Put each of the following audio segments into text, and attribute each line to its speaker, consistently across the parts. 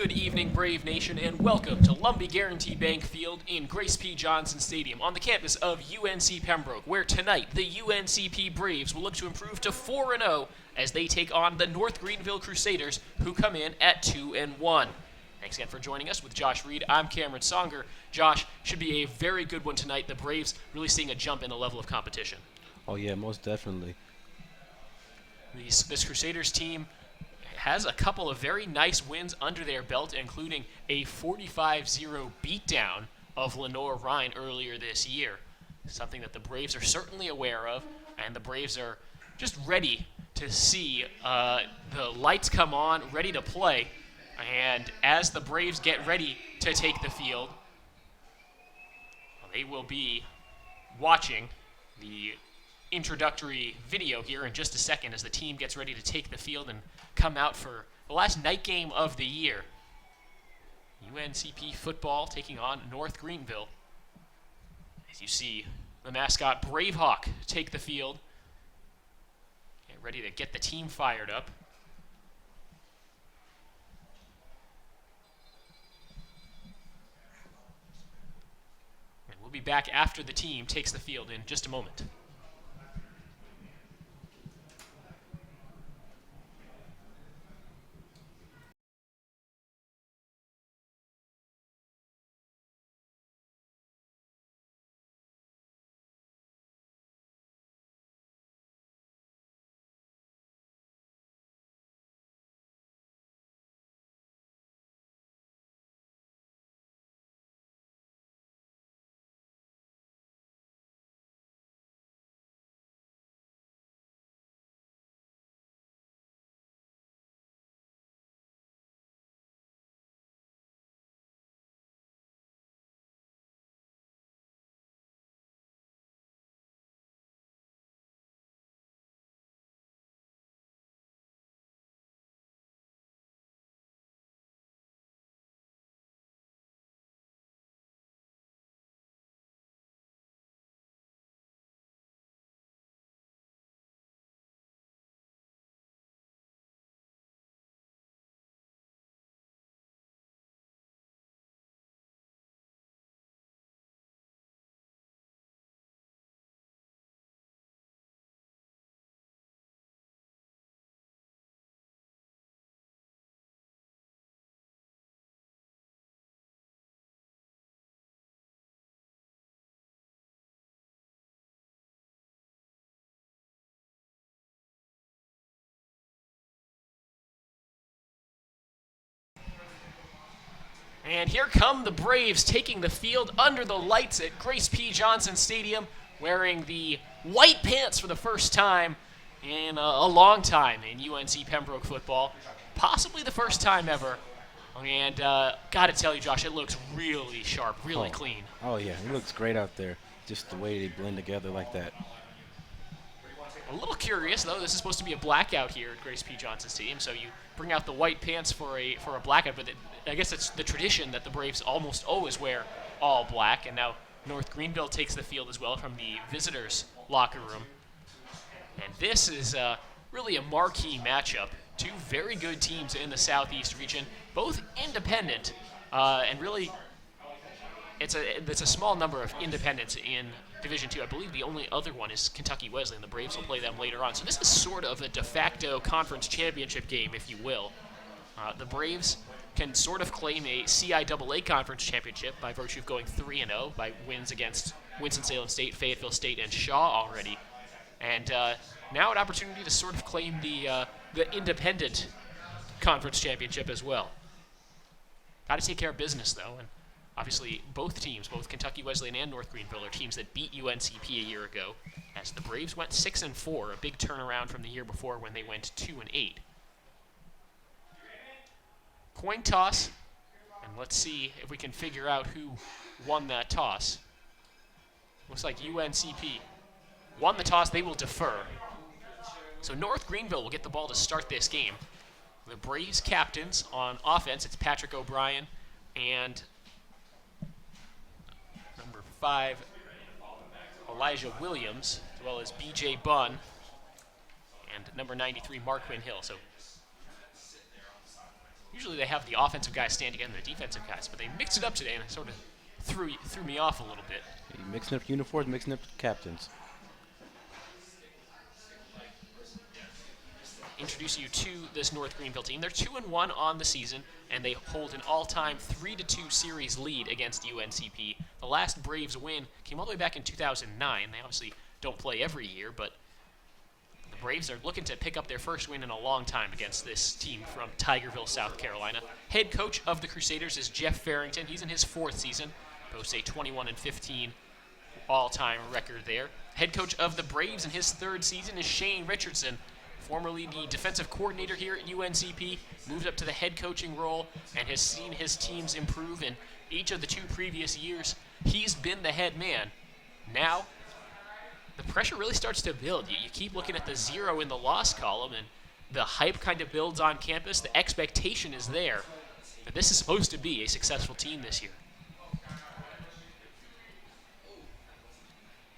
Speaker 1: Good evening, Brave Nation, and welcome to Lumbee Guarantee Bank Field in Grace P. Johnson Stadium on the campus of UNC Pembroke, where tonight the UNCP Braves will look to improve to 4-0 as they take on the North Greenville Crusaders, who come in at 2-1. Thanks again for joining us. With Josh Reed, I'm Cameron Songer. Josh, should be a very good one tonight. The Braves really seeing a jump in the level of competition.
Speaker 2: Oh yeah, most definitely.
Speaker 1: This Crusaders team has a couple of very nice wins under their belt, including a 45-0 beatdown of Lenore Rhine earlier this year, something that the Braves are certainly aware of, and the Braves are just ready to see the lights come on, ready to play. And as the Braves get ready to take the field, they will be watching the introductory video here in just a second as the team gets ready to take the field and come out for the last night game of the year. UNCP football taking on North Greenville. As you see the mascot Bravehawk take the field. Get ready to get the team fired up. And we'll be back after the team takes the field in just a moment. And here come the Braves taking the field under the lights at Grace P. Johnson Stadium, wearing the white pants for the first time in a long time in UNC Pembroke football. Possibly the first time ever. And got to tell you, Josh, it looks really sharp, really clean.
Speaker 2: Oh yeah, it looks great out there. Just the way they blend together like that.
Speaker 1: A little curious, though. This is supposed to be a blackout here at Grace P. Johnson Stadium, so you bring out the white pants for a blackout, but I guess it's the tradition that the Braves almost always wear all black, and now North Greenville takes the field as well from the visitors' locker room. And this is really a marquee matchup. Two very good teams in the Southeast region, both independent, and really it's a small number of independents in Division II. I believe the only other one is Kentucky Wesleyan. The Braves will play them later on. So this is sort of a de facto conference championship game, if you will. The Braves can sort of claim a CIAA conference championship by virtue of going 3-0 by wins against Winston-Salem State, Fayetteville State, and Shaw already. And now an opportunity to sort of claim the independent conference championship as well. Got to take care of business, though, and obviously, both teams, both Kentucky Wesleyan and North Greenville, are teams that beat UNCP a year ago, as the Braves went 6-4, a big turnaround from the year before when they went 2-8. Coin toss, and let's see if we can figure out who won that toss. Looks like UNCP won the toss. They will defer. So North Greenville will get the ball to start this game. The Braves captains on offense, it's Patrick O'Brien and number 5, Elijah Williams, as well as B.J. Bunn and number 93, Marquin Hill. So Usually they have the offensive guys stand together and the defensive guys, but they mixed it up today, and it sort of threw me off a little bit.
Speaker 2: Mixing up uniforms, mixing up captains.
Speaker 1: Introduce you to this North Greenville team. They're 2-1 on the season, and they hold an all-time 3-2 series lead against UNCP. The last Braves win came all the way back in 2009. They obviously don't play every year, but the Braves are looking to pick up their first win in a long time against this team from Tigerville, South Carolina. Head coach of the Crusaders is Jeff Farrington. He's in his 4th season, boasts a 21-15 all-time record there. Head coach of the Braves in his 3rd season is Shane Richardson, formerly the defensive coordinator here at UNCP, moved up to the head coaching role and has seen his teams improve in each of the 2 previous years. He's been the head man. Now, the pressure really starts to build. You keep looking at the 0 in the loss column, and the hype kind of builds on campus. The expectation is there that this is supposed to be a successful team this year.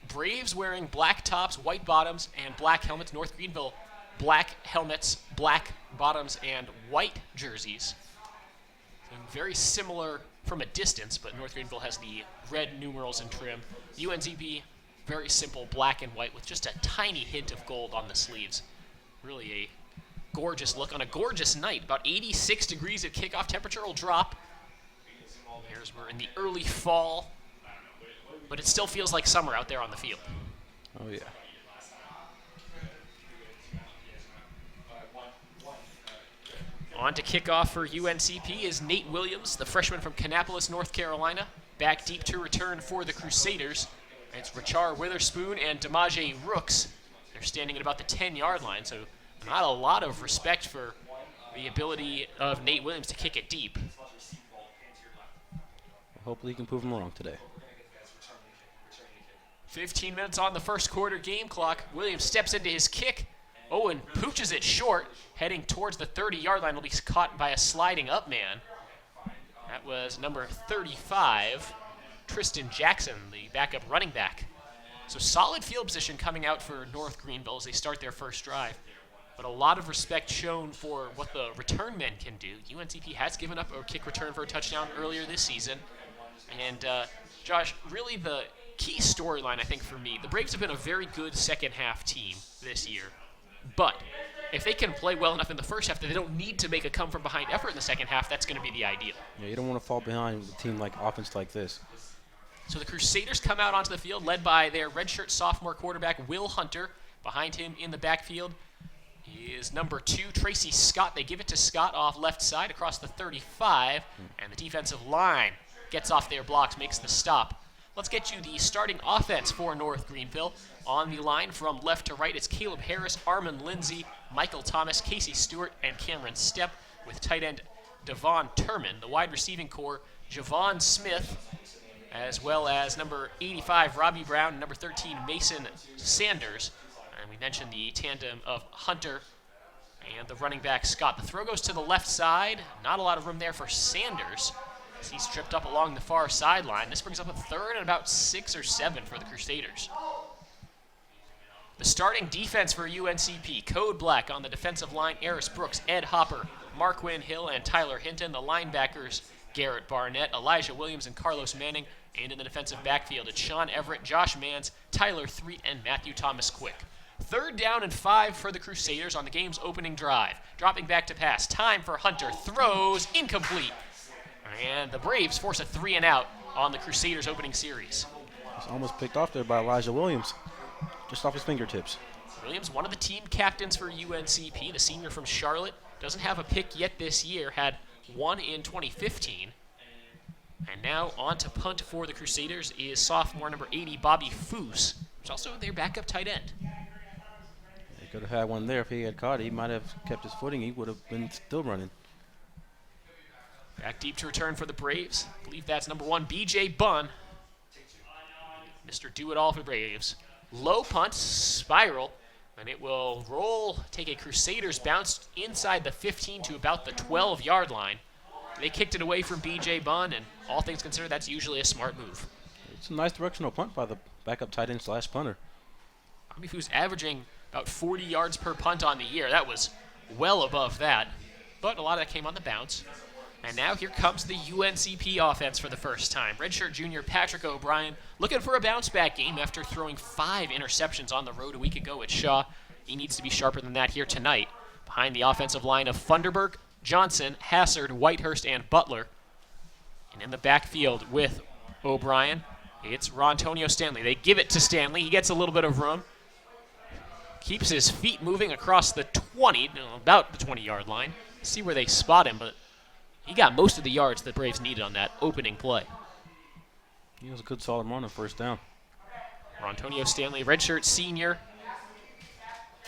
Speaker 1: Braves wearing black tops, white bottoms, and black helmets. North Greenville, black helmets, black bottoms, and white jerseys. So very similar from a distance, but North Greenville has the red numerals and trim. UNCP, very simple black and white with just a tiny hint of gold on the sleeves. Really a gorgeous look on a gorgeous night. About 86 degrees at kickoff. Temperature will drop. Here's we're in the early fall, but it still feels like summer out there on the field.
Speaker 2: Oh, yeah.
Speaker 1: On to kickoff for UNCP is Nate Williams, the freshman from Kannapolis, North Carolina. Back deep to return for the Crusaders. It's Richard Witherspoon and Demaje Rooks. They're standing at about the 10-yard line, so not a lot of respect for the ability of Nate Williams to kick it deep.
Speaker 2: Hopefully he can prove him wrong today.
Speaker 1: 15 minutes on the first quarter game clock. Williams steps into his kick. Owen pooches it short, heading towards the 30-yard line. Will be caught by a sliding up man. That was number 35, Tristan Jackson, the backup running back. So solid field position coming out for North Greenville as they start their first drive. But a lot of respect shown for what the return men can do. UNCP has given up a kick return for a touchdown earlier this season. And Josh, really the key storyline, I think, for me, the Braves have been a very good second-half team this year. But if they can play well enough in the first half that they don't need to make a come-from-behind effort in the second half, that's going to be the ideal.
Speaker 2: Yeah, you don't want to fall behind with a team like offense like this.
Speaker 1: So the Crusaders come out onto the field, led by their redshirt sophomore quarterback, Will Hunter. Behind him in the backfield is number 2, Tracy Scott. They give it to Scott off left side across the 35, and the defensive line gets off their blocks, makes the stop. Let's get you the starting offense for North Greenville. On the line from left to right, it's Caleb Harris, Armin Lindsay, Michael Thomas, Casey Stewart, and Cameron Stepp, with tight end Devon Turman. The wide receiving core, Javon Smith, as well as number 85, Robbie Brown, and number 13, Mason Sanders. And we mentioned the tandem of Hunter and the running back, Scott. The throw goes to the left side. Not a lot of room there for Sanders, as he's tripped up along the far sideline. This brings up a third and about 6 or 7 for the Crusaders. The starting defense for UNCP, code black on the defensive line, Eris Brooks, Ed Hopper, Marquin Hill, and Tyler Hinton. The linebackers, Garrett Barnett, Elijah Williams, and Carlos Manning. And in the defensive backfield, it's Sean Everett, Josh Mans, Tyler Threet, and Matthew Thomas Quick. 3rd down and 5 for the Crusaders on the game's opening drive. Dropping back to pass, time for Hunter, throws, incomplete. And the Braves force a 3-and-out on the Crusaders' opening series.
Speaker 2: It's almost picked off there by Elijah Williams, just off his fingertips.
Speaker 1: Williams, one of the team captains for UNCP, the senior from Charlotte, doesn't have a pick yet this year, had one in 2015. And now on to punt for the Crusaders is sophomore number 80, Bobby Foose, who's also their backup tight end.
Speaker 2: He could have had one there if he had caught it. He might have kept his footing. He would have been still running.
Speaker 1: Back deep to return for the Braves. I believe that's number 1, B.J. Bunn. Mr. Do-It-All for the Braves. Low punt, spiral, and it will roll, take a Crusaders bounce inside the 15 to about the 12-yard line. They kicked it away from B.J. Bunn, and all things considered, that's usually a smart move.
Speaker 2: It's a nice directional punt by the backup tight end / punter.
Speaker 1: Bobby Foose averaging about 40 yards per punt on the year. That was well above that. but a lot of that came on the bounce. And now here comes the UNCP offense for the first time. Redshirt junior Patrick O'Brien looking for a bounce-back game after throwing 5 interceptions on the road a week ago at Shaw. He needs to be sharper than that here tonight. Behind the offensive line of Funderburk, Johnson, Hassard, Whitehurst, and Butler. And in the backfield with O'Brien, it's Rontonio Stanley. They give it to Stanley. He gets a little bit of room. Keeps his feet moving across the 20, about the 20-yard line. See where they spot him, but he got most of the yards the Braves needed on that opening play.
Speaker 2: He was a good solid run on first down.
Speaker 1: Rontonio Stanley, redshirt senior,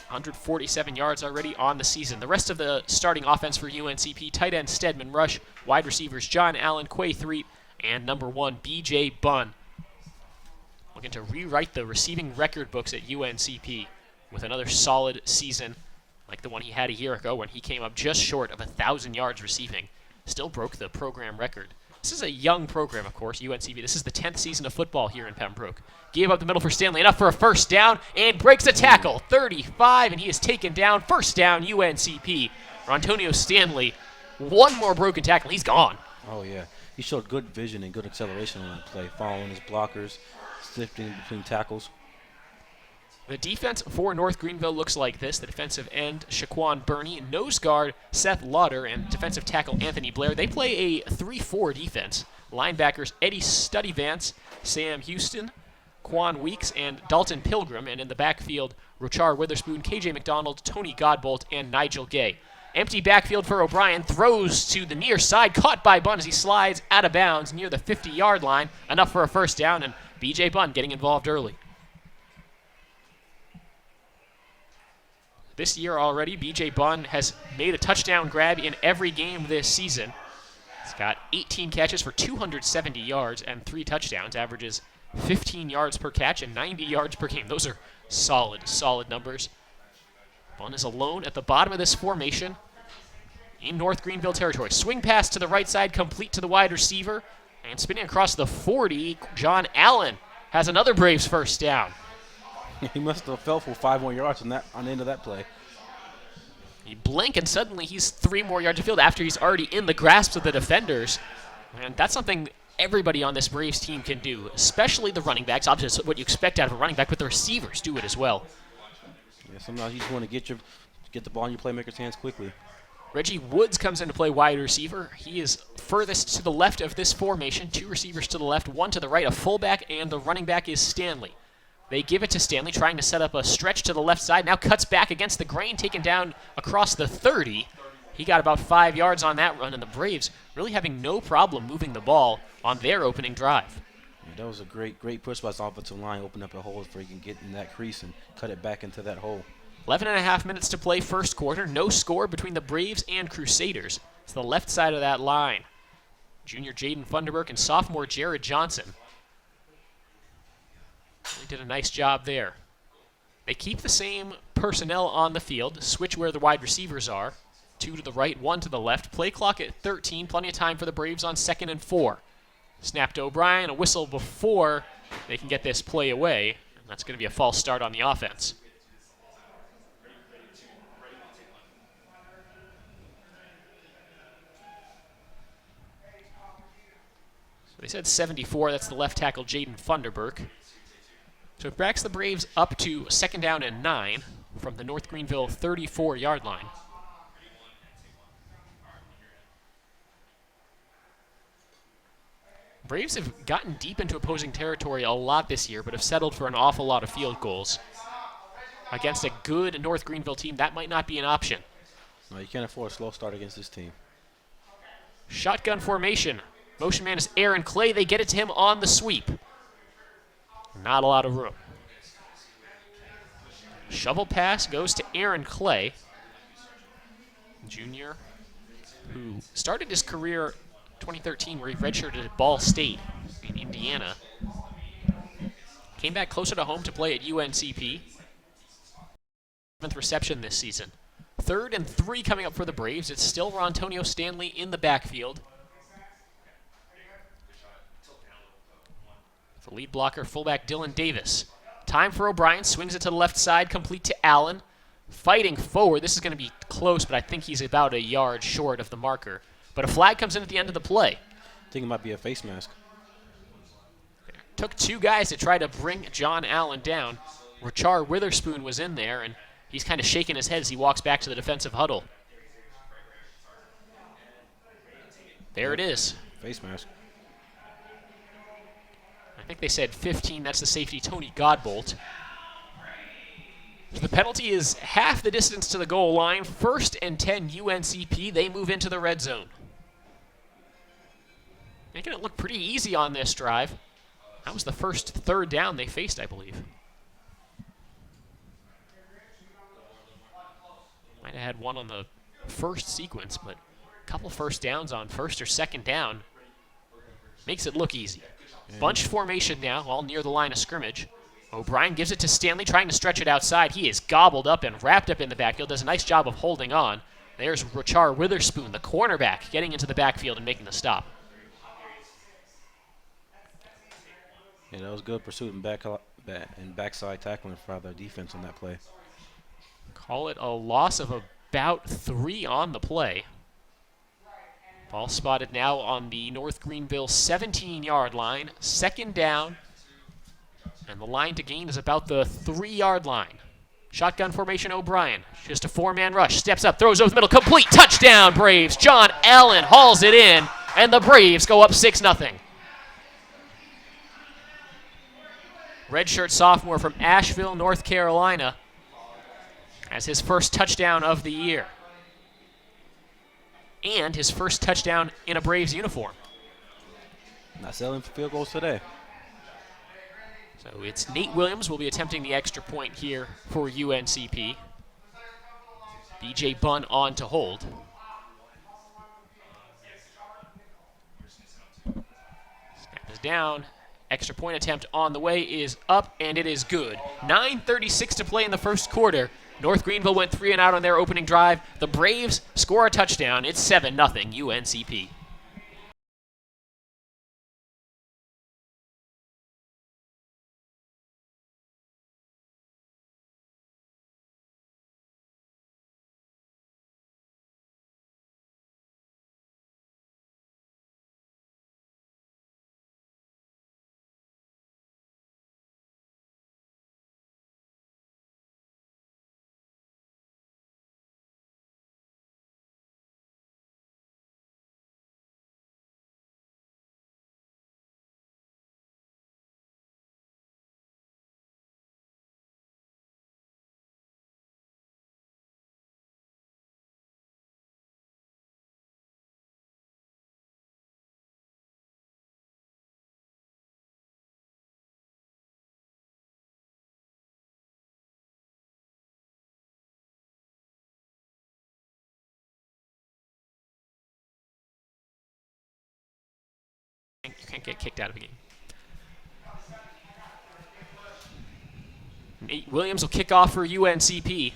Speaker 1: 147 yards already on the season. The rest of the starting offense for UNCP, tight end Stedman Rush, wide receivers John Allen, Quay Threet, and number 1, B.J. Bunn. Looking to rewrite the receiving record books at UNCP with another solid season like the one he had a year ago when he came up just short of 1,000 yards receiving. Still broke the program record. This is a young program, of course, UNCP. This is the 10th season of football here in Pembroke. Gave up the middle for Stanley, enough for a first down, and breaks a tackle. 35, and he is taken down. First down, UNCP. Rontonio Stanley, one more broken tackle. He's gone.
Speaker 2: Oh, yeah. He showed good vision and good acceleration on that play, following his blockers, sifting between tackles.
Speaker 1: The defense for North Greenville looks like this. The defensive end, Shaquan Burney, nose guard, Seth Lauder, and defensive tackle, Anthony Blair. They play a 3-4 defense. Linebackers, Eddie Studdyvance, Sam Houston, Quan Weeks, and Dalton Pilgrim. And in the backfield, Rochar Witherspoon, KJ McDonald, Tony Godbolt, and Nigel Gay. Empty backfield for O'Brien, throws to the near side, caught by Bunn as he slides out of bounds near the 50-yard line. Enough for a first down, and B.J. Bunn getting involved early. This year already, B.J. Bunn has made a touchdown grab in every game this season. He's got 18 catches for 270 yards and 3 touchdowns, averages 15 yards per catch and 90 yards per game. Those are solid numbers. Bunn is alone at the bottom of this formation in North Greenville territory. Swing pass to the right side, complete to the wide receiver, and spinning across the 40, John Allen has another Braves first down.
Speaker 2: He must have fell for 5 more yards on the end of that play.
Speaker 1: You blink and suddenly he's 3 more yards of field after he's already in the grasp of the defenders. And that's something everybody on this Braves team can do, especially the running backs. Obviously, what you expect out of a running back, but the receivers do it as well.
Speaker 2: Yeah, sometimes you just want to get the ball in your playmaker's hands quickly.
Speaker 1: Reggie Woods comes in to play wide receiver. He is furthest to the left of this formation. 2 receivers to the left, 1 to the right, a fullback, and the running back is Stanley. They give it to Stanley, trying to set up a stretch to the left side. Now cuts back against the grain, taken down across the 30. He got about 5 yards on that run, and the Braves really having no problem moving the ball on their opening drive.
Speaker 2: Yeah, that was a great push by his offensive line, open up a hole so he can get in that crease and cut it back into that hole.
Speaker 1: 11 and a half minutes to play first quarter. No score between the Braves and Crusaders. It's the left side of that line. Junior Jaden Funderburk and sophomore Jared Johnson. They did a nice job there. They keep the same personnel on the field, switch where the wide receivers are. 2 to the right, 1 to the left. Play clock at 13, plenty of time for the Braves on 2nd and 4. Snap to O'Brien, a whistle before they can get this play away. And that's going to be a false start on the offense. So they said 74, that's the left tackle Jaden Funderburk. So it backs the Braves up to 2nd down and 9 from the North Greenville 34-yard line. Braves have gotten deep into opposing territory a lot this year, but have settled for an awful lot of field goals. Against a good North Greenville team, that might not be an option.
Speaker 2: No, you can't afford a slow start against this team.
Speaker 1: Shotgun formation. Motion man is Aaron Clay. They get it to him on the sweep. Not a lot of room. Shovel pass goes to Aaron Clay, junior, who started his career 2013 where he redshirted at Ball State in Indiana. Came back closer to home to play at UNCP. 7th reception this season. 3rd and 3 coming up for the Braves. It's still Rontonio Stanley in the backfield. The lead blocker, fullback Dylan Davis. Time for O'Brien, swings it to the left side, complete to Allen. fighting forward. This is going to be close, but I think he's about a yard short of the marker. But a flag comes in at the end of the play.
Speaker 2: I think it might be a face mask.
Speaker 1: Took two guys to try to bring John Allen down. Richard Witherspoon was in there, and he's kind of shaking his head as he walks back to the defensive huddle. There it is.
Speaker 2: Face mask.
Speaker 1: I think they said 15. That's the safety, Tony Godbolt. The penalty is half the distance to the goal line. 1st and 10 UNCP. They move into the red zone. Making it look pretty easy on this drive. That was the first third down they faced, I believe. Might have had one on the first sequence, but a couple first downs on first or second down makes it look easy. Bunch formation now, all near the line of scrimmage. O'Brien gives it to Stanley, trying to stretch it outside. He is gobbled up and wrapped up in the backfield, does a nice job of holding on. There's Richard Witherspoon, the cornerback, getting into the backfield and making the stop.
Speaker 2: Yeah, that was good pursuit and backside tackling for the defense on that play.
Speaker 1: Call it a loss of about 3 on the play. Ball spotted now on the North Greenville 17-yard line. 2nd down. And the line to gain is about the 3-yard line. Shotgun formation, O'Brien. Just a 4-man rush. Steps up, throws over the middle. Complete. Touchdown, Braves. John Allen hauls it in. And the Braves go up 6-0. Redshirt sophomore from Asheville, North Carolina, has his first touchdown of the year. And his first touchdown in a Braves uniform.
Speaker 2: Not selling for field goals today.
Speaker 1: So it's Nate Williams will be attempting the extra point here for UNCP. BJ Bunn on to hold. Snap is down. Extra point attempt on the way is up, and it is good. 9:36 to play in the first quarter. North Greenville went 3 and out on their opening drive. The Braves score a touchdown. It's 7-0 UNCP. You can't get kicked out of a game. Nate Williams will kick off for UNCP.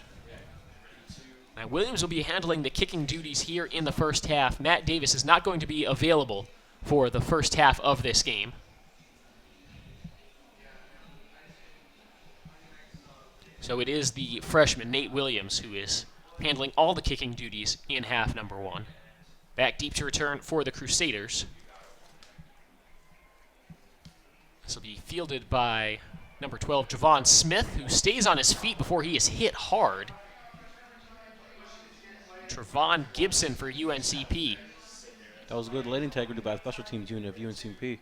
Speaker 1: Now Williams will be handling the kicking duties here in the first half. Matt Davis is not going to be available for the first half of this game. So it is the freshman, Nate Williams, who is handling all the kicking duties in half number 1. Back deep to return for the Crusaders. This will be fielded by number 12, Javon Smith, who stays on his feet before he is hit hard. Trevon Gibson for UNCP.
Speaker 2: That was good lane integrity by the special teams unit of UNCP.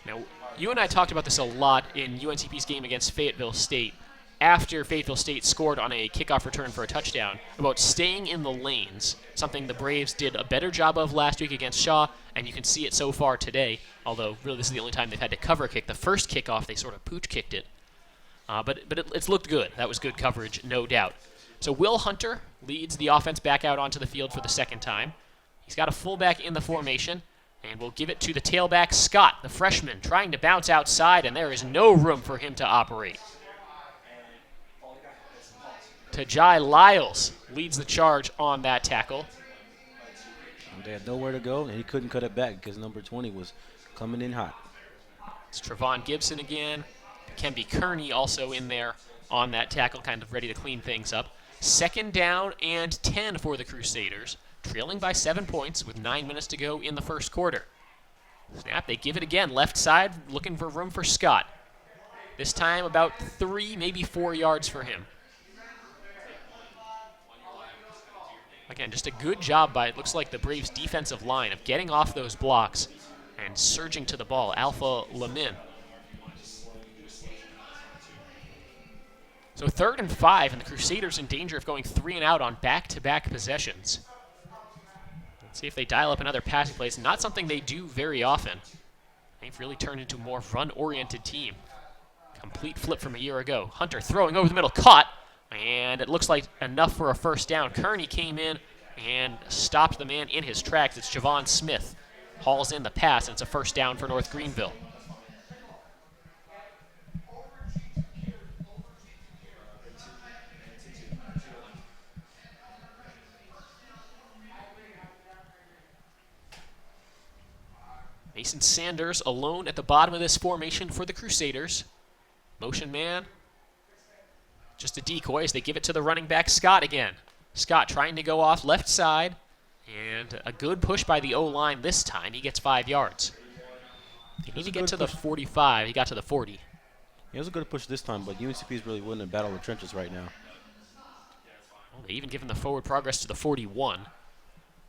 Speaker 1: Now, you and I talked about this a lot in UNCP's game against Fayetteville State after Fayetteville State scored on a kickoff return for a touchdown, about staying in the lanes, something the Braves did a better job of last week against Shaw, and you can see it so far today, although really this is the only time they've had to cover a kick. The first kickoff, they sort of pooch kicked it. But it's looked good. That was good coverage, no doubt. So Will Hunter leads the offense back out onto the field for the second time. He's got a fullback in the formation, and we'll give it to the tailback, Scott, the freshman, trying to bounce outside, and there is no room for him to operate. Tajai Lyles leads the charge on that tackle.
Speaker 2: They had nowhere to go, and he couldn't cut it back because number 20 was coming in hot.
Speaker 1: It's Trevon Gibson again. Kemby Kearney also in there on that tackle, kind of ready to clean things up. 2nd down and 10 for the Crusaders, trailing by 7 points with 9 minutes to go in the first quarter. Snap, they give it again. Left side, looking for room for Scott. This time about 3, maybe 4 yards for him. Again, just a good job by, it looks like, the Braves' defensive line of getting off those blocks and surging to the ball. Alpha Lamin. So 3rd and 5, and the Crusaders in danger of going 3 and out on back-to-back possessions. Let's see if they dial up another passing plays. Not something they do very often. They've really turned into a more run-oriented team. Complete flip from a year ago. Hunter throwing over the middle, caught, and it looks like enough for a first down. Kearney came in and stopped the man in his tracks. It's Javon Smith. Hauls in the pass, and it's a first down for North Greenville. Mason Sanders alone at the bottom of this formation for the Crusaders. Motion man. Just a decoy as they give it to the running back, Scott again. Scott trying to go off left side. And a good push by the O-line this time. He gets 5 yards. They need to get to the 45. He got to the 40.
Speaker 2: It was a good push this time, but UNCP is really winning the battle of the trenches right now.
Speaker 1: Well, they even give him the forward progress to the 41.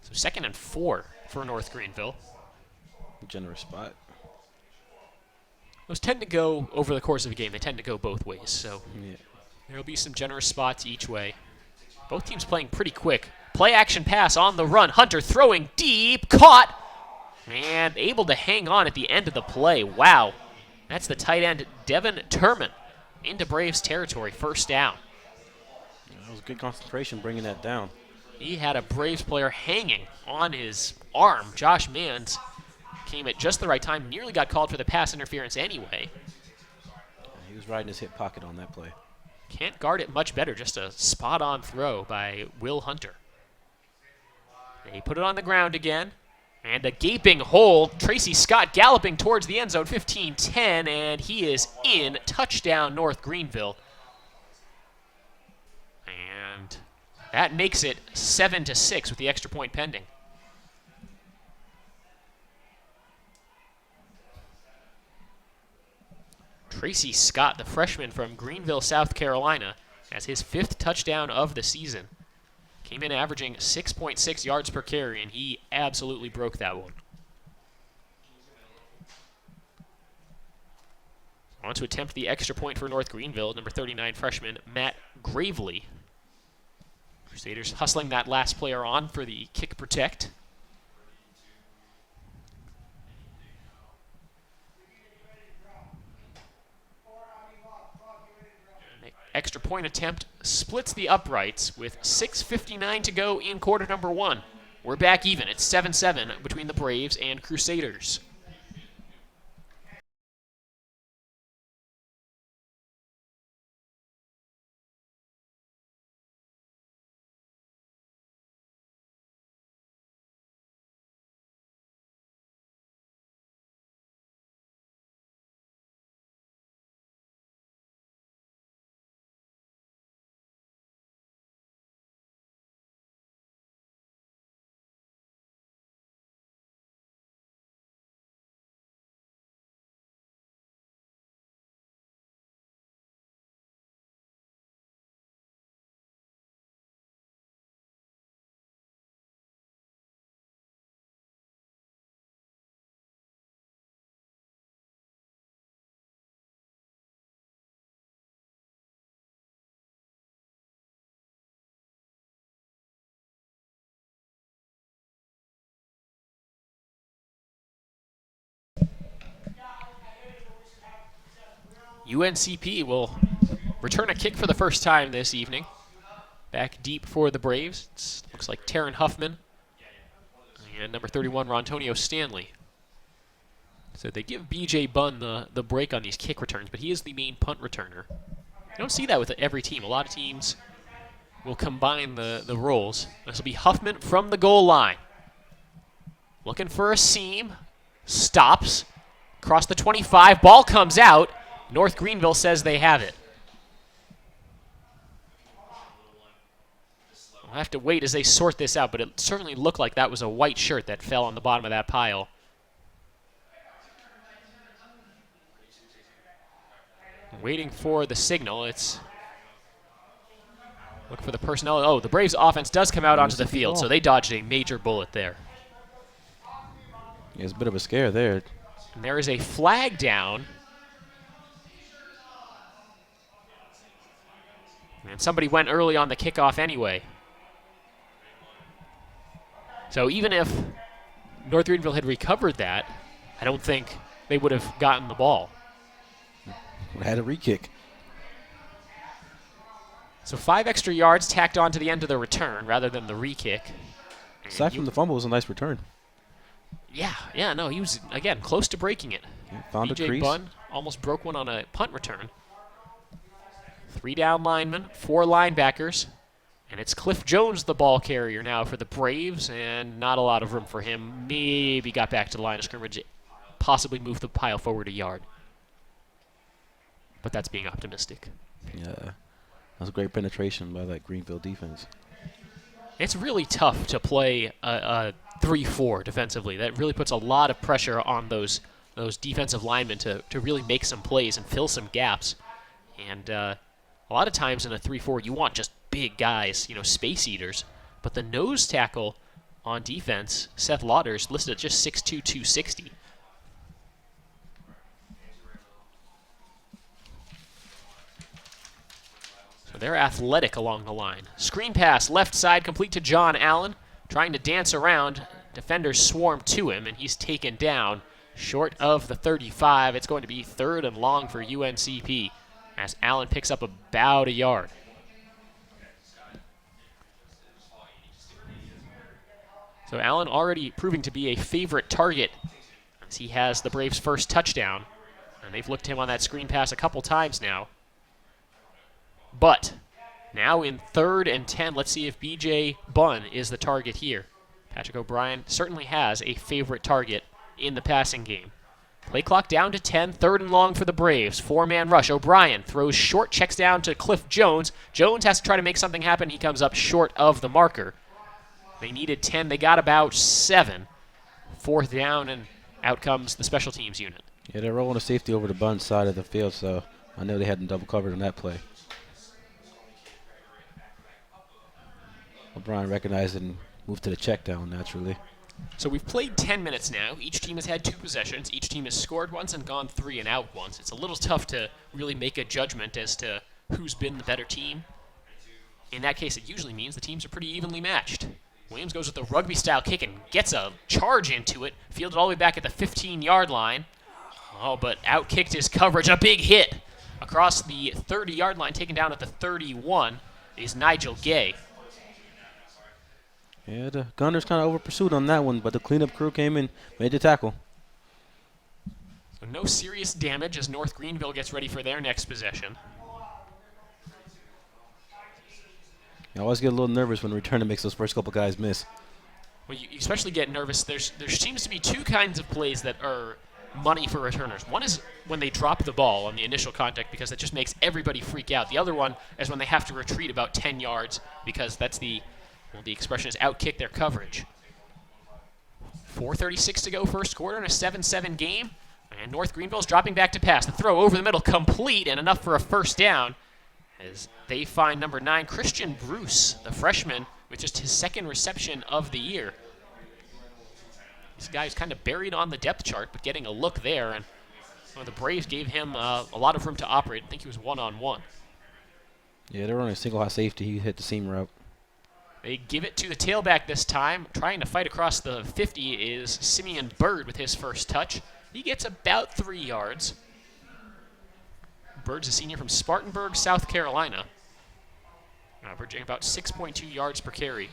Speaker 1: So 2nd and 4 for North Greenville.
Speaker 2: Generous spot.
Speaker 1: Those tend to go over the course of a game. They tend to go both ways. So
Speaker 2: Yeah.
Speaker 1: there'll be some generous spots each way. Both teams playing pretty quick. Play action pass on the run. Hunter throwing deep, caught, and able to hang on at the end of the play. Wow. That's the tight end, Devin Turman, into Braves territory. First down.
Speaker 2: That was good concentration bringing that down.
Speaker 1: He had a Braves player hanging on his arm. Josh Manns came at just the right time, nearly got called for the pass interference anyway.
Speaker 2: He was right in his hip pocket on that play.
Speaker 1: Can't guard it much better, just a spot-on throw by Will Hunter. They put it on the ground again, and a gaping hole. Tracy Scott galloping towards the end zone, 15-10, and he is in. Touchdown, North Greenville. And that makes it 7-6 with the extra point pending. Tracy Scott, the freshman from Greenville, South Carolina, has his 5th touchdown of the season. Came in averaging 6.6 yards per carry, and he absolutely broke that one. On to attempt the extra point for North Greenville, number 39 freshman Matt Gravely. Crusaders hustling that last player on for the kick protect. Extra point attempt splits the uprights with 6:59 to go in quarter number 1. We're back even. It's 7-7 between the Braves and Crusaders. UNCP will return a kick for the first time this evening. Back deep for the Braves. Looks like Taryn Huffman and number 31, Rontonio Stanley. So they give B.J. Bunn the break on these kick returns, but he is the main punt returner. You don't see that with every team. A lot of teams will combine the roles. This will be Huffman from the goal line. Looking for a seam. Stops. Across the 25. Ball comes out. North Greenville says they have it. I'll have to wait as they sort this out, but it certainly looked like that was a white shirt that fell on the bottom of that pile. Waiting for the signal. It's look for the personnel. Oh, the Braves offense does come out onto the field, so they dodged a major bullet there.
Speaker 2: Yeah, it's a bit of a scare there.
Speaker 1: And there is a flag down. And somebody went early on the kickoff anyway. So even if North Greenville had recovered that, I don't think they would have gotten the ball.
Speaker 2: Had a re-kick.
Speaker 1: So 5 extra yards tacked on to the end of the return rather than the re-kick.
Speaker 2: Aside from the fumble, it was a nice return.
Speaker 1: Yeah, no, he was, again, close to breaking it.
Speaker 2: Yeah, found a
Speaker 1: BJ
Speaker 2: crease.
Speaker 1: Bunn almost broke one on a punt return. 3 down linemen, 4 linebackers, and it's Cliff Jones, the ball carrier now for the Braves, and not a lot of room for him. Maybe got back to the line of scrimmage, possibly moved the pile forward a yard. But that's being optimistic.
Speaker 2: Yeah, that was a great penetration by that Greenville defense.
Speaker 1: It's really tough to play a 3-4 defensively. That really puts a lot of pressure on those defensive linemen to really make some plays and fill some gaps. And a lot of times in a 3-4, you want just big guys, space eaters. But the nose tackle on defense, Seth Lauders, listed at just 6'2", 260. So they're athletic along the line. Screen pass, left side, complete to John Allen. Trying to dance around. Defenders swarm to him, and he's taken down short of the 35. It's going to be 3rd and long for UNCP as Allen picks up about a yard. So Allen already proving to be a favorite target as he has the Braves' first touchdown. And they've looked to him on that screen pass a couple times now. But now in 3rd and 10, let's see if BJ Bunn is the target here. Patrick O'Brien certainly has a favorite target in the passing game. Play clock down to 10, 3rd and long for the Braves. 4-man rush. O'Brien throws short, checks down to Cliff Jones. Jones has to try to make something happen. He comes up short of the marker. They needed 10. They got about 7. 4th down, and out comes the special teams unit.
Speaker 2: Yeah, they're rolling a safety over the Bunn side of the field, so I know they had them double covered on that play. O'Brien recognized it and moved to the check down naturally.
Speaker 1: So we've played 10 minutes now. Each team has had 2 possessions. Each team has scored once and gone 3 and out once. It's a little tough to really make a judgment as to who's been the better team. In that case, it usually means the teams are pretty evenly matched. Williams goes with the rugby-style kick and gets a charge into it, fielded all the way back at the 15-yard line. Oh, but out-kicked his coverage. A big hit across the 30-yard line, taken down at the 31, is Nigel Gay.
Speaker 2: Yeah, the Gunners kind of over-pursued on that one, but the cleanup crew came in, made the tackle.
Speaker 1: So no serious damage as North Greenville gets ready for their next possession.
Speaker 2: You always get a little nervous when the returner makes those first couple guys miss.
Speaker 1: Well, you especially get nervous. There seems to be 2 kinds of plays that are money for returners. One is when they drop the ball on the initial contact because that just makes everybody freak out. The other one is when they have to retreat about 10 yards because that's the expression is outkick their coverage. 4:36 to go first quarter in a 7-7 game. And North Greenville's dropping back to pass. The throw over the middle complete and enough for a first down as they find number 9, Christian Bruce, the freshman, with just his 2nd reception of the year. This guy's kind of buried on the depth chart, but getting a look there. And the Braves gave him a lot of room to operate. I think he was one-on-one.
Speaker 2: Yeah, they're running a single high safety. He hit the seam route.
Speaker 1: They give it to the tailback this time. Trying to fight across the 50 is Simeon Bird with his first touch. He gets about 3 yards. Bird's a senior from Spartanburg, South Carolina. Averaging about 6.2 yards per carry.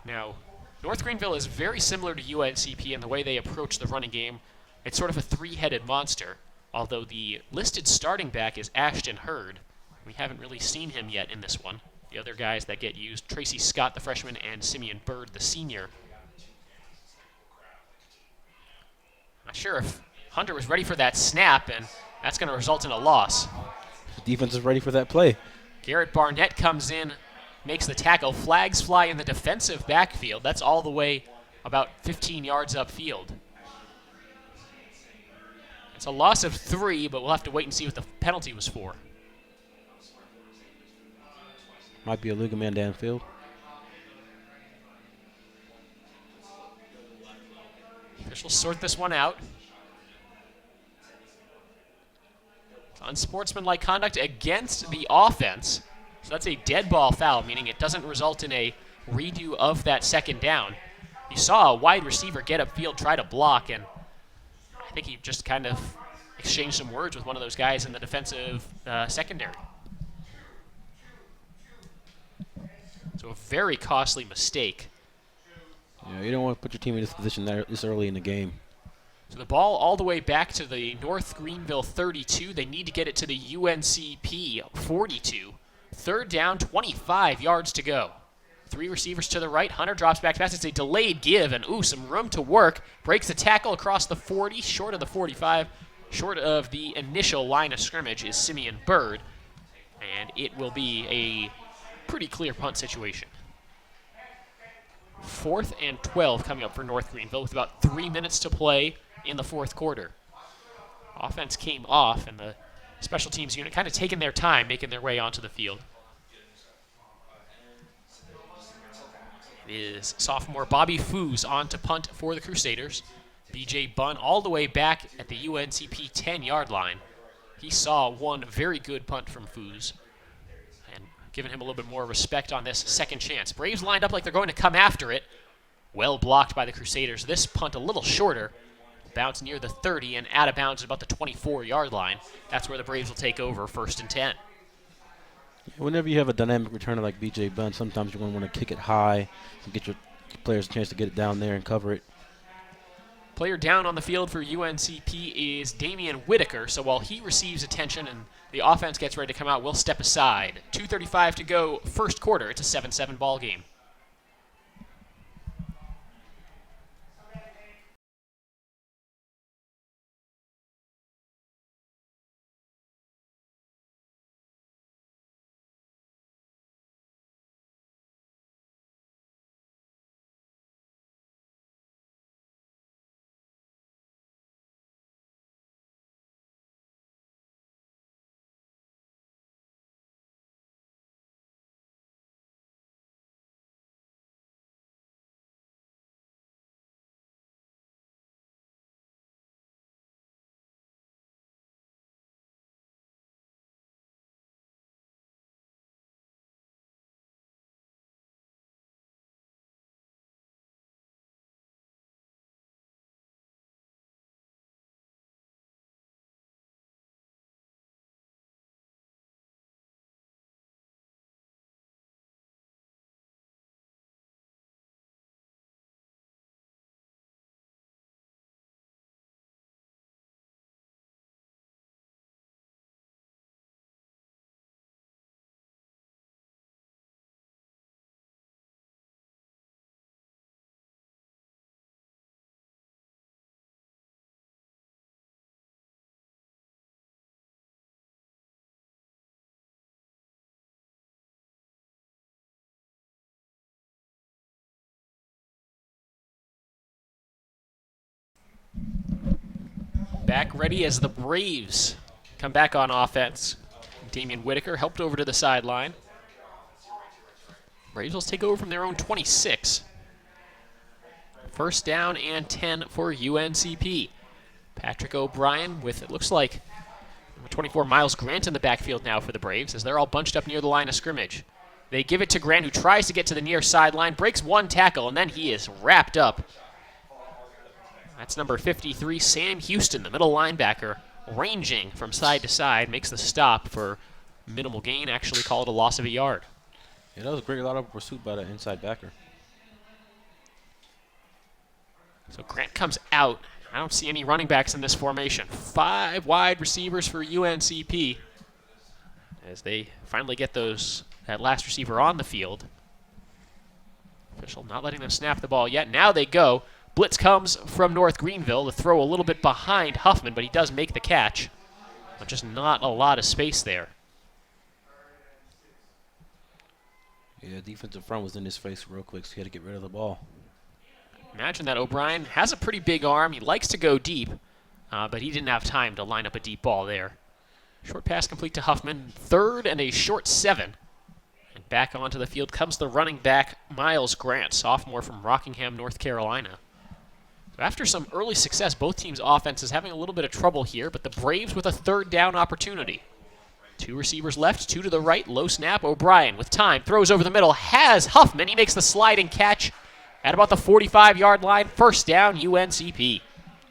Speaker 1: Now, North Greenville is very similar to UNCP in the way they approach the running game. It's sort of a 3-headed monster, although the listed starting back is Ashton Hurd. We haven't really seen him yet in this one. The other guys that get used, Tracy Scott, the freshman, and Simeon Bird, the senior. Not sure if Hunter was ready for that snap, and that's going to result in a loss.
Speaker 2: The defense is ready for that play.
Speaker 1: Garrett Barnett comes in makes the tackle. Flags fly in the defensive backfield. That's all the way about 15 yards upfield. It's a loss of 3, but we'll have to wait and see what the penalty was for.
Speaker 2: Might be a legal man downfield.
Speaker 1: Officials sort this one out. It's unsportsmanlike conduct against the offense. So that's a dead ball foul, meaning it doesn't result in a redo of that second down. You saw a wide receiver get upfield, try to block, and I think he just kind of exchanged some words with one of those guys in the defensive secondary. So a very costly mistake.
Speaker 2: Yeah, you don't want to put your team in this position this early in the game.
Speaker 1: So the ball all the way back to the North Greenville 32. They need to get it to the UNCP 42. Third down, 25 yards to go. 3 receivers to the right. Hunter drops back fast. It's a delayed give, and some room to work. Breaks the tackle across the 40, short of the 45. Short of the initial line of scrimmage is Simeon Bird, and it will be a pretty clear punt situation. 4th and 12 coming up for North Greenville with about 3 minutes to play in the fourth quarter. Offense came off, and the special teams unit kind of taking their time making their way onto the field. It is sophomore Bobby Foos on to punt for the Crusaders. B.J. Bunn all the way back at the UNCP 10-yard line. He saw one very good punt from Foos and giving him a little bit more respect on this second chance. Braves lined up like they're going to come after it. Well blocked by the Crusaders. This punt a little shorter. Bounce near the 30 and out of bounds at about the 24-yard line. That's where the Braves will take over, 1st and 10.
Speaker 2: Whenever you have a dynamic returner like B.J. Bunn, sometimes you're going to want to kick it high and get your players a chance to get it down there and cover it.
Speaker 1: Player down on the field for UNCP is Damian Whitaker, so while he receives attention and the offense gets ready to come out, we'll step aside. 2:35 to go, first quarter. It's a 7-7 ball game. Back ready as the Braves come back on offense. Damian Whitaker helped over to the sideline. Braves will take over from their own 26. First down and 10 for UNCP. Patrick O'Brien with, it looks like, 24 Miles Grant in the backfield now for the Braves as they're all bunched up near the line of scrimmage. They give it to Grant, who tries to get to the near sideline, breaks one tackle, and then he is wrapped up. That's number 53, Sam Houston, the middle linebacker, ranging from side to side, makes the stop for minimal gain, actually called a loss of a yard.
Speaker 2: Yeah, that was a great lateral pursuit by the inside backer.
Speaker 1: So Grant comes out. I don't see any running backs in this formation. 5 wide receivers for UNCP as they finally get that last receiver on the field. Official not letting them snap the ball yet. Now they go. Blitz comes from North Greenville. The throw a little bit behind Huffman, but he does make the catch. But just not a lot of space there.
Speaker 2: Yeah, defensive front was in his face real quick, so he had to get rid of the ball.
Speaker 1: Imagine that. O'Brien has a pretty big arm. He likes to go deep, but he didn't have time to line up a deep ball there. Short pass complete to Huffman. 3rd and a short 7. And back onto the field comes the running back, Miles Grant, sophomore from Rockingham, North Carolina. So after some early success, both teams' offenses having a little bit of trouble here, but the Braves with a 3rd down opportunity. 2 receivers left, 2 to the right, low snap. O'Brien with time, throws over the middle, has Huffman. He makes the sliding catch at about the 45-yard line. 1st down, UNCP.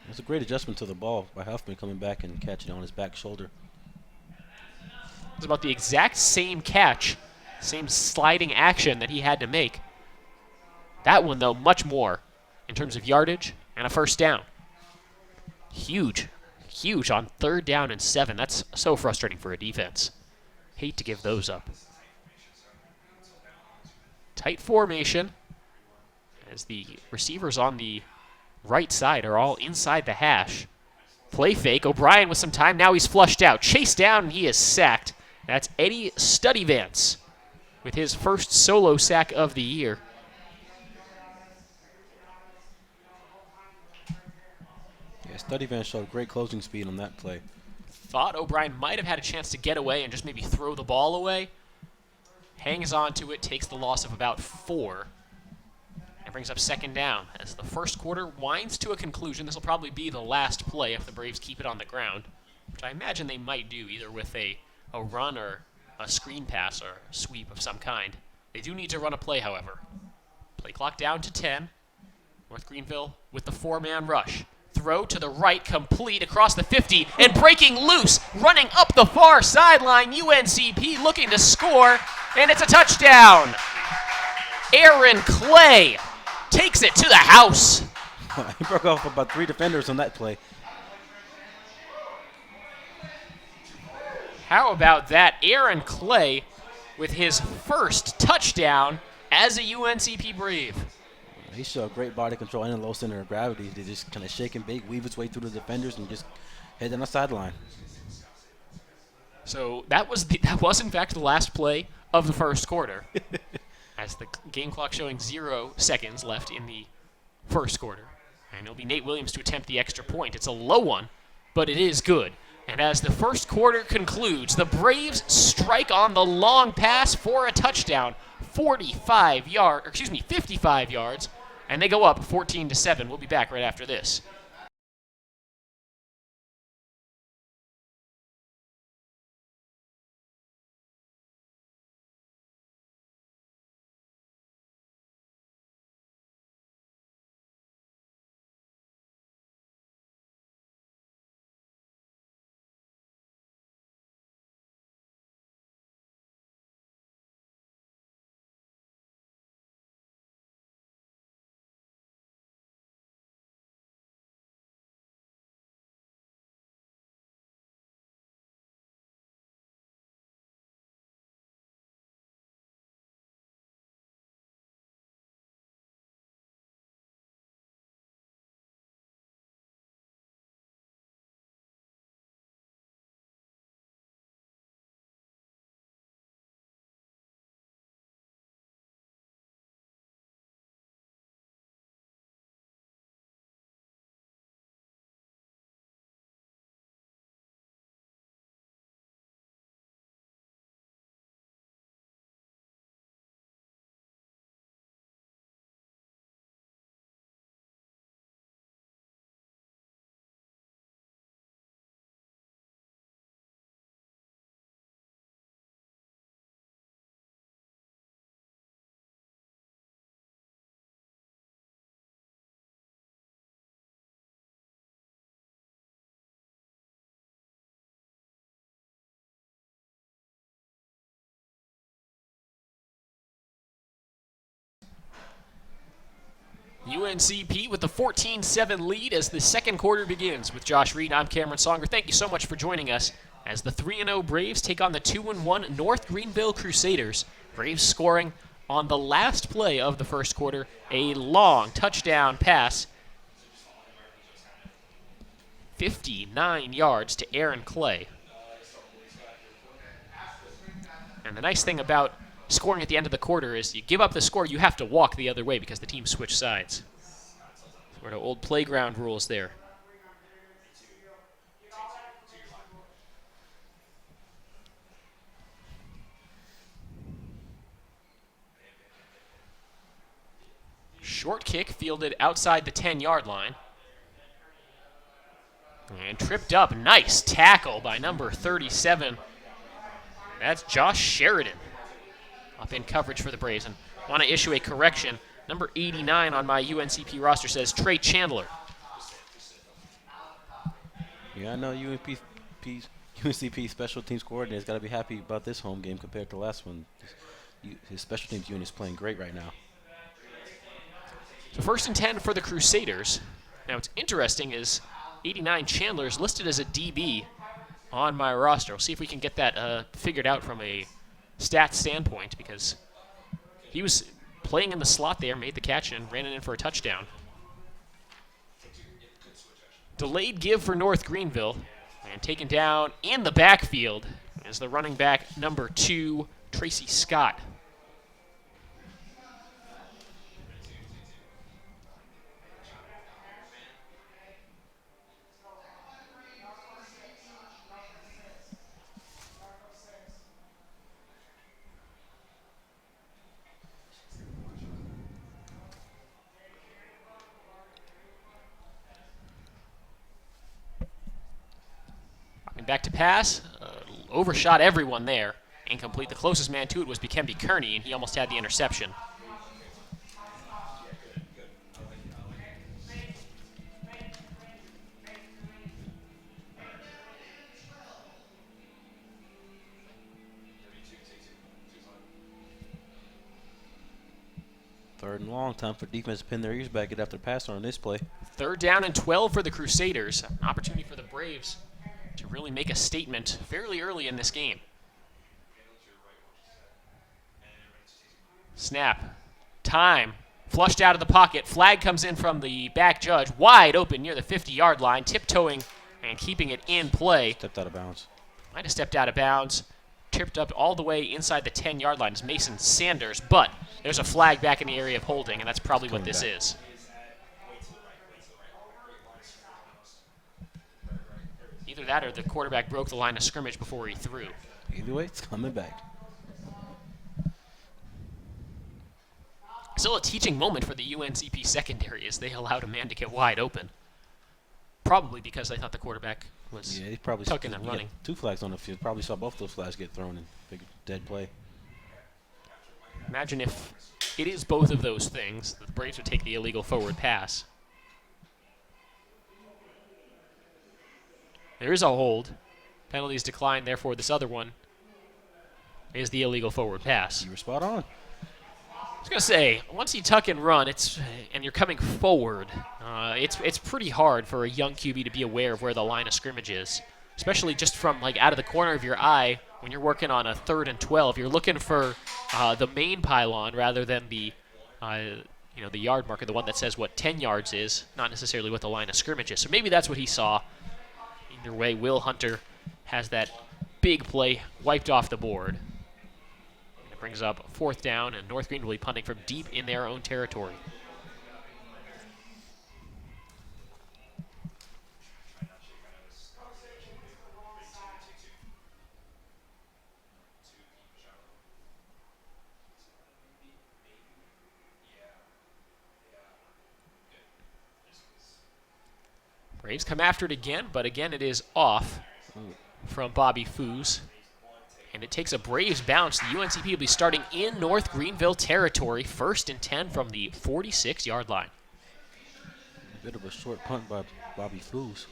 Speaker 2: It's a great adjustment to the ball by Huffman coming back and catching it on his back shoulder.
Speaker 1: It was about the exact same catch, same sliding action that he had to make. That one, though, much more in terms of yardage and a 1st down. Huge on 3rd down and 7. That's so frustrating for a defense. Hate to give those up. Tight formation as the receivers on the right side are all inside the hash. Play fake. O'Brien with some time. Now he's flushed out. Chased down, and he is sacked. That's Eddie Studdyvance with his 1st solo sack of the year.
Speaker 2: Yeah, Studdyvance showed great closing speed on that play.
Speaker 1: Thought O'Brien might have had a chance to get away and just maybe throw the ball away. Hangs on to it, takes the loss of about 4. And brings up 2nd down as the 1st quarter winds to a conclusion. This will probably be the last play if the Braves keep it on the ground, which I imagine they might do either with a run or a screen pass or a sweep of some kind. They do need to run a play, however. Play clock down to 10. North Greenville with the 4-man rush. Throw to the right, complete across the 50, and breaking loose, running up the far sideline. UNCP looking to score, and it's a touchdown. Aaron Clay takes it to the house.
Speaker 2: He broke off about 3 defenders on that play.
Speaker 1: How about that? Aaron Clay with his 1st touchdown as a UNCP Brave.
Speaker 2: He showed great body control and a low center of gravity to just kind of shake and bake, weave his way through the defenders, and just head down the sideline.
Speaker 1: So that was in fact the last play of the 1st quarter, as the game clock showing 0 seconds left in the 1st quarter. And it'll be Nate Williams to attempt the extra point. It's a low one, but it is good. And as the 1st quarter concludes, the Braves strike on the long pass for a touchdown, 55 yards, and they go up 14-7. We'll be back right after this. UNCP with the 14-7 lead as the 2nd quarter begins. With Josh Reed, I'm Cameron Songer. Thank you so much for joining us as the 3-0 Braves take on the 2-1 North Greenville Crusaders. Braves scoring on the last play of the 1st quarter, a long touchdown pass, 59 yards to Aaron Clay. And the nice thing about scoring at the end of the quarter is you give up the score, you have to walk the other way because the team switched sides. Sort of old playground rules there. Short kick fielded outside the 10-yard line. And tripped up. Nice tackle by number 37. That's Josh Sheridan up in coverage for the Braves. And want to issue a correction. Number 89 on my UNCP roster says Trey Chandler.
Speaker 2: Yeah, I know UNCP special teams coordinator's got to be happy about this home game compared to the last one. His special teams unit is playing great right now.
Speaker 1: So 1st and 10 for the Crusaders. Now what's interesting is 89 Chandler is listed as a DB on my roster. We'll see if we can get that figured out from a stats standpoint because he was playing in the slot there, made the catch, and ran it in for a touchdown. Delayed give for North Greenville, and taken down in the backfield is the running back number 2, Tracy Scott. Back to pass, overshot everyone there. Incomplete. The closest man to it was Bikembe Kearney, and he almost had the interception.
Speaker 2: Third and long, time for defense to pin their ears back, get after the pass on this play.
Speaker 1: 3rd down and 12 for the Crusaders. An opportunity for the Braves to really make a statement fairly early in this game. Snap. Time. Flushed out of the pocket. Flag comes in from the back judge. Wide open near the 50-yard line. Tiptoeing and keeping it in play.
Speaker 2: Stepped out of bounds.
Speaker 1: Might have stepped out of bounds. Tripped up all the way inside the 10-yard line is Mason Sanders. But there's a flag back in the area of holding, and that's probably what this is. Either that or the quarterback broke the line of scrimmage before he threw.
Speaker 2: Either way, it's coming back.
Speaker 1: Still a teaching moment for the UNCP secondary as they allowed a man to get wide open. Probably because they thought the quarterback was tucking and running.
Speaker 2: 2 flags on the field. Probably saw both those flags get thrown and big dead play.
Speaker 1: Imagine if it is both of those things. The Braves would take the illegal forward pass. There is a hold. Penalties declined, therefore this other one is the illegal forward pass.
Speaker 2: You were spot on.
Speaker 1: I was going to say, once you tuck and run, and you're coming forward, it's pretty hard for a young QB to be aware of where the line of scrimmage is, especially just from out of the corner of your eye when you're working on a 3rd and 12. You're looking for the main pylon rather than the the yard marker, the one that says what 10 yards is, not necessarily what the line of scrimmage is. So maybe that's what he saw. Either way, Will Hunter has that big play wiped off the board. And it brings up 4th down, and North Greenville punting from deep in their own territory. Braves come after it again, but again it is off from Bobby Foos. And it takes a Braves bounce. The UNCP will be starting in North Greenville territory, 1st and 10 from the 46-yard line.
Speaker 2: A bit of a short punt by Bobby Foos.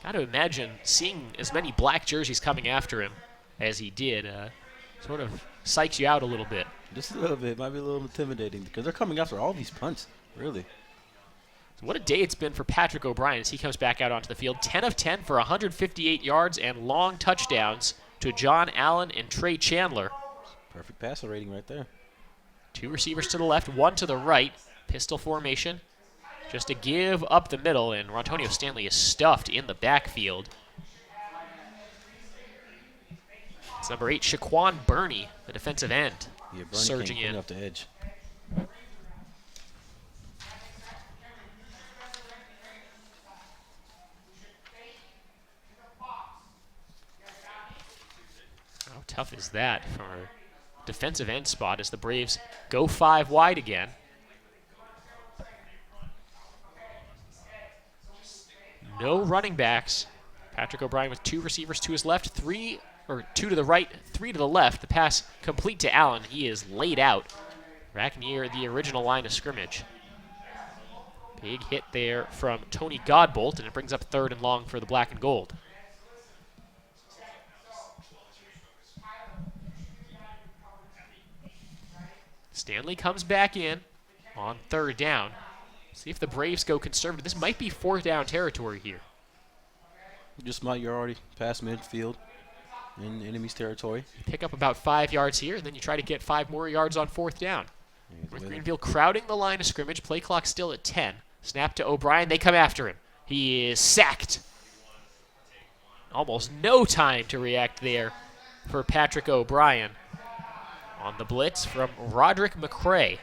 Speaker 1: Got to imagine seeing as many black jerseys coming after him as he did sort of psychs you out a little bit.
Speaker 2: Just a little bit. Might be a little intimidating because they're coming after all these punts, really.
Speaker 1: So what a day it's been for Patrick O'Brien as he comes back out onto the field. 10 of 10 for 158 yards and long touchdowns to John Allen and Trey Chandler.
Speaker 2: Perfect passer rating right there.
Speaker 1: 2 receivers to the left, 1 to the right. Pistol formation. Just a give up the middle, and Rontonio Stanley is stuffed in the backfield. It's number 8, Shaquan Burney, the defensive end,
Speaker 2: Yeah, Bernie
Speaker 1: surging
Speaker 2: came
Speaker 1: in.
Speaker 2: off the edge.
Speaker 1: How tough is that for a defensive end spot as the Braves go 5 wide again? No running backs. Patrick O'Brien with 2 receivers to his left, 2 to the right, 3 to the left. The pass complete to Allen. He is laid out back near the original line of scrimmage. Big hit there from Tony Godbolt, and it brings up 3rd and long for the black and gold. Stanley comes back in on 3rd down. See if the Braves go conservative. This might be 4th down territory here.
Speaker 2: Just might, you're already past midfield in enemy's territory.
Speaker 1: You pick up about 5 yards here, and then you try to get 5 more yards on 4th down. North Greenville crowding the line of scrimmage. Play clock still at 10. Snap to O'Brien. They come after him. He is sacked. Almost no time to react there for Patrick O'Brien. On the blitz from Roderick McCray.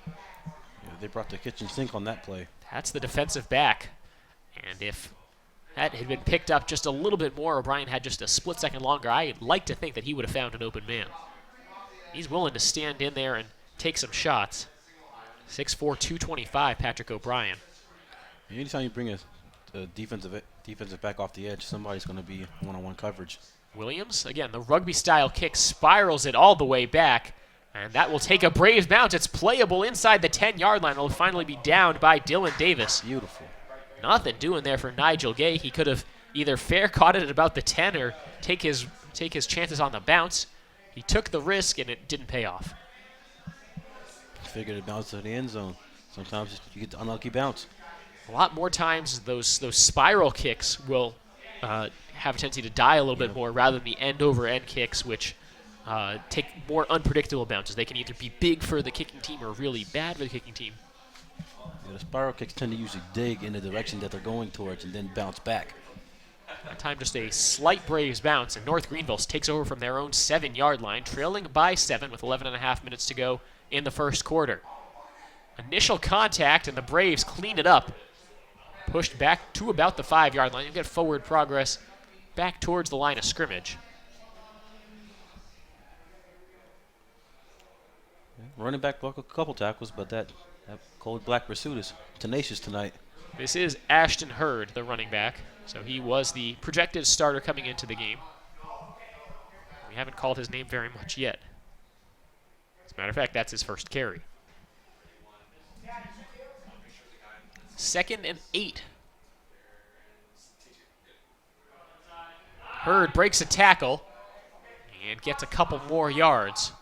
Speaker 2: Yeah, they brought the kitchen sink on that play.
Speaker 1: That's the defensive back. And if that had been picked up just a little bit more, O'Brien had just a split second longer, I'd like to think that he would have found an open man. He's willing to stand in there and take some shots. 6'4", 225, Patrick O'Brien.
Speaker 2: Anytime you bring a defensive back off the edge, somebody's going to be one-on-one coverage.
Speaker 1: Williams, again, the rugby-style kick spirals it all the way back, and that will take a Braves bounce. It's playable inside the 10-yard line. It'll finally be downed by Dylan Davis.
Speaker 2: Beautiful.
Speaker 1: Nothing doing there for Nigel Gay. He could have either fair caught it at about the 10 or take his chances on the bounce. He took the risk, and it didn't pay off.
Speaker 2: Figured it bounced to the end zone. Sometimes you get the unlucky bounce.
Speaker 1: A lot more times those spiral kicks will have a tendency to die a little bit more rather than the end-over-end kicks, which take more unpredictable bounces. They can either be big for the kicking team or really bad for the kicking team.
Speaker 2: Yeah, the spiral kicks tend to usually dig in the direction that they're going towards and then bounce back.
Speaker 1: That time just a slight Braves bounce, and North Greenville takes over from their own 7-yard line, trailing by 7 with 11.5 minutes to go in the first quarter. Initial contact, and the Braves clean it up. Pushed back to about the 5-yard line. You get forward progress back towards the line of scrimmage.
Speaker 2: Running back broke a couple tackles, but that cold black pursuit is tenacious tonight.
Speaker 1: This is Ashton Hurd, the running back. So he was the projected starter coming into the game. We haven't called his name very much yet. As a matter of fact, that's his first carry. 2nd and 8. Hurd breaks a tackle and gets a couple more yards.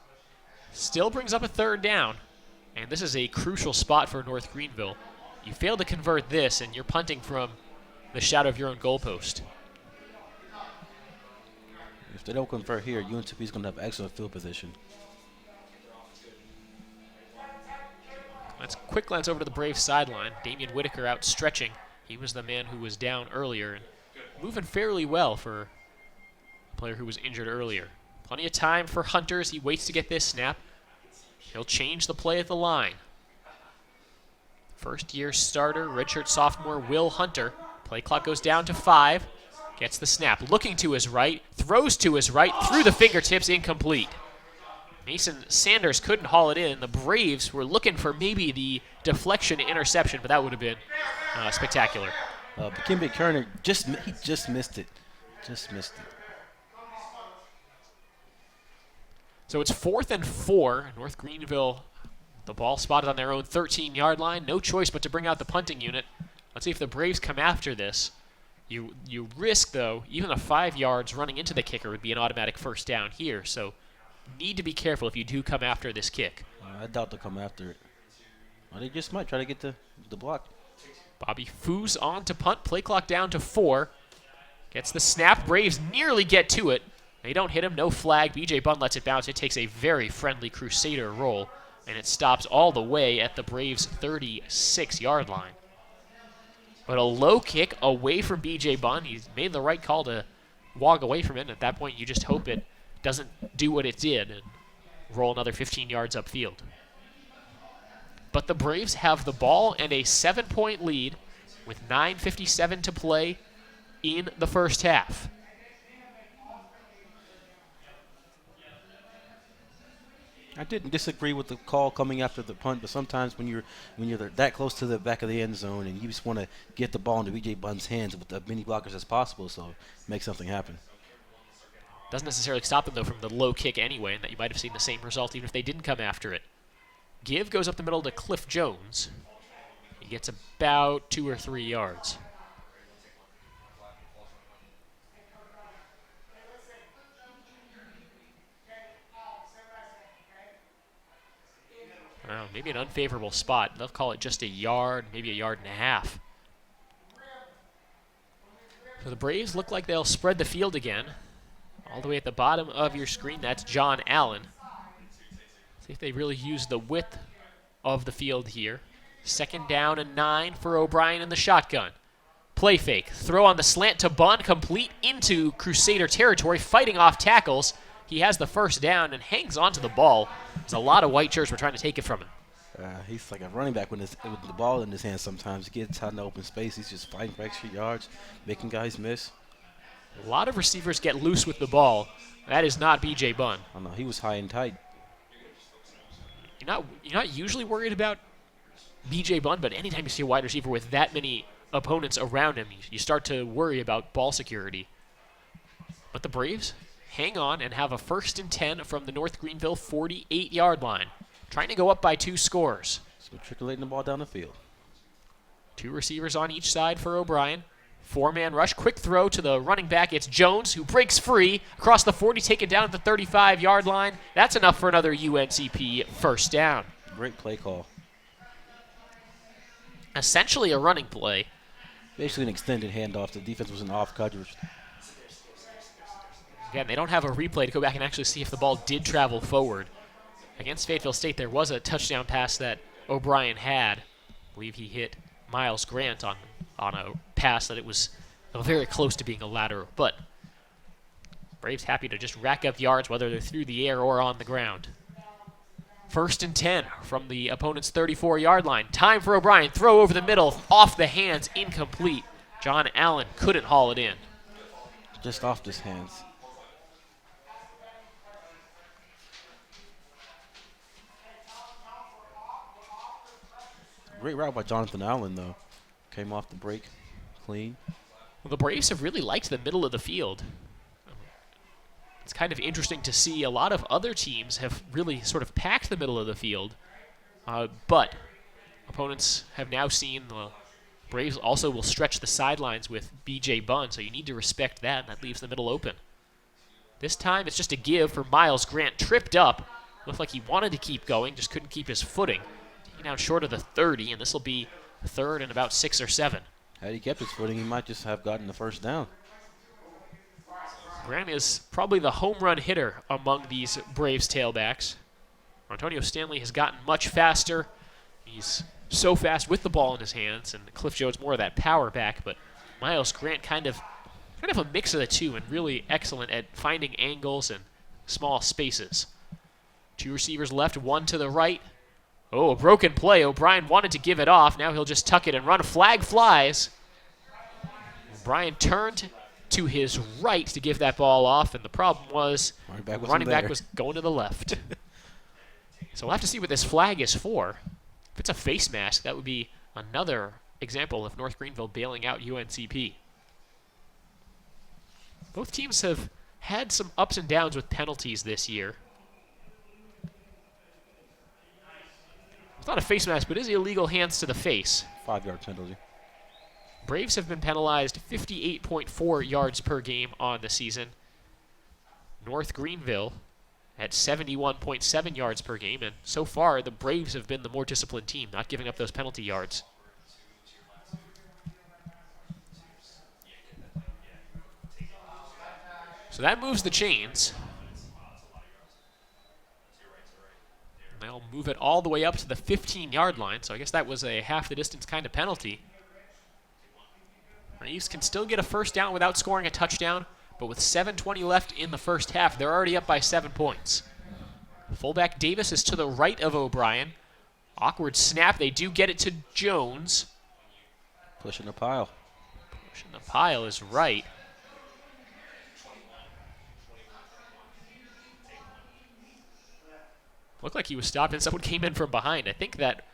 Speaker 1: Still brings up a 3rd down. And this is a crucial spot for North Greenville. You fail to convert this, and you're punting from the shadow of your own goalpost.
Speaker 2: If they don't convert here, UNCP is going to have excellent field position.
Speaker 1: Let's quick glance over to the Braves sideline. Damian Whitaker out stretching. He was the man who was down earlier and moving fairly well for a player who was injured earlier. Plenty of time for Hunters. He waits to get this snap. He'll change the play at the line. First-year starter, redshirt sophomore Will Hunter. Play clock goes down to 5. Gets the snap. Looking to his right. Throws to his right. Through the fingertips. Incomplete. Mason Sanders couldn't haul it in. The Braves were looking for maybe the deflection interception, but that would have been spectacular.
Speaker 2: Kimby Kerner just missed it. Just missed it.
Speaker 1: So it's 4th and 4. North Greenville, the ball spotted on their own 13-yard line. No choice but to bring out the punting unit. Let's see if the Braves come after this. You risk, though, even a 5 yards running into the kicker would be an automatic first down here. So need to be careful if you do come after this kick.
Speaker 2: I doubt they'll come after it. Well, they just might try to get the block.
Speaker 1: Bobby Foos on to punt. Play clock down to 4. Gets the snap. Braves nearly get to it. They don't hit him. No flag. B.J. Bunn lets it bounce. It takes a very friendly Crusader roll, and it stops all the way at the Braves' 36-yard line. But a low kick away from B.J. Bunn. He's made the right call to walk away from it, and at that point you just hope it doesn't do what it did and roll another 15 yards upfield. But the Braves have the ball and a 7-point lead with 9:57 to play in the first half.
Speaker 2: I didn't disagree with the call coming after the punt, but sometimes when you're that close to the back of the end zone and you just want to get the ball into B.J. Bunn's hands with as many blockers as possible, so make something happen.
Speaker 1: Doesn't necessarily stop them, though, from the low kick anyway, and that you might have seen the same result even if they didn't come after it. Give goes up the middle to Cliff Jones. He gets about 2 or 3 yards. Well, maybe an unfavorable spot. They'll call it just a yard, maybe a yard and a half. So the Braves look like they'll spread the field again. All the way at the bottom of your screen, that's John Allen. See if they really use the width of the field here. 2nd down and 9 for O'Brien in the shotgun. Play fake. Throw on the slant to Bunn, complete into Crusader territory, fighting off tackles. He has the first down and hangs onto the ball. There's a lot of white shirts were trying to take it from him.
Speaker 2: He's like a running back with the ball in his hands sometimes. He gets out in the open space. He's just fighting for extra yards, making guys miss.
Speaker 1: A lot of receivers get loose with the ball. That is not B.J. Bunn.
Speaker 2: Oh, no, he was high and tight.
Speaker 1: You're not usually worried about B.J. Bunn, but anytime you see a wide receiver with that many opponents around him, you start to worry about ball security. But the Braves hang on and have a 1st and 10 from the North Greenville 48-yard line, trying to go up by 2 scores.
Speaker 2: So trickulating the ball down the field.
Speaker 1: 2 receivers on each side for O'Brien. 4-man rush, quick throw to the running back. It's Jones who breaks free across the 40, taken down at the 35-yard line. That's enough for another UNCP first down.
Speaker 2: Great play call.
Speaker 1: Essentially a running play.
Speaker 2: Basically an extended handoff. The defense was in off coverage.
Speaker 1: Again, they don't have a replay to go back and actually see if the ball did travel forward. Against Fayetteville State, there was a touchdown pass that O'Brien had. I believe he hit Miles Grant on a pass that it was very close to being a lateral. But Braves happy to just rack up yards, whether they're through the air or on the ground. 1st and 10 from the opponent's 34-yard line. Time for O'Brien. Throw over the middle, off the hands, incomplete. John Allen couldn't haul it in.
Speaker 2: Just off his hands. Great route by Jonathan Allen, though. Came off the break clean.
Speaker 1: Well, the Braves have really liked the middle of the field. It's kind of interesting to see a lot of other teams have really sort of packed the middle of the field, but opponents have now seen the Braves also will stretch the sidelines with B.J. Bunn, so you need to respect that, and that leaves the middle open. This time it's just a give for Miles Grant. Tripped up. Looked like he wanted to keep going, just couldn't keep his footing. Taking down short of the 30, and this will be 3rd and about 6 or 7.
Speaker 2: Had he kept his footing, he might just have gotten the first down.
Speaker 1: Grant is probably the home run hitter among these Braves tailbacks. Antonio Stanley has gotten much faster. He's so fast with the ball in his hands, and Cliff Jones more of that power back, but Miles Grant kind of a mix of the two and really excellent at finding angles and small spaces. 2 receivers left, 1 to the right. Oh, a broken play. O'Brien wanted to give it off. Now he'll just tuck it and run. Flag flies. O'Brien turned to his right to give that ball off, and the problem was running back was going to the left. So we'll have to see what this flag is for. If it's a face mask, that would be another example of North Greenville bailing out UNCP. Both teams have had some ups and downs with penalties this year. It's not a face mask, but it is illegal hands to the face.
Speaker 2: 5-yard penalty.
Speaker 1: Braves have been penalized 58.4 yards per game on the season. North Greenville at 71.7 yards per game, and so far the Braves have been the more disciplined team, not giving up those penalty yards. So that moves the chains. They'll move it all the way up to the 15-yard line, so I guess that was a half the distance kind of penalty. Braves can still get a first down without scoring a touchdown, but with 7:20 left in the first half, they're already up by 7 points. Fullback Davis is to the right of O'Brien. Awkward snap. They do get it to Jones.
Speaker 2: Pushing the pile.
Speaker 1: Pushing the pile is right. Looked like he was stopped and someone came in from behind. I think that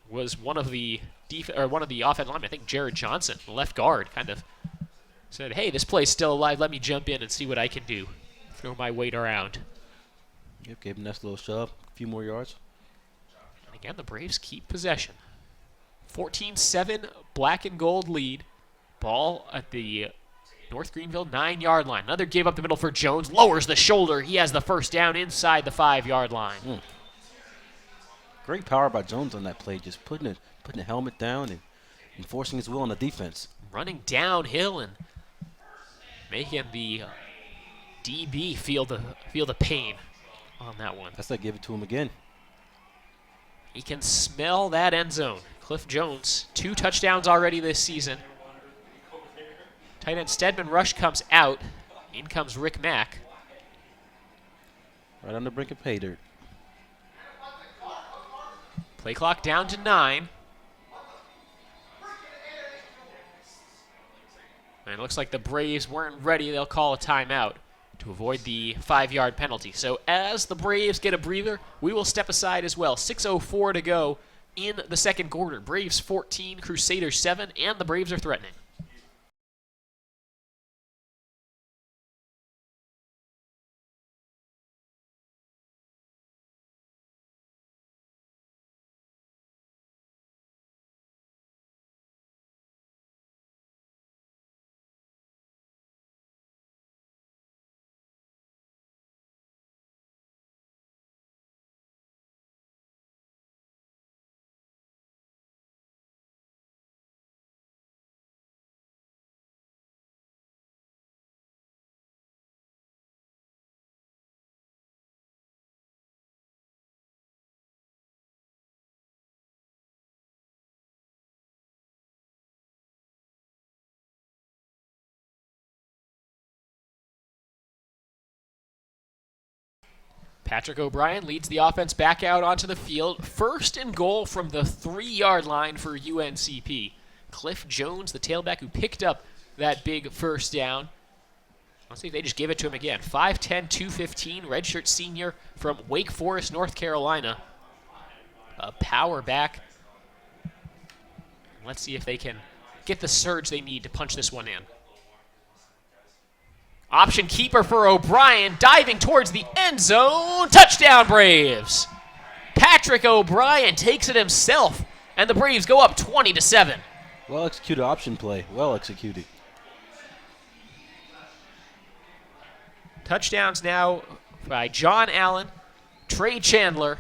Speaker 1: was one of the offensive linemen. I think Jared Johnson, the left guard, kind of said, "Hey, this play's still alive. Let me jump in and see what I can do. Throw my weight around."
Speaker 2: Yep, gave him a nice little shove. A few more yards.
Speaker 1: And again, the Braves keep possession. 14-7, black and gold lead. Ball at the North Greenville 9-yard line. Another give up the middle for Jones. Lowers the shoulder. He has the first down inside the 5-yard line.
Speaker 2: Great power by Jones on that play, just putting the helmet down and enforcing his will on the defense.
Speaker 1: Running downhill and making the DB feel the pain on that one.
Speaker 2: That's like give it to him again.
Speaker 1: He can smell that end zone. Cliff Jones, 2 touchdowns already this season. Tight end Stedman Rush comes out. In comes Rick Mack.
Speaker 2: Right on the brink of pay dirt.
Speaker 1: Play clock down to 9. And it looks like the Braves weren't ready. They'll call a timeout to avoid the 5-yard penalty. So as the Braves get a breather, we will step aside as well. 6:04 to go in the second quarter. Braves 14, Crusaders 7, and the Braves are threatening. Patrick O'Brien leads the offense back out onto the field. 1st and goal from the 3-yard line for UNCP. Cliff Jones, the tailback who picked up that big first down. Let's see if they just give it to him again. 5'10", 215, redshirt senior from Wake Forest, North Carolina. A power back. Let's see if they can get the surge they need to punch this one in. Option keeper for O'Brien, diving towards the end zone. Touchdown, Braves! Patrick O'Brien takes it himself, and the Braves go up 20-7.
Speaker 2: Well executed option play. Well executed.
Speaker 1: Touchdowns now by John Allen, Trey Chandler,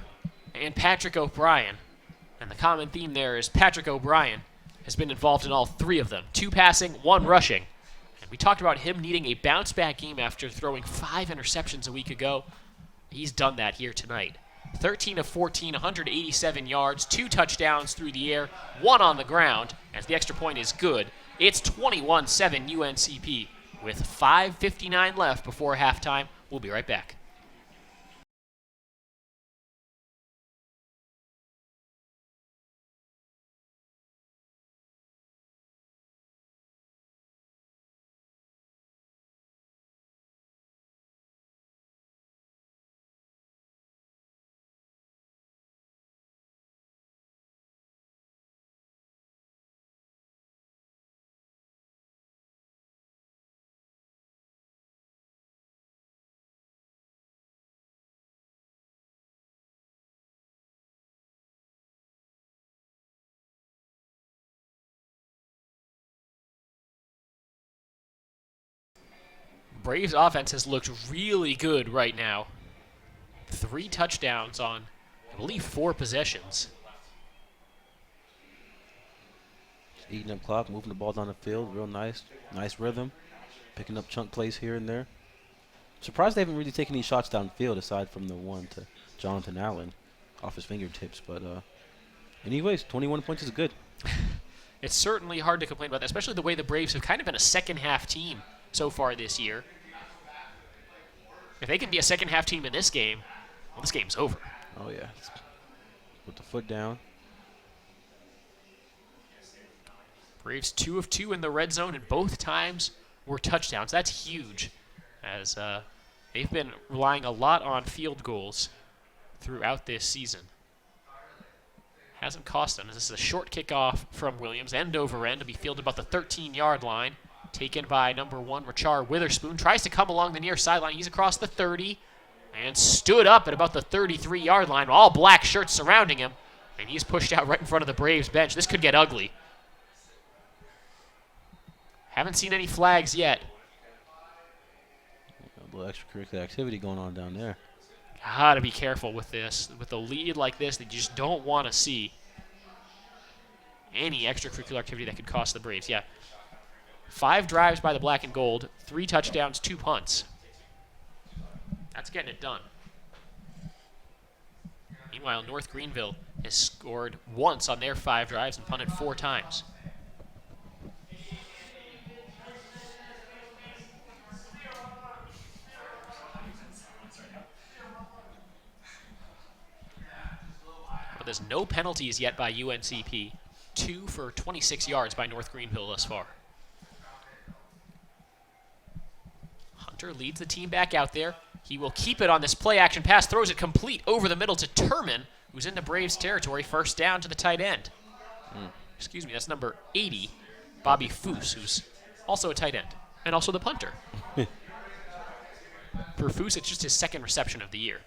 Speaker 1: and Patrick O'Brien. And the common theme there is Patrick O'Brien has been involved in all 3 of them. 2 passing, 1 rushing. We talked about him needing a bounce-back game after throwing 5 interceptions a week ago. He's done that here tonight. 13 of 14, 187 yards, 2 touchdowns through the air, 1 on the ground, as the extra point is good. It's 21-7 UNCP with 5:59 left before halftime. We'll be right back. Braves offense has looked really good right now. 3 touchdowns on, I believe, 4 possessions.
Speaker 2: Eating up clock, moving the ball down the field, real nice. Nice rhythm. Picking up chunk plays here and there. Surprised they haven't really taken any shots downfield aside from the one to Jonathan Allen off his fingertips. But anyways, 21 points is good.
Speaker 1: It's certainly hard to complain about that, especially the way the Braves have kind of been a second-half team so far this year. If they can be a second half team in this game, well, this game's over.
Speaker 2: Oh, yeah. Put the foot down.
Speaker 1: Braves 2 of 2 in the red zone, and both times were touchdowns. That's huge, as they've been relying a lot on field goals throughout this season. Hasn't cost them. This is a short kickoff from Williams, end over end, to be fielded about the 13-yard line. Taken by number 1, Rachar Witherspoon. Tries to come along the near sideline. He's across the 30 and stood up at about the 33-yard line. All black shirts surrounding him, and he's pushed out right in front of the Braves bench. This could get ugly. Haven't seen any flags yet.
Speaker 2: A little extracurricular activity going on down there.
Speaker 1: Gotta be careful with this. With a lead like this, that you just don't want to see any extracurricular activity that could cost the Braves. Yeah. 5 drives by the black and gold, 3 touchdowns, 2 punts. That's getting it done. Meanwhile, North Greenville has scored once on their 5 drives and punted 4 times. But there's no penalties yet by UNCP. 2 for 26 yards by North Greenville thus far. Hunter leads the team back out there. He will keep it on this play-action pass, throws it complete over the middle to Turman, who's in the Braves territory. First down to the tight end. Excuse me, that's number 80, Bobby Foose, who's also a tight end, and also the punter. For Foose, it's just his 2nd reception of the year.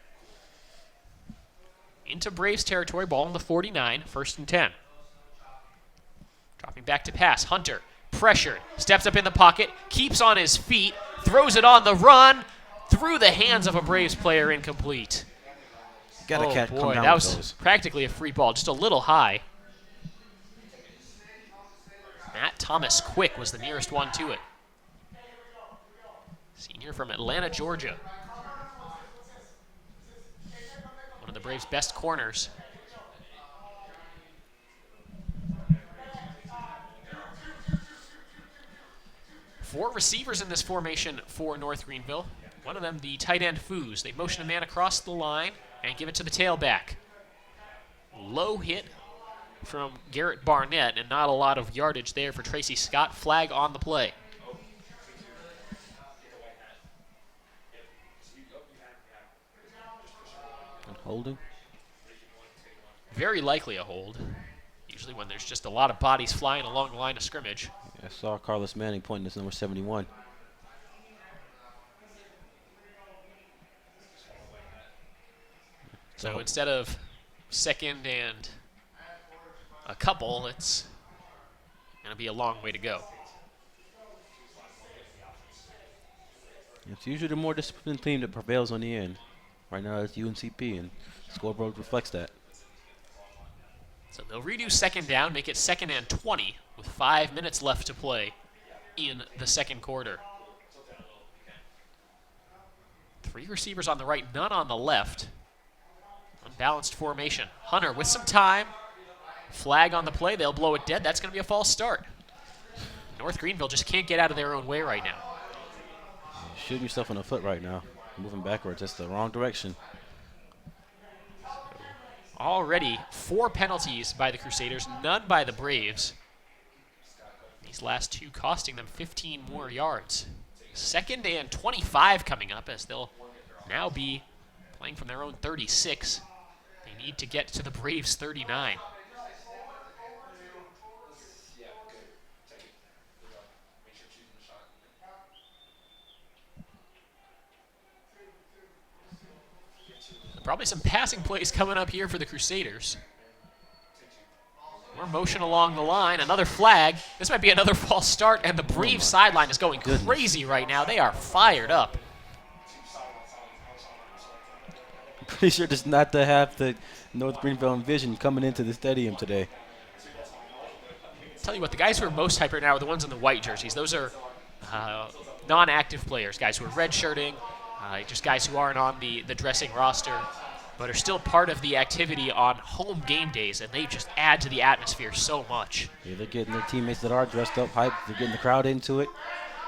Speaker 1: Into Braves territory, ball on the 49, 1st and 10. Dropping back to pass, Hunter, pressured, steps up in the pocket, keeps on his feet, throws it on the run, through the hands of a Braves player, incomplete.
Speaker 2: Gotta
Speaker 1: Oh
Speaker 2: come
Speaker 1: boy,
Speaker 2: down
Speaker 1: that
Speaker 2: with
Speaker 1: was
Speaker 2: those.
Speaker 1: practically a free ball, just a little high. Matt Thomas Quick was the nearest one to it. Senior from Atlanta, Georgia. One of the Braves' best corners. Four receivers in this formation for North Greenville. One of them, the tight end Foose. They motion a man across the line and give it to the tailback. Low hit from Garrett Barnett, and not a lot of yardage there for Tracy Scott. Flag on the play.
Speaker 2: Holding.
Speaker 1: Very likely a hold. Usually when there's just a lot of bodies flying along the line of scrimmage.
Speaker 2: I saw Carlos Manning pointing to number 71.
Speaker 1: So instead of 2nd and a couple, it's going to be a long way to go.
Speaker 2: It's usually the more disciplined team that prevails on the end. Right now it's UNCP, and scoreboard reflects that.
Speaker 1: So they'll redo 2nd down, make it 2nd and 20 with 5 minutes left to play in the 2nd quarter. 3 receivers on the right, none on the left. Unbalanced formation. Hunter with some time. Flag on the play. They'll blow it dead. That's going to be a false start. North Greenville just can't get out of their own way right now.
Speaker 2: Shooting yourself in the foot right now. Moving backwards. That's the wrong direction.
Speaker 1: Already 4 penalties by the Crusaders, none by the Braves. These last 2 costing them 15 more yards. 2nd and 25 coming up, as they'll now be playing from their own 36. They need to get to the Braves' 39. Probably some passing plays coming up here for the Crusaders. More motion along the line. Another flag. This might be another false start, and the Braves sideline is going crazy right now. They are fired up.
Speaker 2: I'm pretty sure just not to have the North Greenville Envision coming into the stadium today.
Speaker 1: Tell you what, the guys who are most hyped right now are the ones in the white jerseys. Those are non-active players, guys who are redshirting, just guys who aren't on the dressing roster, but are still part of the activity on home game days, and they just add to the atmosphere so much.
Speaker 2: Yeah, they're getting their teammates that are dressed up hyped. They're getting the crowd into it.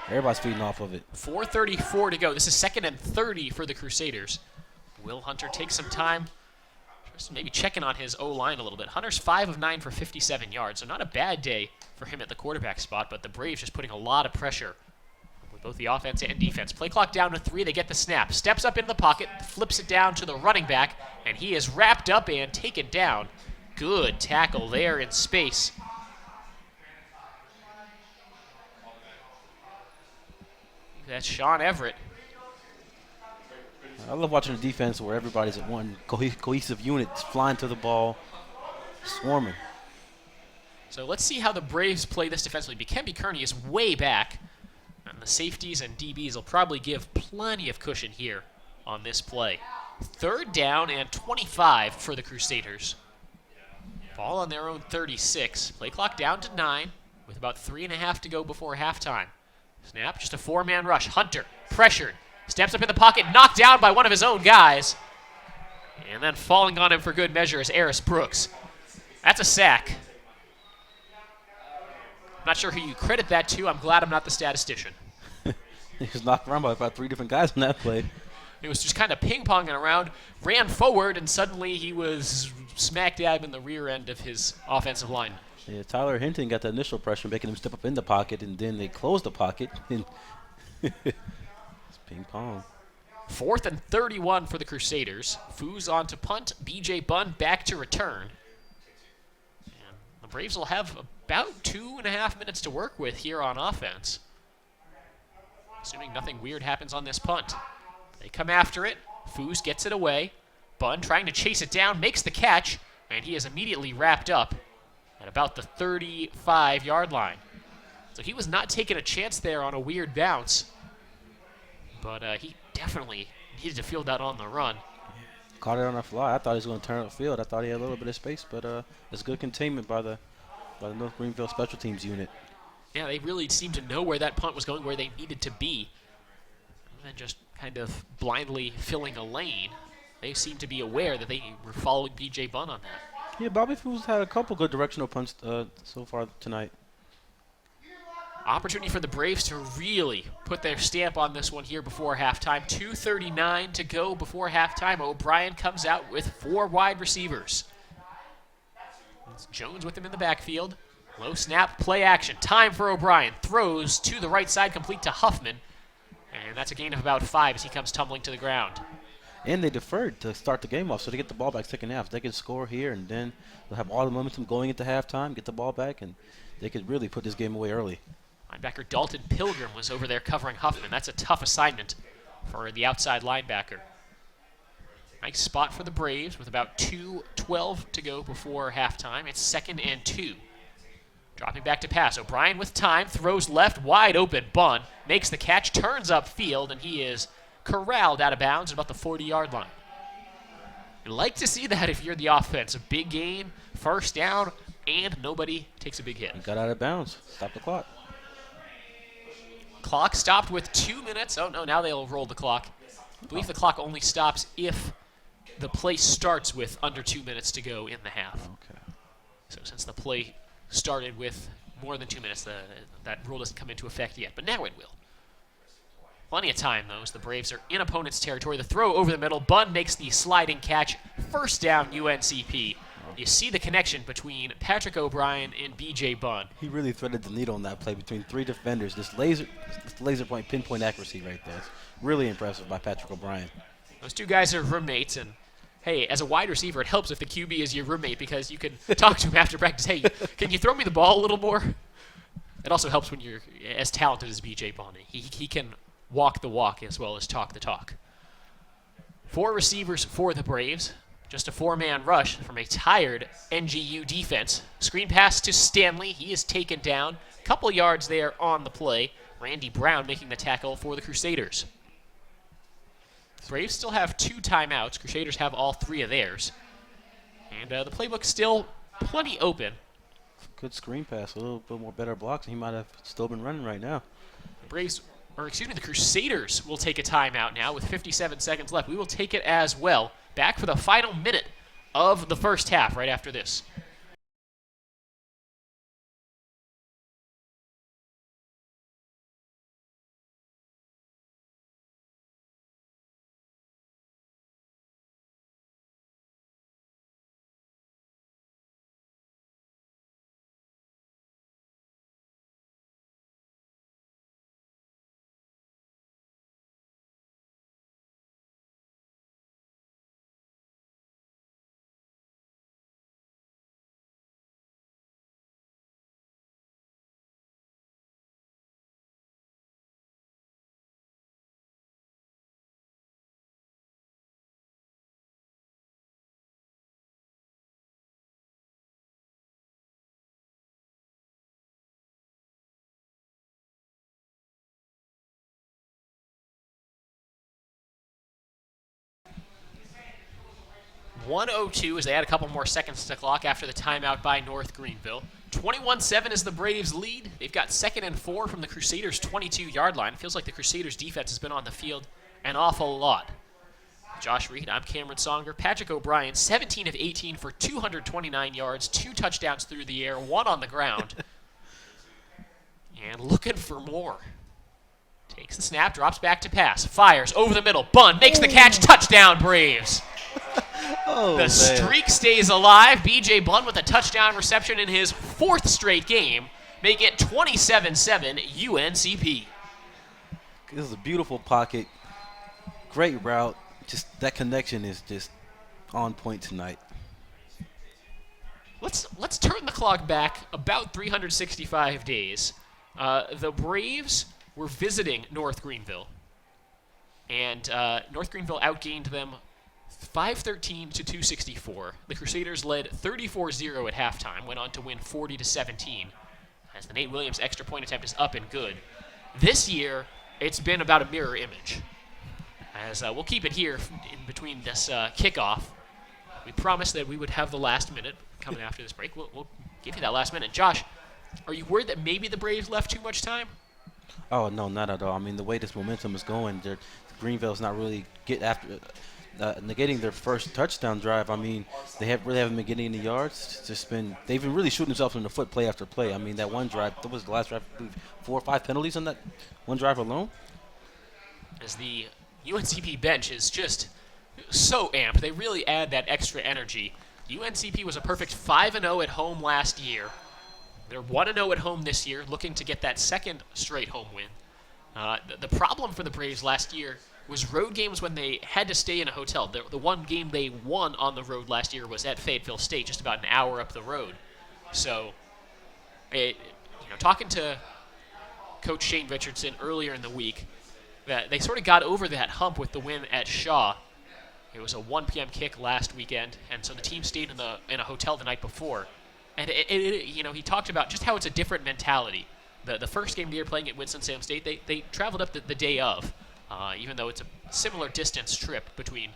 Speaker 2: Everybody's feeding off of it.
Speaker 1: 4:34 to go. This is 2nd and 30 for the Crusaders. Will Hunter take some time, just maybe checking on his O-line a little bit. Hunter's 5 of 9 for 57 yards, so not a bad day for him at the quarterback spot, but the Braves just putting a lot of pressure with both the offense and defense. Play clock down to 3. They get the snap. Steps up into the pocket, flips it down to the running back, and he is wrapped up and taken down. Good tackle there in space. That's Sean Everett.
Speaker 2: I love watching the defense where everybody's at one cohesive unit, flying to the ball, swarming.
Speaker 1: So let's see how the Braves play this defensively. Bikembe Kearney is way back, and the safeties and DBs will probably give plenty of cushion here on this play. 3rd down and 25 for the Crusaders. Ball on their own 36. Play clock down to 9 with about 3.5 to go before halftime. Snap, just a 4-man rush. Hunter, pressured, steps up in the pocket, knocked down by one of his own guys. And then falling on him for good measure is Eris Brooks. That's a sack. Not sure who you credit that to. I'm glad I'm not the statistician.
Speaker 2: He was knocked around by about 3 different guys on that play.
Speaker 1: It was just kind of ping-ponging around, ran forward, and suddenly he was smack dab in the rear end of his offensive line.
Speaker 2: Yeah, Tyler Hinton got the initial pressure, making him step up in the pocket, and then they closed the pocket. And it's ping-pong.
Speaker 1: 4th and 31 for the Crusaders. Foos on to punt. B.J. Bunn back to return. And the Braves will have about 2.5 minutes to work with here on offense, assuming nothing weird happens on this punt. They come after it. Foos gets it away. Bunn trying to chase it down, makes the catch, and he is immediately wrapped up at about the 35-yard line. So he was not taking a chance there on a weird bounce, but he definitely needed to field that on the run.
Speaker 2: Caught it on a fly. I thought he was going to turn upfield. I thought he had a little bit of space, but it's good containment by the North Greenville special teams unit.
Speaker 1: Yeah, they really seemed to know where that punt was going, where they needed to be. And then just kind of blindly filling a lane. They seemed to be aware that they were following B.J. Bunn on that.
Speaker 2: Yeah, Bobby Foos had a couple good directional punts so far tonight.
Speaker 1: Opportunity for the Braves to really put their stamp on this one here before halftime. 2:39 to go before halftime. O'Brien comes out with 4 wide receivers. It's Jones with him in the backfield. Low snap, play action. Time for O'Brien. Throws to the right side, complete to Huffman. And that's a gain of about 5 as he comes tumbling to the ground.
Speaker 2: And they deferred to start the game off, so they get the ball back second half. They can score here, and then they'll have all the momentum going into halftime, get the ball back, and they could really put this game away early.
Speaker 1: Linebacker Dalton Pilgrim was over there covering Huffman. That's a tough assignment for the outside linebacker. Nice spot for the Braves with about 2:12 to go before halftime. It's 2nd and 2. Dropping back to pass. O'Brien with time, throws left, wide open. Bunn makes the catch, turns upfield, and he is corralled out of bounds at about the 40-yard line. You'd like to see that if you're the offense. A big game, first down, and nobody takes a big hit.
Speaker 2: He got out of bounds. Stop the clock.
Speaker 1: Clock stopped with 2 minutes. Oh, no, now they'll roll the clock. I believe the clock only stops if the play starts with under 2 minutes to go in the half.
Speaker 2: Okay.
Speaker 1: So since the play started with more than 2 minutes, that rule doesn't come into effect yet, but now it will. Plenty of time, though, as the Braves are in opponent's territory. The throw over the middle. Bunn makes the sliding catch. First down, UNCP. You see the connection between Patrick O'Brien and B.J. Bunn.
Speaker 2: He really threaded the needle on that play between 3 defenders. This laser point, pinpoint accuracy right there. It's really impressive by Patrick O'Brien.
Speaker 1: Those two guys are roommates, and hey, as a wide receiver, it helps if the QB is your roommate because you can talk to him after practice. Hey, can you throw me the ball a little more? It also helps when you're as talented as B.J. Bunn. He can walk the walk as well as talk the talk. 4 receivers for the Braves. Just a 4-man rush from a tired NGU defense. Screen pass to Stanley. He is taken down. Couple yards there on the play. Randy Brown making the tackle for the Crusaders. Braves still have 2 timeouts. Crusaders have all 3 of theirs. And the playbook's still plenty open.
Speaker 2: Good screen pass. A little bit more better blocks, and he might have still been running right now.
Speaker 1: The Crusaders will take a timeout now with 57 seconds left. We will take it as well. Back for the final minute of the first half right after this. 1:02 as they add a couple more seconds to the clock after the timeout by North Greenville. 21-7 is the Braves' lead. They've got 2nd and 4 from the Crusaders' 22-yard line. It feels like the Crusaders' defense has been on the field an awful lot. Josh Reed, I'm Cameron Songer. Patrick O'Brien, 17 of 18 for 229 yards, 2 touchdowns through the air, 1 on the ground. And looking for more. Takes the snap, drops back to pass, fires over the middle. Bunn makes the catch, touchdown Braves. The streak stays alive. B.J. Bunn with a touchdown reception in his 4th straight game. Make it 27-7 UNCP.
Speaker 2: This is a beautiful pocket. Great route. Just that connection is just on point tonight.
Speaker 1: Let's turn the clock back about 365 days. The Braves were visiting North Greenville, and North Greenville outgained them 513 to 264. The Crusaders led 34-0 at halftime, went on to win 40-17, as the Nate Williams extra point attempt is up and good. This year, it's been about a mirror image. As we'll keep it here in between this kickoff. We promised that we would have the last minute coming after this break. We'll give you that last minute. Josh, are you worried that maybe the Braves left too much time?
Speaker 2: Oh, no, not at all. I mean, the way this momentum is going, Greenville's not really negating their first touchdown drive. I mean, they really haven't been getting any yards. They've been really shooting themselves in the foot play after play. I mean, that one drive, that was the last drive, 4 or 5 penalties on that one drive alone.
Speaker 1: As the UNCP bench is just so amped. They really add that extra energy. UNCP was a perfect 5-0 at home last year. They're 1-0 at home this year, looking to get that 2nd straight home win. The problem for the Braves last year was road games when they had to stay in a hotel. The one game they won on the road last year was at Fayetteville State, just about an hour up the road. So, talking to Coach Shane Richardson earlier in the week, that they sort of got over that hump with the win at Shaw. It was a 1 p.m. kick last weekend, and so the team stayed in a hotel the night before. And he talked about just how it's a different mentality. The first game they were playing at Winston-Salem State, they traveled up the day of, even though it's a similar distance trip between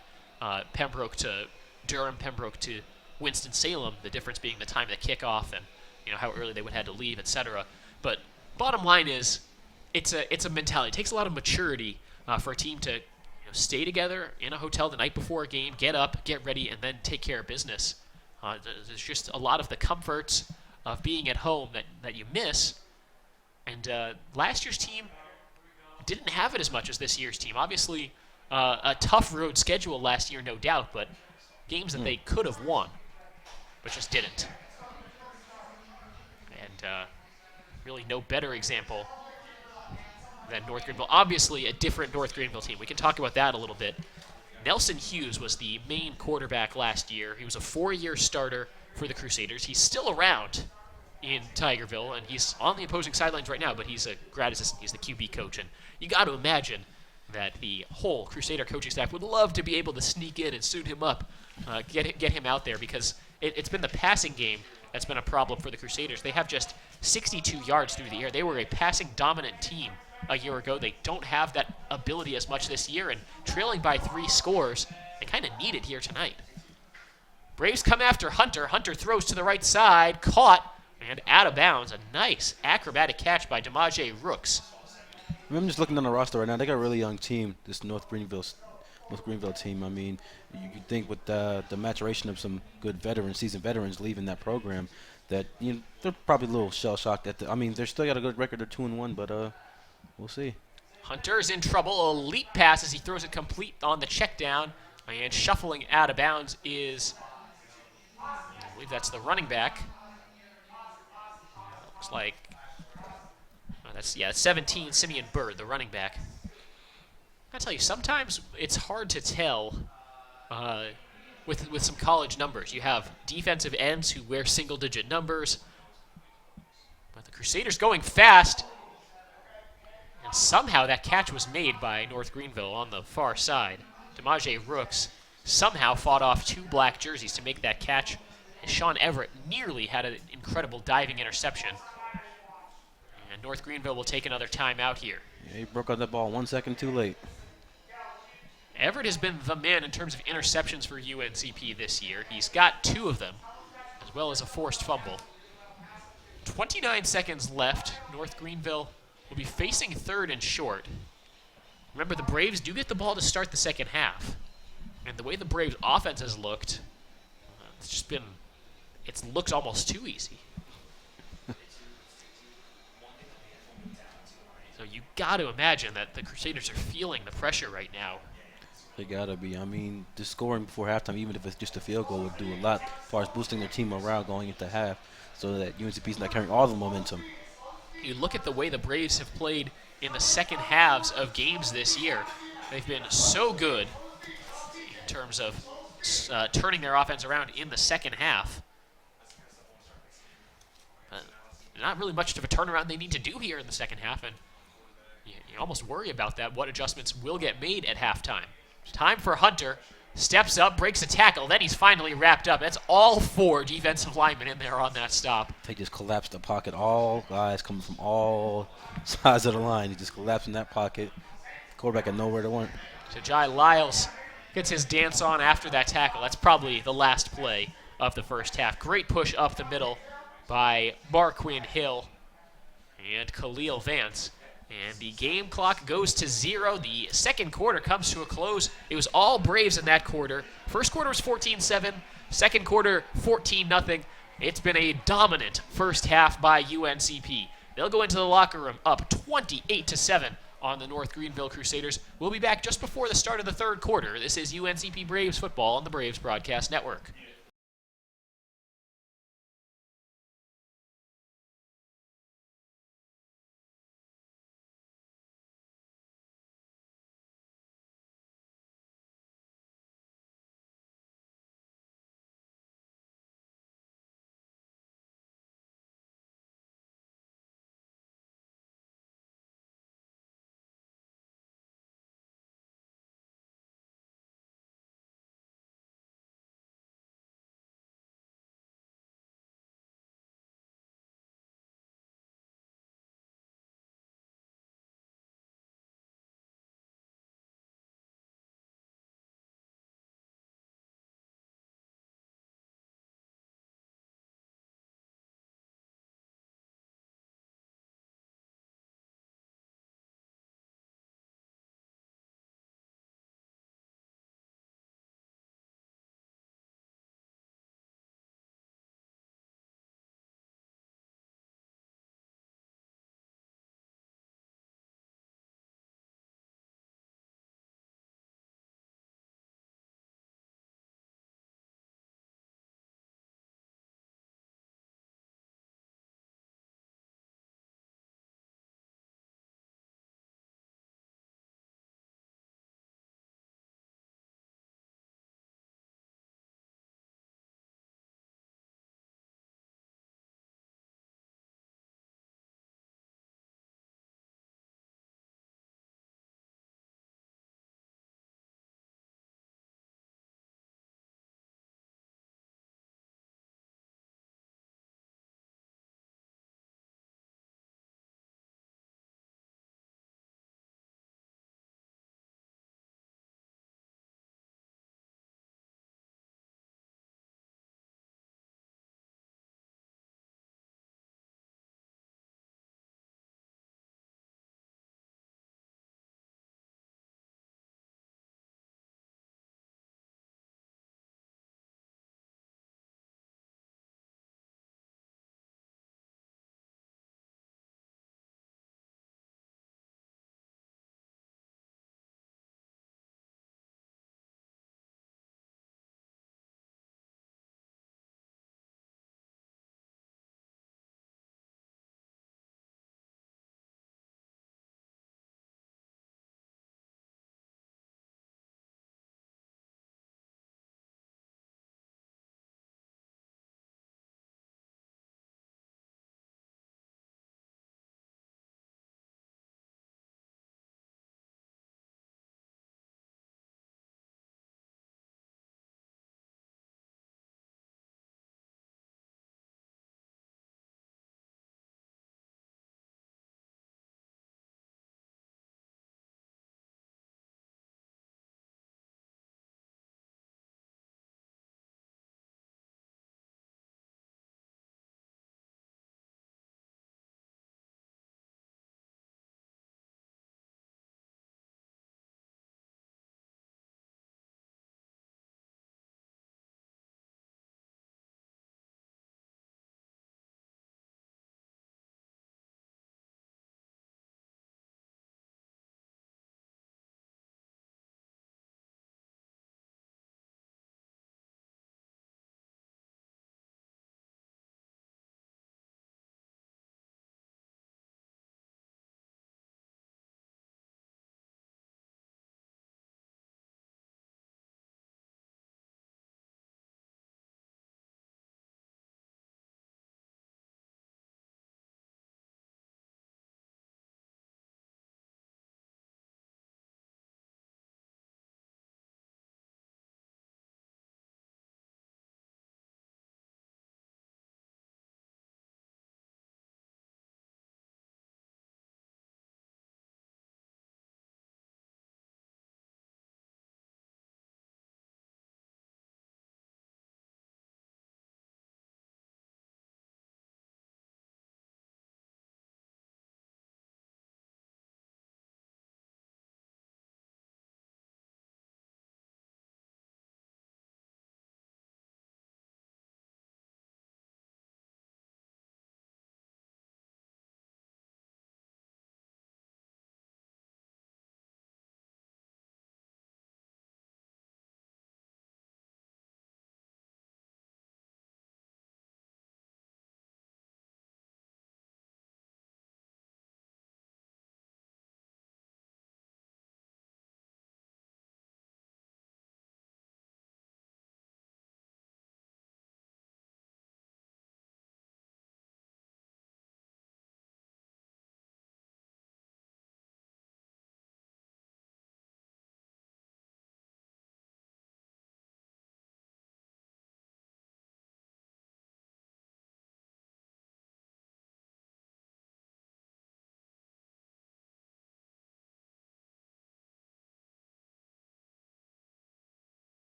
Speaker 1: Pembroke to Durham, Pembroke to Winston-Salem, the difference being the time of the kickoff and how early they would have to leave, etc. But bottom line is, it's a mentality. It takes a lot of maturity for a team to stay together in a hotel the night before a game, get up, get ready, and then take care of business. There's just a lot of the comforts of being at home that you miss. And last year's team didn't have it as much as this year's team. Obviously, a tough road schedule last year, no doubt, but games that they could have won, but just didn't. And really no better example than North Greenville. Obviously, a different North Greenville team. We can talk about that a little bit. Nelson Hughes was the main quarterback last year. He was a 4-year starter for the Crusaders. He's still around in Tigerville, and he's on the opposing sidelines right now, but he's a grad assistant. He's the QB coach, and you got to imagine that the whole Crusader coaching staff would love to be able to sneak in and suit him up, get him out there, because it's been the passing game that's been a problem for the Crusaders. They have just 62 yards through the air. They were a passing-dominant team a year ago. They don't have that ability as much this year, and trailing by 3 scores, they kind of need it here tonight. Braves come after Hunter. Hunter throws to the right side, caught, and out of bounds. A nice acrobatic catch by Demaje Rooks.
Speaker 2: I'm just looking on the roster right now. They got a really young team, this North Greenville team. I mean, you think with the maturation of some good seasoned veterans leaving that program, that they're probably a little shell-shocked they're still got a good record. They're 2-1, but we'll see.
Speaker 1: Hunter's in trouble. A leap pass as he throws it complete on the check down. And shuffling out of bounds is, I believe that's the running back. Looks like, that's 17, Simeon Bird, the running back. I tell you, sometimes it's hard to tell with some college numbers. You have defensive ends who wear single-digit numbers. But the Crusaders going fast. And somehow that catch was made by North Greenville on the far side. Demaje Rooks somehow fought off 2 black jerseys to make that catch. And Sean Everett nearly had an incredible diving interception. And North Greenville will take another timeout here.
Speaker 2: Yeah, he broke out that ball 1 second too late.
Speaker 1: Everett has been the man in terms of interceptions for UNCP this year. He's got 2 of them, as well as a forced fumble. 29 seconds left. North Greenville will be facing 3rd and short. Remember, the Braves do get the ball to start the second half. And the way the Braves' offense has looked, it's looked almost too easy. So you got to imagine that the Crusaders are feeling the pressure right now.
Speaker 2: They gotta be. I mean, just scoring before halftime, even if it's just a field goal, would do a lot as far as boosting their team morale going into half, so that UNCP's not carrying all the momentum.
Speaker 1: You look at the way the Braves have played in the second halves of games this year. They've been so good in terms of turning their offense around in the second half. Not really much of a turnaround they need to do here in the second half, and you almost worry about that, what adjustments will get made at halftime. Time for Hunter. Steps up, breaks a tackle, then he's finally wrapped up. That's all 4 defensive linemen in there on that stop.
Speaker 2: They just collapsed the pocket. All guys coming from all sides of the line. He just collapsed in that pocket. Quarterback had nowhere to went.
Speaker 1: So Jai Lyles gets his dance on after that tackle. That's probably the last play of the first half. Great push up the middle by Marquin Hill and Khalil Vance. And the game clock goes to 0. The second quarter comes to a close. It was all Braves in that quarter. First quarter was 14-7. Second quarter, 14-0. It's been a dominant first half by UNCP. They'll go into the locker room up 28-7 on the North Greenville Crusaders. We'll be back just before the start of the third quarter. This is UNCP Braves football on the Braves Broadcast Network.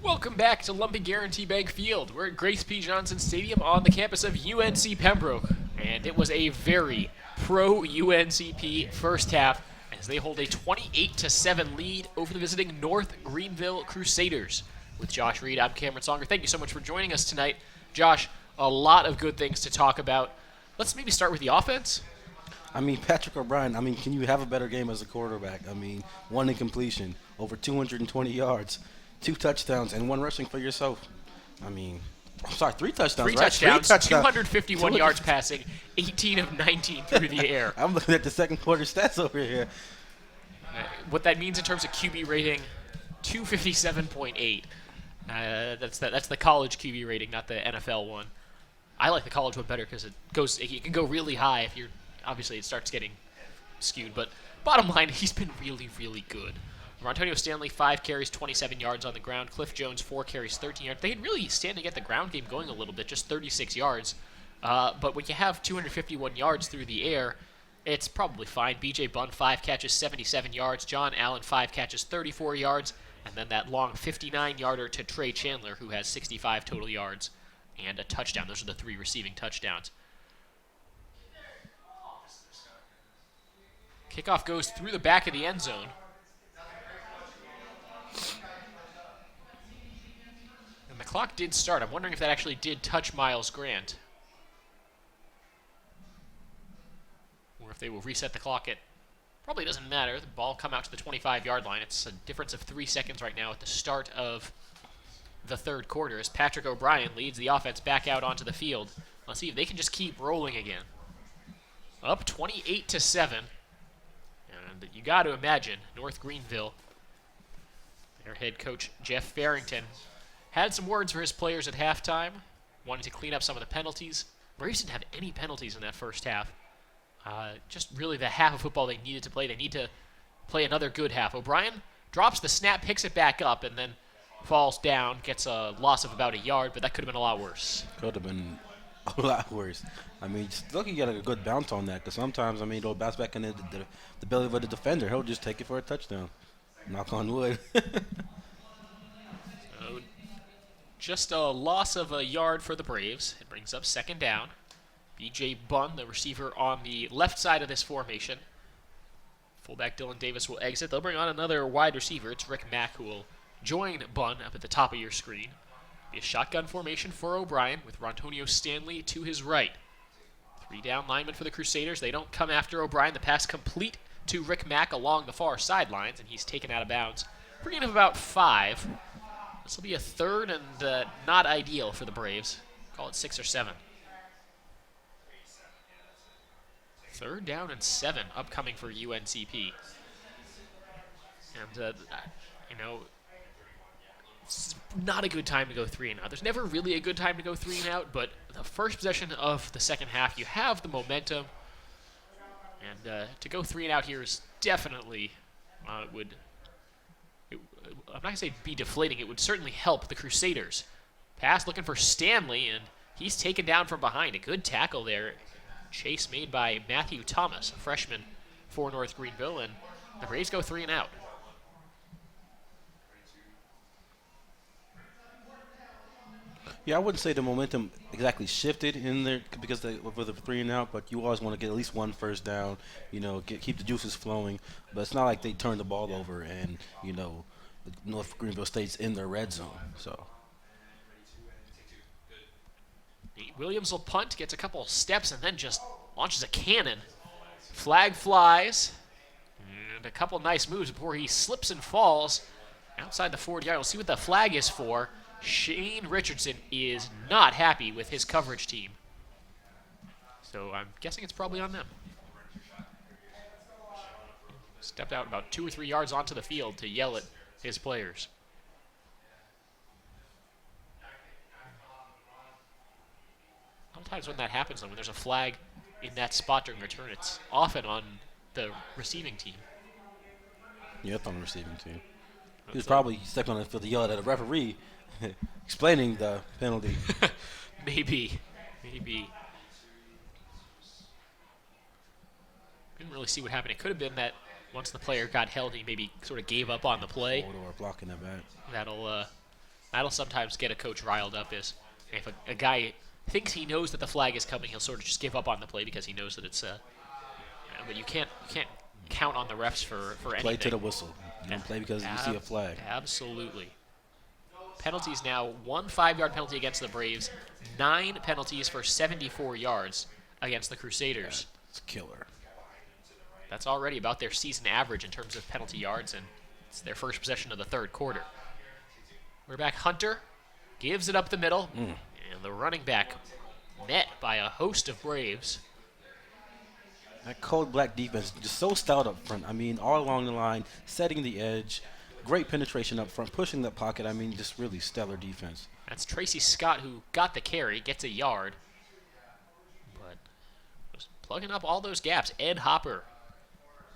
Speaker 1: Welcome back to Lumpy Guarantee Bank Field. We're at Grace P. Johnson Stadium on the campus of UNC Pembroke. And it was a very pro-UNCP first half as they hold a 28-7 lead over the visiting North Greenville Crusaders. With Josh Reed, I'm Cameron Songer. Thank you so much for joining us tonight. Josh, a lot of good things to talk about. Let's maybe start with the offense.
Speaker 2: I mean, Patrick O'Brien, can you have a better game as a quarterback? One incompletion, over 220 yards, 2 touchdowns, and 1 rushing for yourself. Three touchdowns,
Speaker 1: Three
Speaker 2: right?
Speaker 1: touchdowns, 251
Speaker 2: 200
Speaker 1: yards passing, 18 of 19 through the air.
Speaker 2: I'm looking at the second quarter stats over here.
Speaker 1: What that means in terms of QB rating, 257.8. That's the college QB rating, not the NFL one. I like the college one better because it can go really high if you're obviously it starts getting skewed. But bottom line, he's been really, really good. Antonio Stanley, 5 carries, 27 yards on the ground. Cliff Jones, 4 carries, 13 yards. They had really standing at the ground game going a little bit, just 36 yards. But when you have 251 yards through the air, it's probably fine. B.J. Bunn, 5 catches, 77 yards. John Allen, 5 catches, 34 yards. And then that long 59-yarder to Trey Chandler, who has 65 total yards and a touchdown. Those are the 3 receiving touchdowns. Kickoff goes through the back of the end zone. And the clock did start. I'm wondering if that actually did touch Miles Grant. Or if they will reset the clock at... Probably doesn't matter. The ball come out to the 25-yard line. It's a difference of 3 seconds right now at the start of the third quarter as Patrick O'Brien leads the offense back out onto the field. Let's see if they can just keep rolling again. Up 28-7. And you got to imagine North Greenville, their head coach Jeff Farrington, had some words for his players at halftime, wanting to clean up some of the penalties. Braves didn't have any penalties in that first half. Just really the half of football they needed to play. They need to play another good half. O'Brien drops the snap, picks it back up, and then falls down, gets a loss of about a yard, but that could have been a lot worse.
Speaker 2: Could have been a lot worse. Just lucky you got a good bounce on that, because sometimes, it'll bounce back in the belly of the defender. He'll just take it for a touchdown. Knock on wood.
Speaker 1: So, just a loss of a yard for the Braves. It brings up second down. B.J. Bunn, the receiver on the left side of this formation. Fullback Dylan Davis will exit. They'll bring on another wide receiver. It's Rick Mack who will join Bunn up at the top of your screen. Be a shotgun formation for O'Brien with Rontonio Stanley to his right. 3 down linemen for the Crusaders. They don't come after O'Brien. The pass complete to Rick Mack along the far sidelines, and he's taken out of bounds. Bringing up about 5. This will be a third and not ideal for the Braves. Call it 6 or 7. 3rd down and 7 upcoming for UNCP. And, it's not a good time to go 3 and out. There's never really a good time to go 3 and out, but the first possession of the second half, you have the momentum. And to go 3 and out here is definitely, I'm not going to say be deflating. It would certainly help the Crusaders. Pass looking for Stanley, and he's taken down from behind. A good tackle there. Chase made by Matthew Thomas, a freshman for North Greenville, and the Braves go 3 and out.
Speaker 2: Yeah, I wouldn't say the momentum exactly shifted in there because for the 3 and out, but you always want to get at least 1 first down, keep the juices flowing. But it's not like they turned the ball over and, North Greenville State's in their red zone. So
Speaker 1: Nate Williams will punt, gets a couple steps, and then just launches a cannon. Flag flies, and a couple nice moves before he slips and falls outside the 40-yard. We'll see what the flag is for. Shane Richardson is not happy with his coverage team. So I'm guessing it's probably on them. Stepped out about 2 or 3 yards onto the field to yell at his players. Sometimes when that happens, when there's a flag in that spot during return, it's often on the receiving team.
Speaker 2: Yeah, it's on the receiving team. He was probably stepping on the field to yell at a referee explaining the penalty.
Speaker 1: Maybe. Didn't really see what happened. It could have been that once the player got held, he maybe sort of gave up on the play.
Speaker 2: Or blocking that back.
Speaker 1: That'll That'll sometimes get a coach riled up is if a guy thinks he knows that the flag is coming, he'll sort of just give up on the play because he knows that it's but you can't count on the refs for anything.
Speaker 2: Play to the whistle. You don't play because you see a flag.
Speaker 1: Absolutely. Penalties now, 1 5-yard penalty against the Braves, 9 penalties for 74 yards against the Crusaders.
Speaker 2: It's killer.
Speaker 1: That's already about their season average in terms of penalty yards, and it's their first possession of the third quarter. We're back. Hunter gives it up the middle, and the running back met by a host of Braves.
Speaker 2: That cold black defense just so stout up front. I mean, all along the line, setting the edge, great penetration up front, pushing the pocket. I mean, just really stellar defense.
Speaker 1: That's Tracy Scott who got the carry, gets a yard, but was plugging up all those gaps. Ed Hopper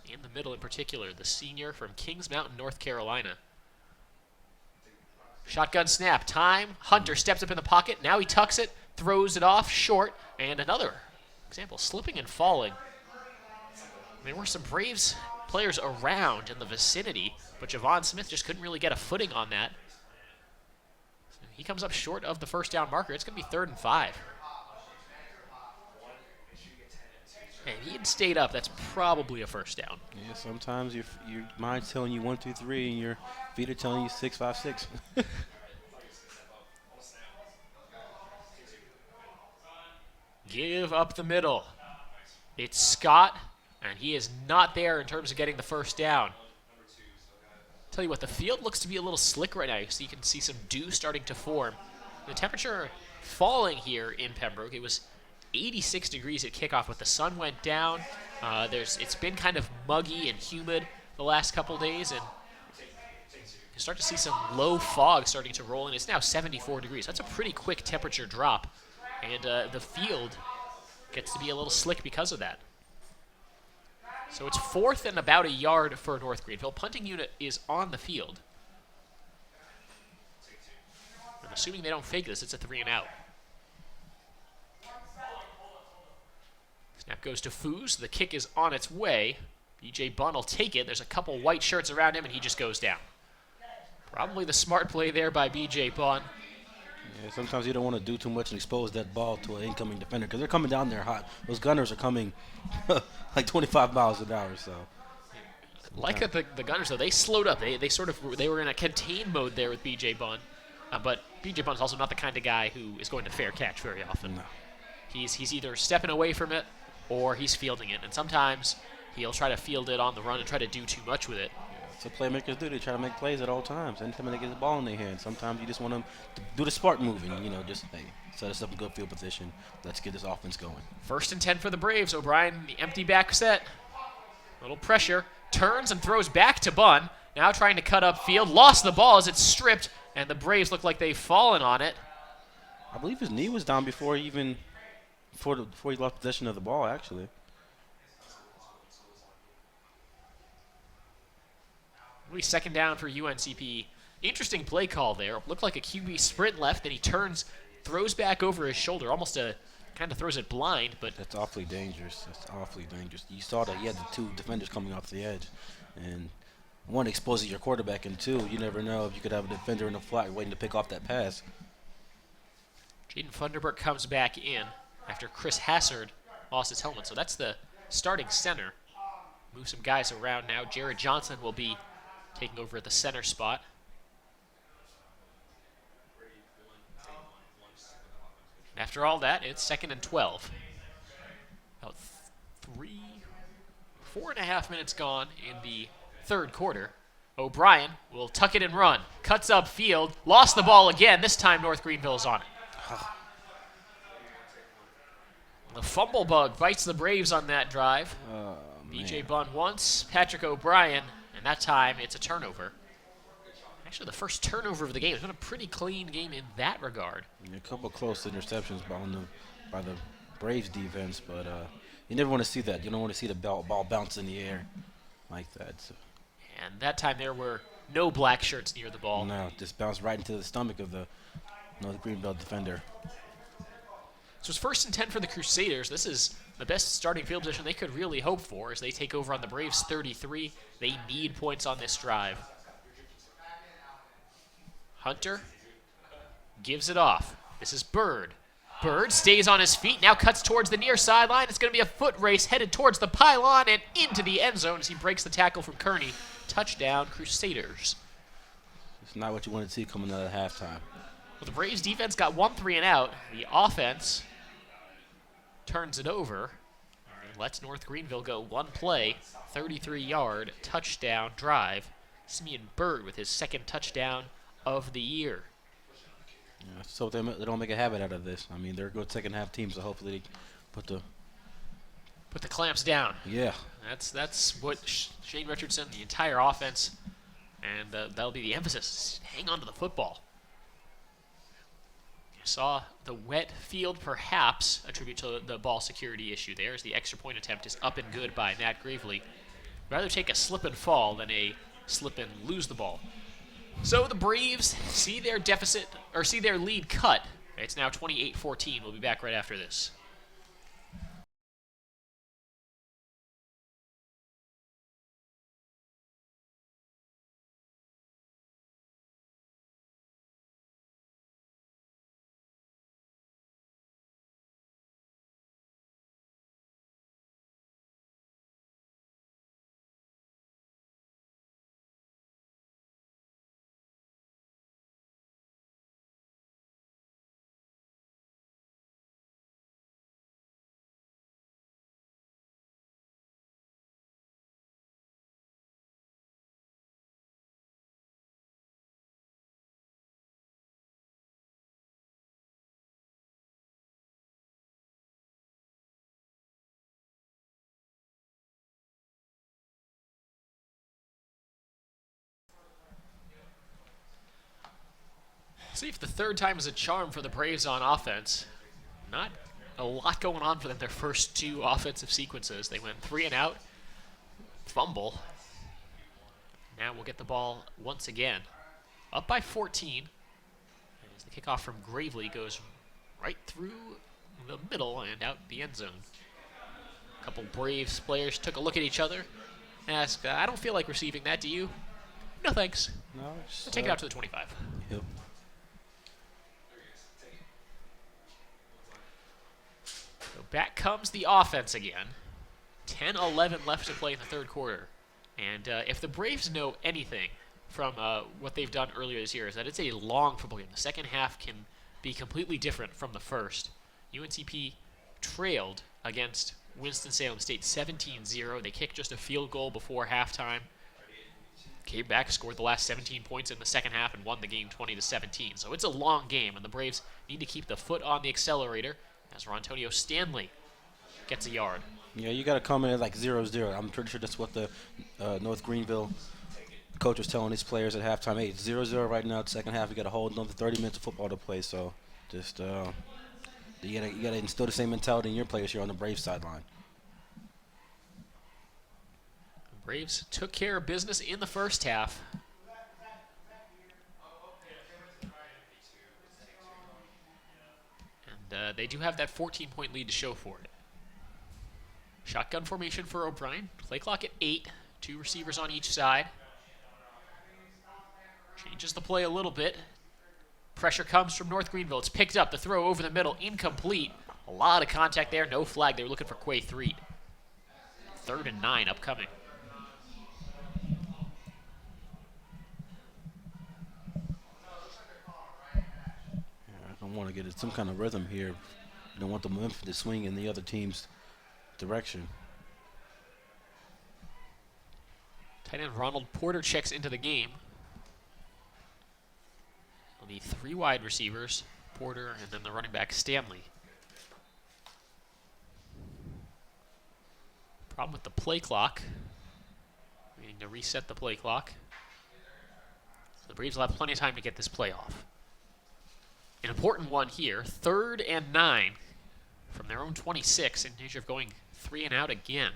Speaker 1: in the middle in particular, the senior from Kings Mountain, North Carolina. Shotgun snap, time. Hunter steps up in the pocket. Now he tucks it, throws it off short, and another example, slipping and falling. There were some Braves players around in the vicinity, but Javon Smith just couldn't really get a footing on that. So he comes up short of the first down marker. It's going to be 3rd and 5. And if he had stayed up, that's probably a first down.
Speaker 2: Yeah, sometimes your mind's telling you 1, 2, 3, and your feet are telling you 6, 5, 6.
Speaker 1: Give up the middle. It's Scott, and he is not there in terms of getting the first down. Tell you what, the field looks to be a little slick right now, so you can see some dew starting to form. The temperature falling here in Pembroke. It was 86 degrees at kickoff, but the sun went down. It's been kind of muggy and humid the last couple days, and you start to see some low fog starting to roll in. It's now 74 degrees. That's a pretty quick temperature drop, and the field gets to be a little slick because of that. So it's 4th and about a yard for North Greenville. Punting unit is on the field. And assuming they don't fake this, it's a 3 and out. Snap goes to Foos. The kick is on its way. B.J. Bunn will take it. There's a couple white shirts around him, and he just goes down. Probably the smart play there by B.J. Bunn.
Speaker 2: Yeah, sometimes you don't want to do too much and expose that ball to an incoming defender because they're coming down there hot. Those gunners are coming like 25 miles an hour. So,
Speaker 1: like that, the gunners though, they slowed up. They were in a contain mode there with B.J. Bunn, but B.J. Bunn is also not the kind of guy who is going to fair catch very often.
Speaker 2: No.
Speaker 1: He's either stepping away from it or he's fielding it, and sometimes he'll try to field it on the run and try to do too much with it.
Speaker 2: That's what playmakers do. They try to make plays at all times. Anytime they get the ball in their hand, sometimes you just want them to do the smart move and, just, hey, set us up in good field position. Let's get this offense going. 1st and
Speaker 1: 10 for the Braves. O'Brien, the empty back set. Little pressure. Turns and throws back to Bunn. Now trying to cut up field. Lost the ball as it's stripped, and the Braves look like they've fallen on it.
Speaker 2: I believe his knee was down before he lost possession of the ball, actually.
Speaker 1: Really 2nd down for UNCP. Interesting play call there. Looked like a QB sprint left, then he turns, throws back over his shoulder, almost kind of throws it blind, but
Speaker 2: that's awfully dangerous. You saw that he had the 2 defenders coming off the edge, and one exposes your quarterback, and 2, you never know if you could have a defender in the flat waiting to pick off that pass.
Speaker 1: Jaden Funderburk comes back in after Chris Hassard lost his helmet, so that's the starting center. Move some guys around now. Jared Johnson will be taking over at the center spot. After all that, it's 2nd and 12. About 4.5 minutes gone in the third quarter. O'Brien will tuck it and run. Cuts up field. Lost the ball again. This time North Greenville's on it. The fumble bug bites the Braves on that drive. B.J. Bunn once, Patrick O'Brien, and that time it's a turnover. Actually, the first turnover of the game. It's been a pretty clean game in that regard.
Speaker 2: A couple of close interceptions by the Braves defense, but you never want to see that. You don't want to see the ball bounce in the air like that. So.
Speaker 1: And that time there were no black shirts near the ball.
Speaker 2: No, just bounced right into the stomach of the North Greenville defender.
Speaker 1: So it's 1st and 10 for the Crusaders. This is the best starting field position they could really hope for as they take over on the Braves 33. They need points on this drive. Hunter gives it off. This is Bird. Bird stays on his feet, now cuts towards the near sideline. It's going to be a foot race headed towards the pylon and into the end zone as he breaks the tackle from Kearney. Touchdown, Crusaders.
Speaker 2: It's not what you want to see coming out of halftime.
Speaker 1: Well, the Braves defense got 1 3 and out. The offense turns it over and lets North Greenville go one play, 33-yard touchdown drive. Simeon Bird with his second touchdown of the year.
Speaker 2: Yeah, so they don't make a habit out of this. I mean, they're a good second-half team, so hopefully they put
Speaker 1: the clamps down.
Speaker 2: Yeah.
Speaker 1: That's what Shane Richardson, the entire offense, and that'll be the emphasis. Hang on to the football. You saw the wet field perhaps attribute to the ball security issue there, as the extra point attempt is up and good by Nat Gravely. Rather take a slip and fall than a slip and lose the ball. So the Braves see their lead cut. It's now 28-14. We'll be back right after this. See if the third time is a charm for the Braves on offense. Not a lot going on for them their first two offensive sequences. They went 3 and out, fumble. Now we'll get the ball once again. Up by 14. As the kickoff from Gravely goes right through the middle and out the end zone. A couple Braves players took a look at each other and asked, I don't feel like receiving that, do you? No thanks.
Speaker 2: No,
Speaker 1: I'll take it out to the 25.
Speaker 2: Yep.
Speaker 1: So back comes the offense again. 10-11 left to play in the third quarter. And if the Braves know anything from what they've done earlier this year, is that it's a long football game. The second half can be completely different from the first. UNCP trailed against Winston-Salem State 17-0. They kicked just a field goal before halftime. Came back, scored the last 17 points in the second half, and won the game 20-17. So it's a long game, and the Braves need to keep the foot on the accelerator as Rontonio Stanley gets a yard.
Speaker 2: Yeah, you got to come in at like 0-0. I'm pretty sure that's what the North Greenville coach was telling his players at halftime. Hey, it's 0-0 right now. The second half, you got to hold another 30 minutes of football to play. So just you got to instill the same mentality in your players here on the Braves sideline.
Speaker 1: The Braves took care of business in the first half. And they do have that 14-point lead to show for it. Shotgun formation for O'Brien. Play clock at 8. 2 receivers on each side. Changes the play a little bit. Pressure comes from North Greenville. It's picked up. The throw over the middle. Incomplete. A lot of contact there. No flag. They were looking for Quay Threet. 3rd and 9 upcoming.
Speaker 2: I don't want to get some kind of rhythm here. You don't want the momentum to swing in the other team's direction.
Speaker 1: Tight end Ronald Porter checks into the game. There'll be 3 wide receivers, Porter, and then the running back Stanley. Problem with the play clock. We need to reset the play clock. So the Braves will have plenty of time to get this play off. An important one here, 3rd and 9 from their own 26, in danger of going 3 and out again.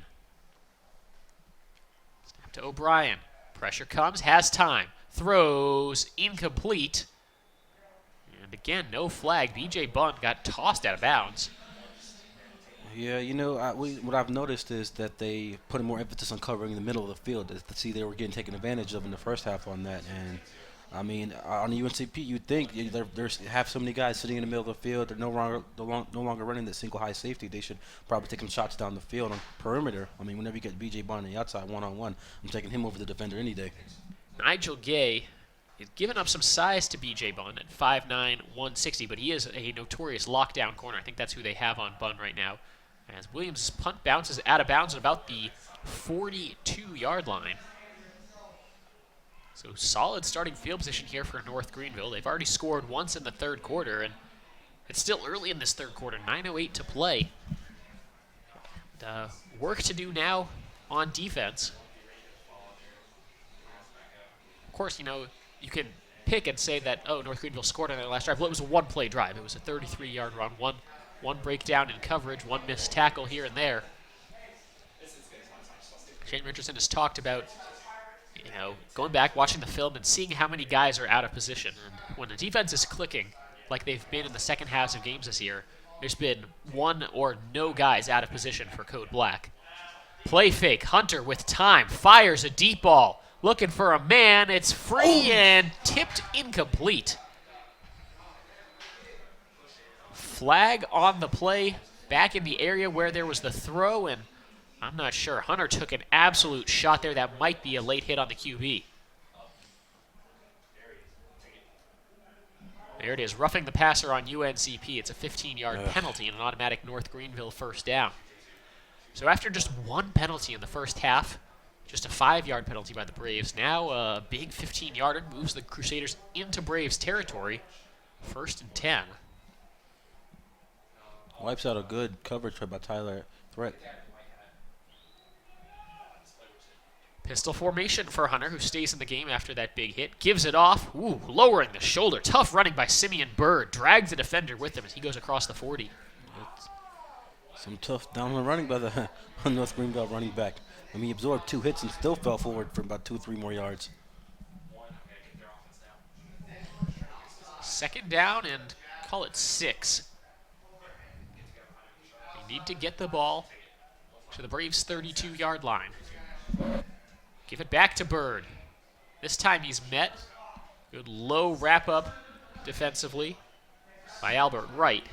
Speaker 1: Snap to O'Brien. Pressure comes, has time. Throws, incomplete. And again, no flag. B.J. Bunn got tossed out of bounds.
Speaker 2: Yeah, you know, what I've noticed is that they put more emphasis on covering the middle of the field. To see they were getting taken advantage of in the first half on that, and I mean, on the UNCP, you'd think there's have so many guys sitting in the middle of the field. They're no longer running the single high safety. They should probably take some shots down the field on perimeter. I mean, whenever you get B.J. Bond on the outside one-on-one, I'm taking him over the defender any day.
Speaker 1: Nigel Gay is giving up some size to B.J. Bunn at 5'9", 160, but he is a notorious lockdown corner. I think that's who they have on Bunn right now. As Williams' punt bounces out of bounds at about the 42-yard line. So solid starting field position here for North Greenville. They've already scored once in the third quarter, and it's still early in this third quarter, 9:08 to play. Work to do now on defense. Of course, you know, you can pick and say that, oh, North Greenville scored on their last drive. Well, it was a one-play drive. It was a 33-yard run, one breakdown in coverage, one missed tackle here and there. Shane Richardson has talked about, you know, going back, watching the film, and seeing how many guys are out of position. And when the defense is clicking, like they've been in the second halves of games this year, there's been one or no guys out of position for Code Black. Play fake. Hunter with time fires a deep ball. Looking for a man. It's free and tipped incomplete. Flag on the play back in the area where there was the throw, and I'm not sure. Hunter took an absolute shot there. That might be a late hit on the QB. There it is, roughing the passer on UNCP. It's a 15-yard penalty and an automatic North Greenville first down. So after just one penalty in the first half, just a 5-yard penalty by the Braves, now a big 15-yarder moves the Crusaders into Braves territory. 1st and 10.
Speaker 2: Wipes out a good coverage by Tyler Threat.
Speaker 1: Pistol formation for Hunter, who stays in the game after that big hit. Gives it off. Ooh, lowering the shoulder. Tough running by Simeon Bird. Drags the defender with him as he goes across the 40.
Speaker 2: Some tough downhill running by the North Greenville running back. I mean, he absorbed 2 hits and still fell forward for about 2 or 3 more yards.
Speaker 1: 2nd down and call it 6. They need to get the ball to the Braves' 32-yard line. Give it back to Bird. This time he's met. Good low wrap-up defensively by Albert Wright.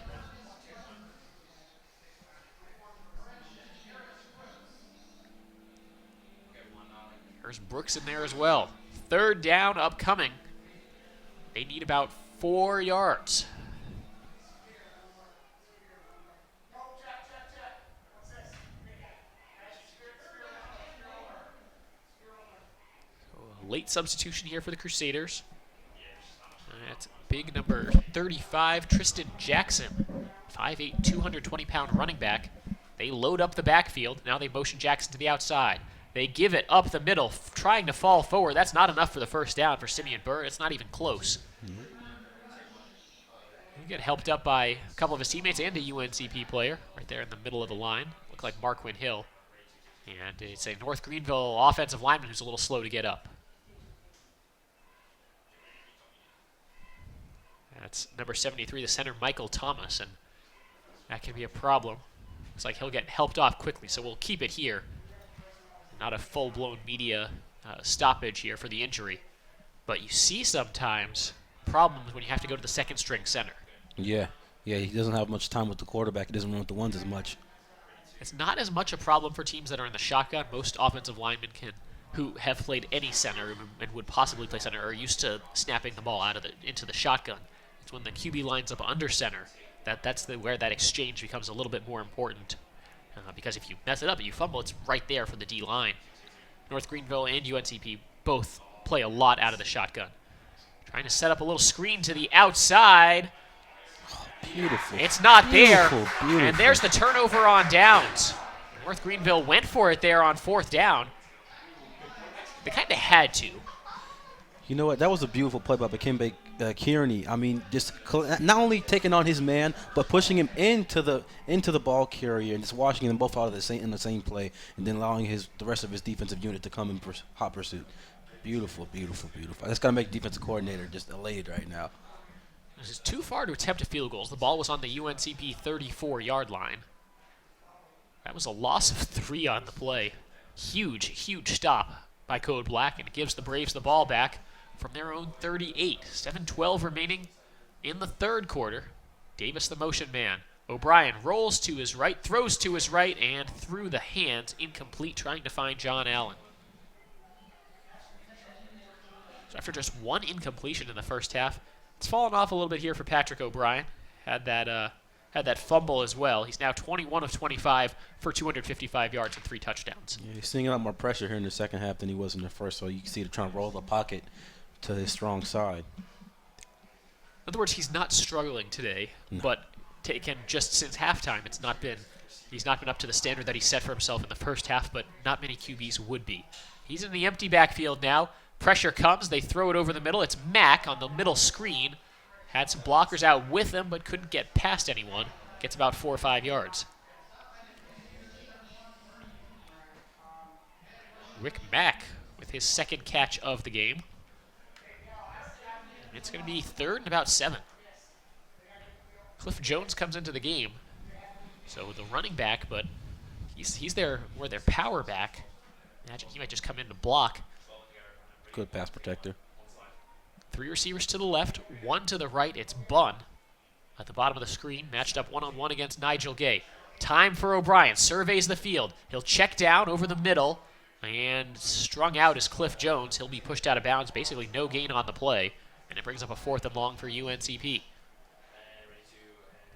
Speaker 1: There's Brooks in there as well. 3rd down upcoming. They need about 4 yards. Late substitution here for the Crusaders. That's big number 35, Tristan Jackson. 5'8", 220-pound running back. They load up the backfield. Now they motion Jackson to the outside. They give it up the middle, trying to fall forward. That's not enough for the first down for Simeon Burr. It's not even close. He get helped up by a couple of his teammates and a UNCP player right there in the middle of the line. Look like Marquin Hill. And it's a North Greenville offensive lineman who's a little slow to get up. That's number 73, the center, Michael Thomas, and that can be a problem. Looks like he'll get helped off quickly, so we'll keep it here. Not a full-blown media stoppage here for the injury. But you see sometimes problems when you have to go to the second-string center.
Speaker 2: Yeah, he doesn't have much time with the quarterback. He doesn't run with the ones as much.
Speaker 1: It's not as much a problem for teams that are in the shotgun. Most offensive linemen who have played any center and would possibly play center are used to snapping the ball into the shotgun. It's when the QB lines up under center that's where that exchange becomes a little bit more important. Because if you mess it up and you fumble, it's right there for the D-line. North Greenville and UNCP both play a lot out of the shotgun. Trying to set up a little screen to the outside.
Speaker 2: Oh, beautiful.
Speaker 1: It's not there.
Speaker 2: Beautiful.
Speaker 1: And there's the turnover on downs. North Greenville went for it there on 4th down. They kind of had to.
Speaker 2: You know what? That was a beautiful play by Bakembe Kearney. I mean, just not only taking on his man, but pushing him into the ball carrier and just washing them both out of in the same play, and then allowing the rest of his defensive unit to come in hot pursuit. Beautiful, beautiful, beautiful. That's gonna make defensive coordinator just elated right now.
Speaker 1: This is too far to attempt a field goal. The ball was on the UNCP 34-yard line. That was a loss of 3 on the play. Huge, huge stop by Code Black, and it gives the Braves the ball back. from their own 38. 7:12 remaining in the third quarter. Davis, the motion man. O'Brien rolls to his right, throws to his right, and through the hands, incomplete, trying to find John Allen. So after just one incompletion in the first half, it's fallen off a little bit here for Patrick O'Brien. Had that fumble as well. He's now 21 of 25 for 255 yards and 3 touchdowns.
Speaker 2: Yeah, he's seeing a lot more pressure here in the second half than he was in the first, so you can see him trying to roll the pocket to his strong side.
Speaker 1: In other words, he's not struggling today, but taken just since halftime, he's not been up to the standard that he set for himself in the first half, but not many QBs would be. He's in the empty backfield now. Pressure comes. They throw it over the middle. It's Mack on the middle screen. Had some blockers out with him, but couldn't get past anyone. Gets about 4 or 5 yards. Rick Mack with his second catch of the game. It's going to be 3rd and about 7. Cliff Jones comes into the game. So the running back, but he's their power back. Imagine he might just come in to block.
Speaker 2: Good pass protector.
Speaker 1: 3 receivers to the left, 1 to the right. It's Bunn at the bottom of the screen, matched up one-on-one against Nigel Gay. Time for O'Brien. Surveys the field. He'll check down over the middle, and strung out is Cliff Jones. He'll be pushed out of bounds. Basically no gain on the play, and it brings up a 4th and long for UNCP.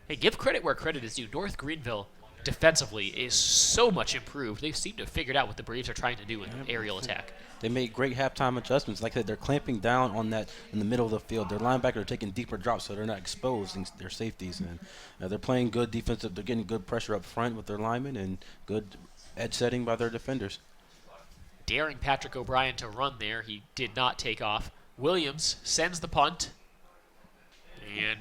Speaker 1: Hey, give credit where credit is due. North Greenville defensively is so much improved. They seem to have figured out what the Braves are trying to do in aerial attack.
Speaker 2: They made great halftime adjustments. Like I said, they're clamping down on that in the middle of the field. Their linebackers are taking deeper drops so they're not exposing their safeties. And they're playing good defensive. They're getting good pressure up front with their linemen and good edge setting by their defenders.
Speaker 1: Daring Patrick O'Brien to run there. He did not take off. Williams sends the punt. And,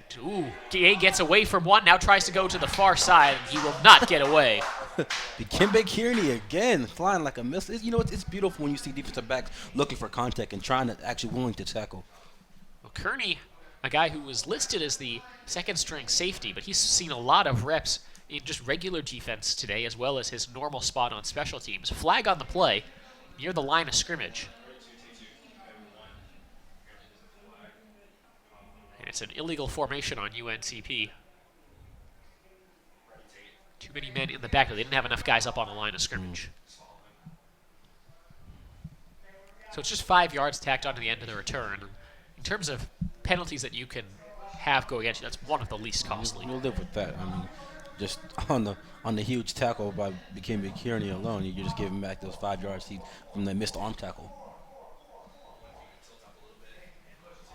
Speaker 1: Gay gets away from one, now tries to go to the far side, and he will not get away.
Speaker 2: Dikembe Kearney again, flying like a missile. It's beautiful when you see defensive backs looking for contact and trying to actually willing to tackle.
Speaker 1: Well, Kearney, a guy who was listed as the second-string safety, but he's seen a lot of reps in just regular defense today, as well as his normal spot on special teams. Flag on the play near the line of scrimmage. And it's an illegal formation on UNCP. Too many men in the back. They didn't have enough guys up on the line of scrimmage. So it's just 5 yards tacked onto the end of the return. In terms of penalties that you can have go against you, that's one of the least costly.
Speaker 2: You'll live with that. I mean, just on the huge tackle by Dikembe Kearney alone, you're just giving back those 5 yards from the missed arm tackle.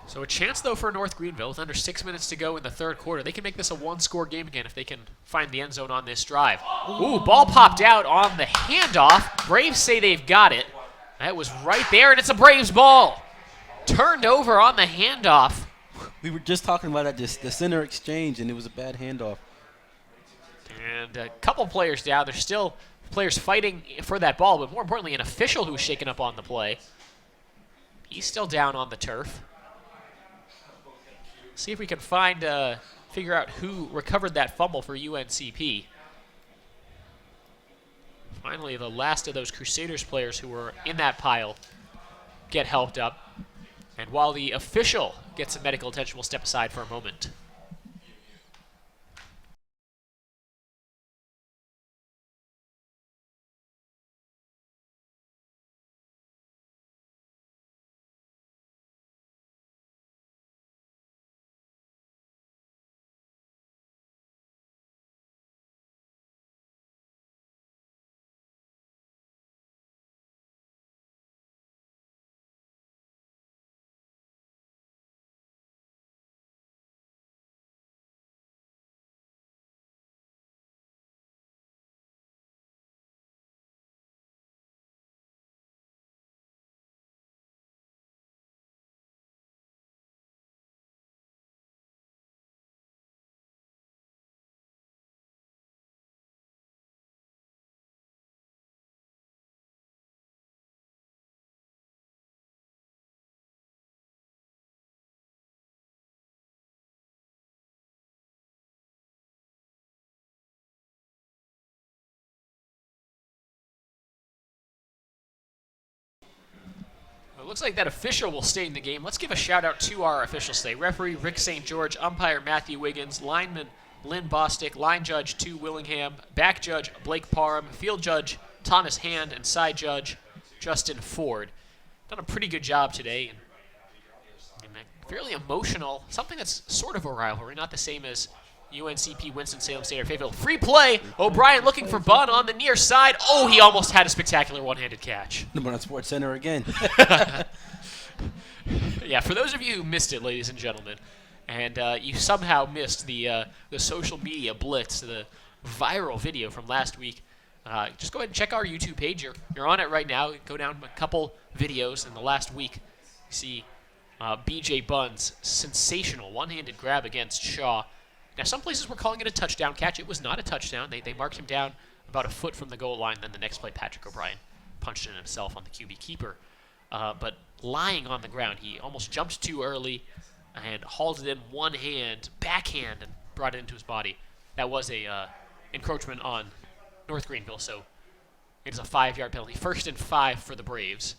Speaker 1: So a chance, though, for North Greenville with under 6 minutes to go in the third quarter. They can make this a one-score game again if they can find the end zone on this drive. Ooh, ball popped out on the handoff. Braves say they've got it. That was right there, and it's a Braves ball. Turned over on the handoff.
Speaker 2: We were just talking about that, the center exchange, and it was a bad handoff.
Speaker 1: And a couple players down. There's still players fighting for that ball, but more importantly, an official who's shaken up on the play. He's still down on the turf. See if we can figure out who recovered that fumble for UNCP. Finally, the last of those Crusaders players who were in that pile get helped up. And while the official gets some medical attention, we'll step aside for a moment. looks like that official will stay in the game. Let's give a shout out to our officials today. Referee Rick St. George, umpire Matthew Wiggins, lineman Lynn Bostick, line judge 2 Willingham, back judge Blake Parham, field judge Thomas Hand, and side judge Justin Ford. Done a pretty good job today. And fairly emotional, something that's sort of a rivalry, not the same as UNCP Winston-Salem State or Fayetteville. Free play. O'Brien looking for Bunn on the near side. Oh, he almost had a spectacular one-handed catch.
Speaker 2: Number on Sports Center again.
Speaker 1: Yeah, for those of you who missed it, ladies and gentlemen, and you somehow missed the social media blitz, the viral video from last week, just go ahead and check our YouTube page. You're on it right now. Go down a couple videos in the last week. You see B.J. Bunn's sensational one-handed grab against Shaw. Now, some places were calling it a touchdown catch. It was not a touchdown. They marked him down about a foot from the goal line. Then the next play, Patrick O'Brien punched it himself on the QB keeper. But lying on the ground, he almost jumped too early and hauled it in one hand, backhand, and brought it into his body. That was a encroachment on North Greenville, so it is a 5-yard penalty. 1st and 5 for the Braves.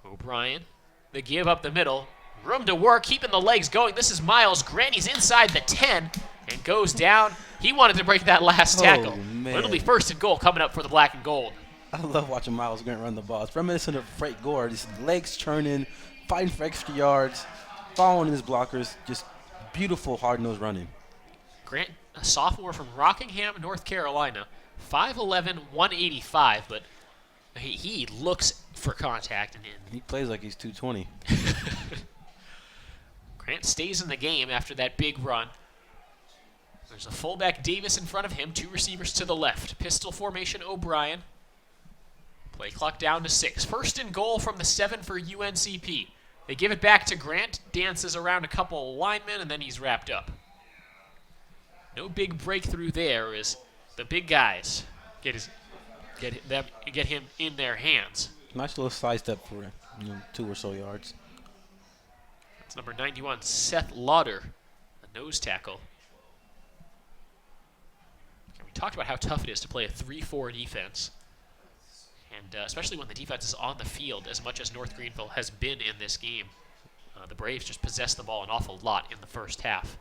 Speaker 1: O'Brien, they give up the middle. Room to work, keeping the legs going. This is Miles Grant. He's inside the 10 and goes down. He wanted to break that last tackle.
Speaker 2: Man.
Speaker 1: But it'll be 1st and goal coming up for the black and gold.
Speaker 2: I love watching Miles Grant run the ball. It's reminiscent of Frank Gore. His legs churning, fighting for extra yards, following his blockers. Just beautiful, hard-nosed running.
Speaker 1: Grant, a sophomore from Rockingham, North Carolina. 5'11", 185, but he looks for contact. And
Speaker 2: he plays like he's 220.
Speaker 1: Grant stays in the game after that big run. There's a fullback Davis in front of him, 2 receivers to the left. Pistol formation O'Brien. Play clock down to 6. 1st and goal from the 7 for UNCP. They give it back to Grant, dances around a couple linemen, and then he's wrapped up. No big breakthrough there as the big guys get him in their hands.
Speaker 2: Nice little sidestep for 2 or so yards.
Speaker 1: That's number 91, Seth Lauder, a nose tackle. And we talked about how tough it is to play a 3-4 defense, and especially when the defense is on the field as much as North Greenville has been in this game. The Braves just possessed the ball an awful lot in the first half.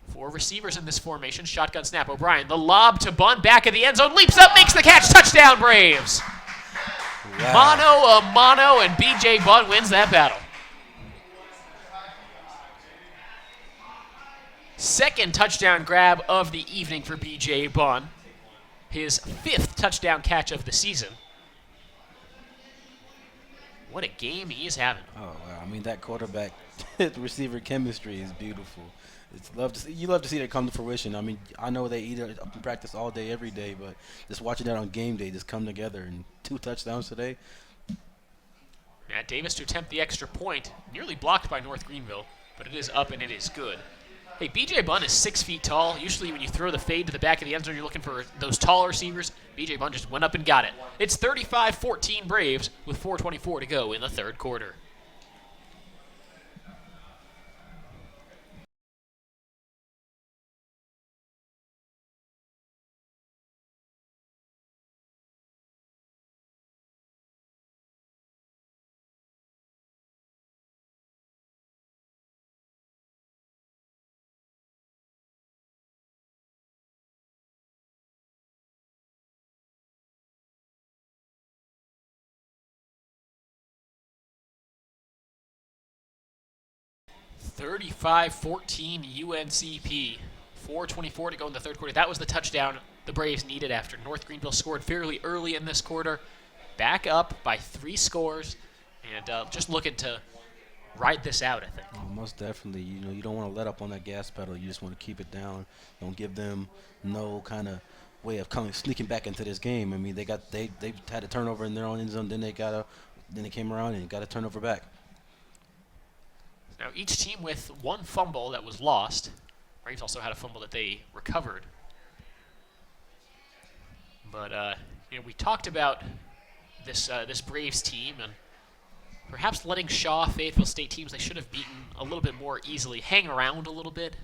Speaker 1: 4 receivers in this formation. Shotgun snap. O'Brien, the lob to Bunn, back of the end zone, leaps up, makes the catch. Touchdown, Braves. Wow. Mano a mano, and B.J. Bunn wins that battle. 2nd touchdown grab of the evening for B.J. Bunn. His 5th touchdown catch of the season. What a game he's having.
Speaker 2: Oh, wow. I mean, that quarterback receiver chemistry is beautiful. You love to see that come to fruition. I mean, I know they eat it up in practice all day, every day, but just watching that on game day just come together, and 2 touchdowns today.
Speaker 1: Matt Davis to attempt the extra point, nearly blocked by North Greenville, but it is up and it is good. Hey, B.J. Bunn is 6 feet tall. Usually when you throw the fade to the back of the end zone, you're looking for those tall receivers. B.J. Bunn just went up and got it. It's 35-14 Braves with 4:24 to go in the 3rd quarter. (35-14) UNCP. 4:24 to go in the 3rd quarter. That was the touchdown the Braves needed after North Greenville scored fairly early in this quarter. Back up by 3 scores, and just looking to ride this out, I think.
Speaker 2: Oh, most definitely. You don't want to let up on that gas pedal. You just want to keep it down. Don't give them no kind of way of sneaking back into this game. I mean, they had a turnover in their own end zone. Then they came around and got a turnover back.
Speaker 1: Now, each team with 1 fumble that was lost. Braves also had a fumble that they recovered. But we talked about this Braves team and perhaps letting Shaw, Fayetteville State teams they should have beaten a little bit more easily, hang around a little bit,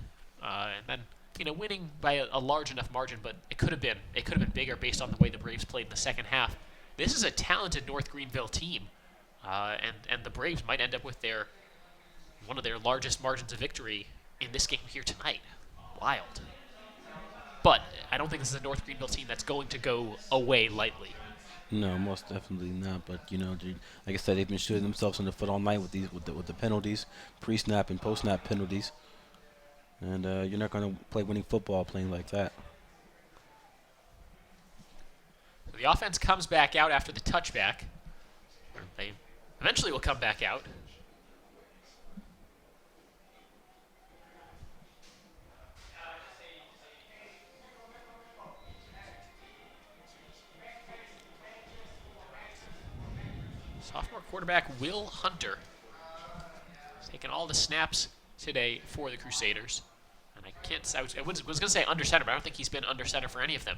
Speaker 1: and then winning by a large enough margin. But it could have been bigger based on the way the Braves played in the second half. This is a talented North Greenville team. and the Braves might end up with one of their largest margins of victory in this game here tonight. Wild. But I don't think this is a North Greenville team that's going to go away lightly.
Speaker 2: No, most definitely not. But like I said, they've been shooting themselves in the foot all night with the penalties, pre-snap and post-snap penalties. And you're not going to play winning football playing like that.
Speaker 1: So the offense comes back out after the touchback. They eventually will come back out. Sophomore quarterback Will Hunter has taken all the snaps today for the Crusaders. And I was going to say under center, but I don't think he's been under center for any of them.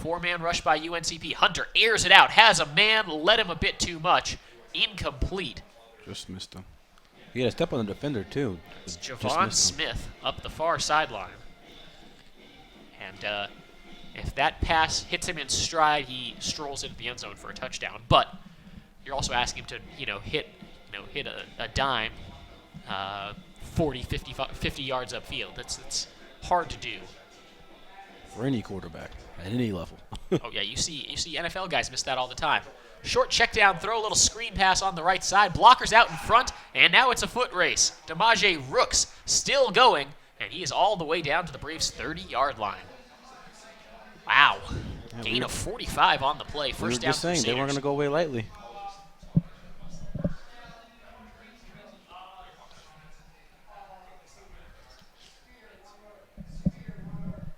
Speaker 1: 4-man rush by UNCP. Hunter airs it out, has a man, led him a bit too much. Incomplete.
Speaker 2: Just missed him. He had a step on the defender, too.
Speaker 1: It's Javon Smith up the far sideline. And if that pass hits him in stride, he strolls into the end zone for a touchdown. But you're also asking him to, hit a dime 40, 50 yards upfield. That's hard to do.
Speaker 2: For any quarterback at any level.
Speaker 1: Oh yeah, you see NFL guys miss that all the time. Short check down throw, a little screen pass on the right side. Blockers out in front, and now it's a foot race. Demaje Rooks still going, and he is all the way down to the Braves' 30-yard line. Wow. Gain of 45 on the play. First down.
Speaker 2: Just saying, they weren't going to go away lightly.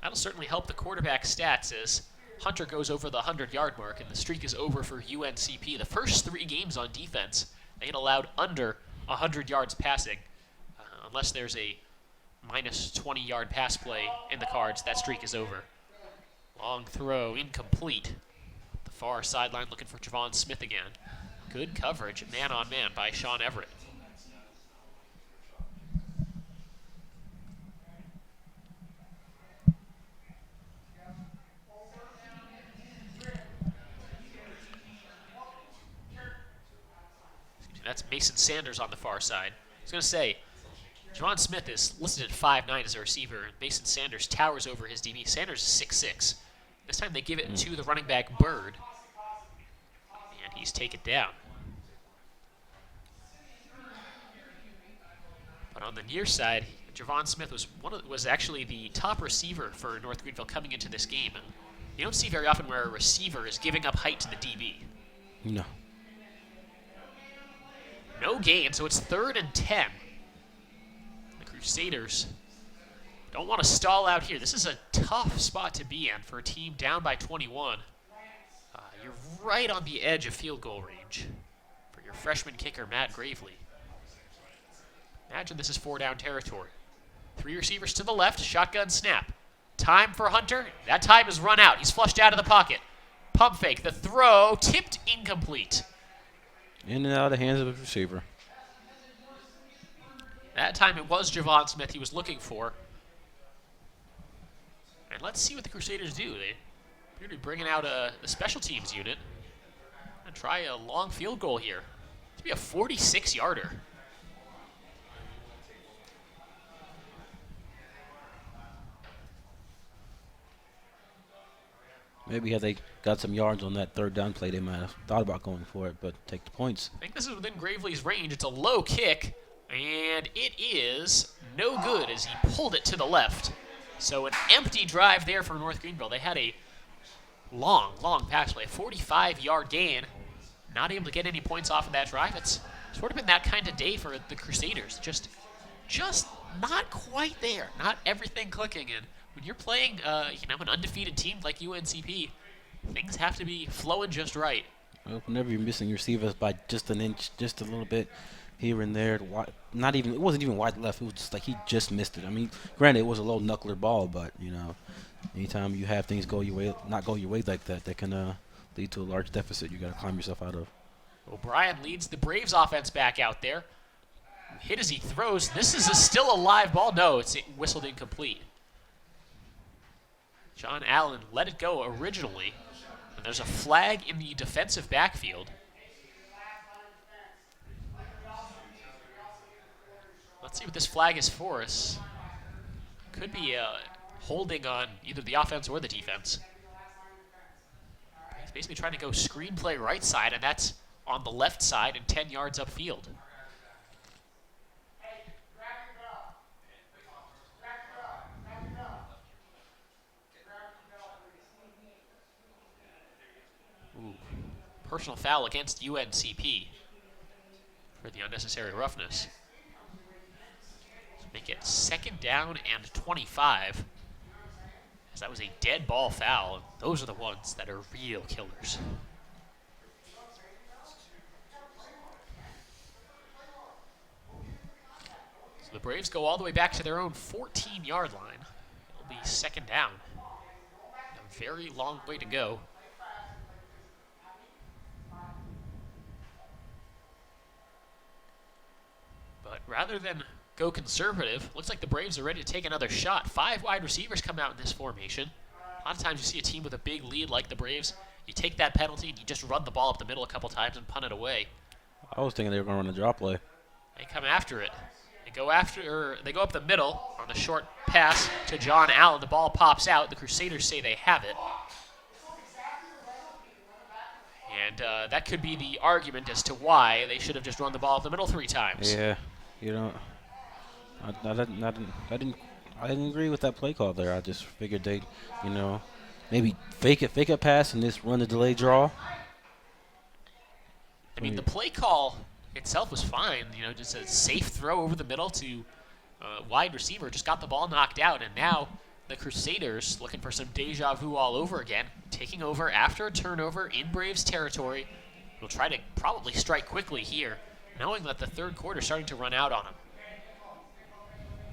Speaker 1: That'll certainly help the quarterback stats as Hunter goes over the 100-yard mark, and the streak is over for UNCP. The first 3 games on defense, they had allowed under 100 yards passing. Unless there's a minus 20-yard pass play in the cards, that streak is over. Long throw, incomplete. The far sideline looking for Javon Smith again. Good coverage, man-on-man by Sean Everett. That's Mason Sanders on the far side. I was going to say, Javon Smith is listed at 5'9" as a receiver, and Mason Sanders towers over his DB. Sanders is 6'6". This time they give it to the running back Bird, and he's taken down. But on the near side, Javon Smith was actually the top receiver for North Greenville coming into this game. And you don't see very often where a receiver is giving up height to the DB.
Speaker 2: No.
Speaker 1: No gain, so it's 3rd and 10. The Crusaders don't want to stall out here. This is a tough spot to be in for a team down by 21. You're right on the edge of field goal range for your freshman kicker, Matt Gravely. Imagine this is 4-down territory. 3 receivers to the left, shotgun snap. Time for Hunter. That time is run out. He's flushed out of the pocket. Pump fake. The throw tipped incomplete.
Speaker 2: In and out of the hands of the receiver.
Speaker 1: That time it was Javon Smith he was looking for. And let's see what the Crusaders do. They appear to be bringing out the special teams unit and try a long field goal here. It's going to be a 46-yarder.
Speaker 2: Maybe had they got some yards on that 3rd down play, they might have thought about going for it, but take the points.
Speaker 1: I think this is within Gravely's range. It's a low kick, and it is no good as he pulled it to the left. So an empty drive there for North Greenville. They had a long pass play, 45-yard gain. Not able to get any points off of that drive. It's sort of been that kind of day for the Crusaders. Just not quite there. Not everything clicking. And when you're playing, an undefeated team like UNCP, things have to be flowing just right.
Speaker 2: Well, whenever you're missing your receivers by just an inch, just a little bit here and there, it wasn't even wide left. It was just like he just missed it. I mean, granted, it was a low knuckler ball, but anytime you have things not go your way like that, that can lead to a large deficit you got to climb yourself out of.
Speaker 1: O'Brien leads the Braves offense back out there. Hit as he throws. This is still a live ball. No, it's whistled incomplete. John Allen let it go originally, and there's a flag in the defensive backfield. Let's see what this flag is for us. Could be holding on either the offense or the defense. He's basically trying to go screenplay right side, and that's on the left side and 10 yards upfield. Ooh. Personal foul against UNCP for the unnecessary roughness. Make it 2nd down and 25. As that was a dead ball foul. Those are the ones that are real killers. So the Braves go all the way back to their own 14-yard line. It'll be 2nd down. A very long way to go. But rather than go conservative, looks like the Braves are ready to take another shot. 5 wide receivers come out in this formation. A lot of times you see a team with a big lead like the Braves, you take that penalty and you just run the ball up the middle a couple times and punt it away.
Speaker 2: I was thinking they were going to run a drop play.
Speaker 1: They come after it. They go up the middle on the short pass to John Allen. The ball pops out. The Crusaders say they have it. And that could be the argument as to why they should have just run the ball up the middle 3 times.
Speaker 2: Yeah, you know, I didn't agree with that play call there. I just figured they, maybe fake a pass and just run the delayed draw.
Speaker 1: I mean, the play call itself was fine. Just a safe throw over the middle to wide receiver. Just got the ball knocked out, and now the Crusaders, looking for some deja vu all over again, taking over after a turnover in Braves territory. Will try to probably strike quickly here, knowing that the third quarter is starting to run out on them.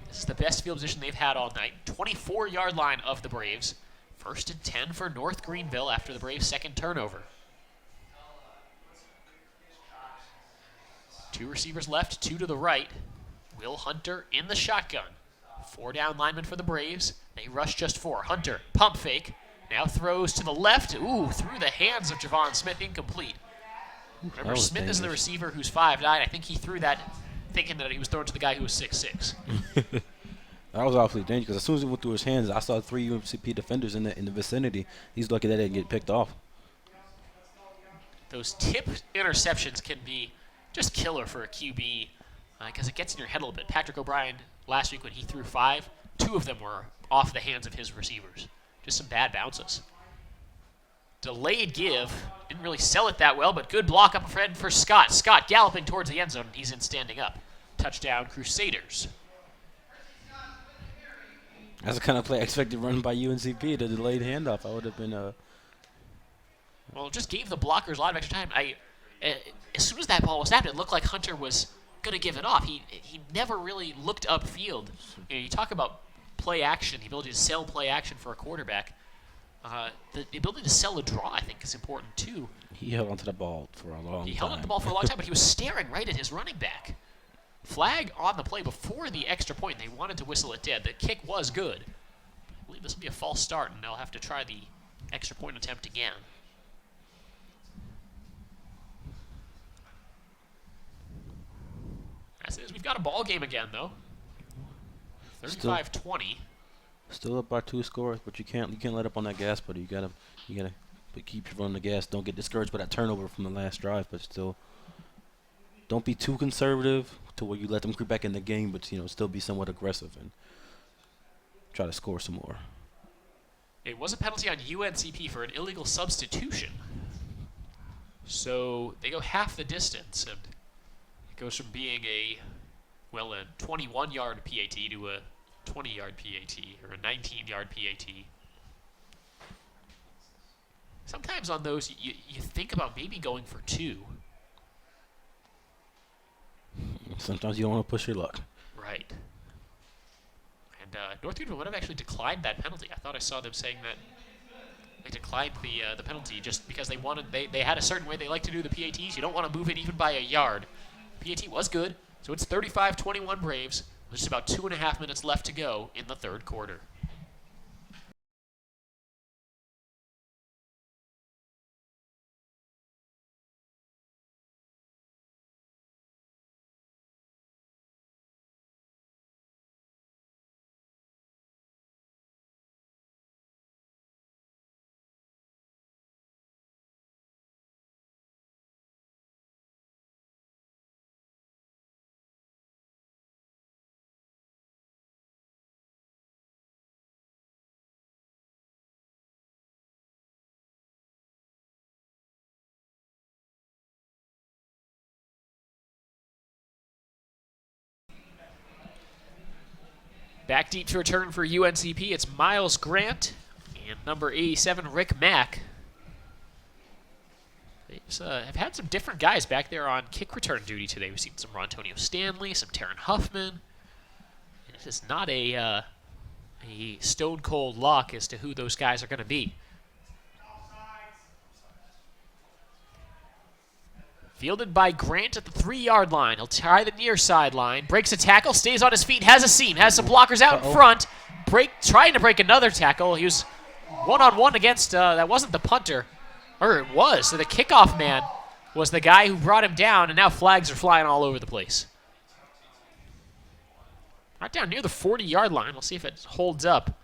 Speaker 1: This is the best field position they've had all night. 24-yard line of the Braves. 1st and 10 for North Greenville after the Braves' 2nd turnover. 2 receivers left, 2 to the right. Will Hunter in the shotgun. 4 down linemen for the Braves. They rush just 4. Hunter, pump fake. Now throws to the left. Ooh, through the hands of Javon Smith, incomplete. Remember, Smith
Speaker 2: dangerous.
Speaker 1: is the receiver who's 5'9". I think he threw that thinking that he was throwing to the guy who was 6'6".
Speaker 2: That was awfully dangerous because as soon as it went through his hands, I saw 3 UNCP defenders in the vicinity. He's lucky that didn't get picked off.
Speaker 1: Those tip interceptions can be just killer for a QB because it gets in your head a little bit. Patrick O'Brien, last week when he threw 5, 2 of them were off the hands of his receivers. Just some bad bounces. Delayed give. Didn't really sell it that well, but good block up ahead for Scott. Scott galloping towards the end zone. He's in standing up. Touchdown, Crusaders.
Speaker 2: That's the kind of play I expected run by UNCP, the delayed handoff. I would have been
Speaker 1: Well, it just gave the blockers a lot of extra time. As soon as that ball was snapped, it looked like Hunter was going to give it off. He never really looked upfield. You talk about play action, the ability to sell play action for a quarterback. The ability to sell a draw, I think, is important too.
Speaker 2: He held onto the ball for a long time.
Speaker 1: He held onto the ball for a long time, but he was staring right at his running back. Flag on the play before the extra point. They wanted to whistle it dead. The kick was good. I believe this will be a false start, and they'll have to try the extra point attempt again. As it is, we've got a ball game again, though. 35-20.
Speaker 2: Still up by 2 scores, but you can't let up on that gas pedal. You gotta keep running the gas. Don't get discouraged by that turnover from the last drive, but still don't be too conservative to where you let them creep back in the game, but still be somewhat aggressive and try to score some more.
Speaker 1: It was a penalty on UNCP for an illegal substitution. So they go half the distance, and it goes from being a 21-yard PAT to a 20-yard PAT, or a 19-yard PAT. Sometimes on those, you think about maybe going for 2.
Speaker 2: Sometimes you don't want to push your luck.
Speaker 1: Right. And North Greenville would have actually declined that penalty. I thought I saw them saying that they declined the penalty just because they had a certain way they like to do the PATs. You don't want to move it even by a yard. PAT was good, so it's 35-21 Braves. There's just about 2.5 minutes left to go in the third quarter. Back deep to return for UNCP, it's Miles Grant and number 87, Rick Mack. They have had some different guys back there on kick return duty today. We've seen some Rontonio Stanley, some Taryn Huffman. It is not a stone-cold lock as to who those guys are going to be. Fielded by Grant at the 3-yard line. He'll try the near sideline. Breaks a tackle, stays on his feet, has a seam, has some blockers out in front. Trying to break another tackle. He was one-on-one against, that wasn't the punter. Or it was. So the kickoff man was the guy who brought him down, and now flags are flying all over the place. Right down near the 40-yard line. We'll see if it holds up.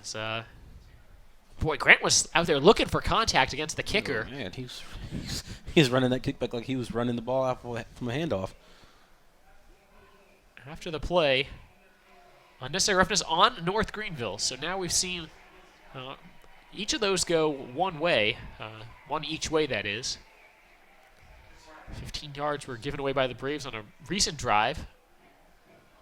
Speaker 1: As, boy, Grant was out there looking for contact against the kicker.
Speaker 2: Oh, man, he's running that kickback like he was running the ball out from a handoff.
Speaker 1: After the play, unnecessary roughness on North Greenville. So now we've seen each of those go one way, one each way, that is. 15 yards were given away by the Braves on a recent drive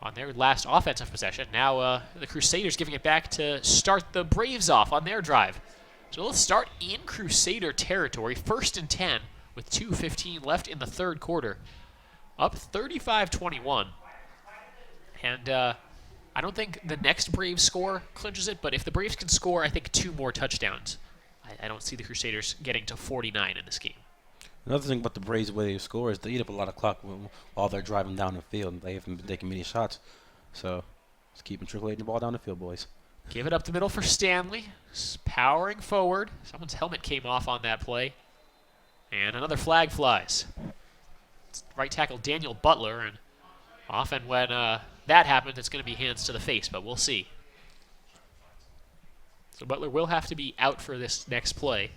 Speaker 1: on their last offensive possession. Now the Crusaders giving it back to start the Braves off on their drive. So let's start in Crusader territory, 1st and 10 with 2:15 left in the third quarter. Up 35-21. And I don't think the next Braves score clinches it, but if the Braves can score, I think 2 more touchdowns, I don't see the Crusaders getting to 49 in this game.
Speaker 2: Another thing about the Braves' way they score is they eat up a lot of clock while they're driving down the field. They haven't been taking many shots. So let's keep them trickling the ball down the field, boys.
Speaker 1: Give it up the middle for Stanley. Powering forward. Someone's helmet came off on that play. And another flag flies. It's right tackle Daniel Butler. And often when that happens, it's going to be hands to the face, but we'll see. So Butler will have to be out for this next play.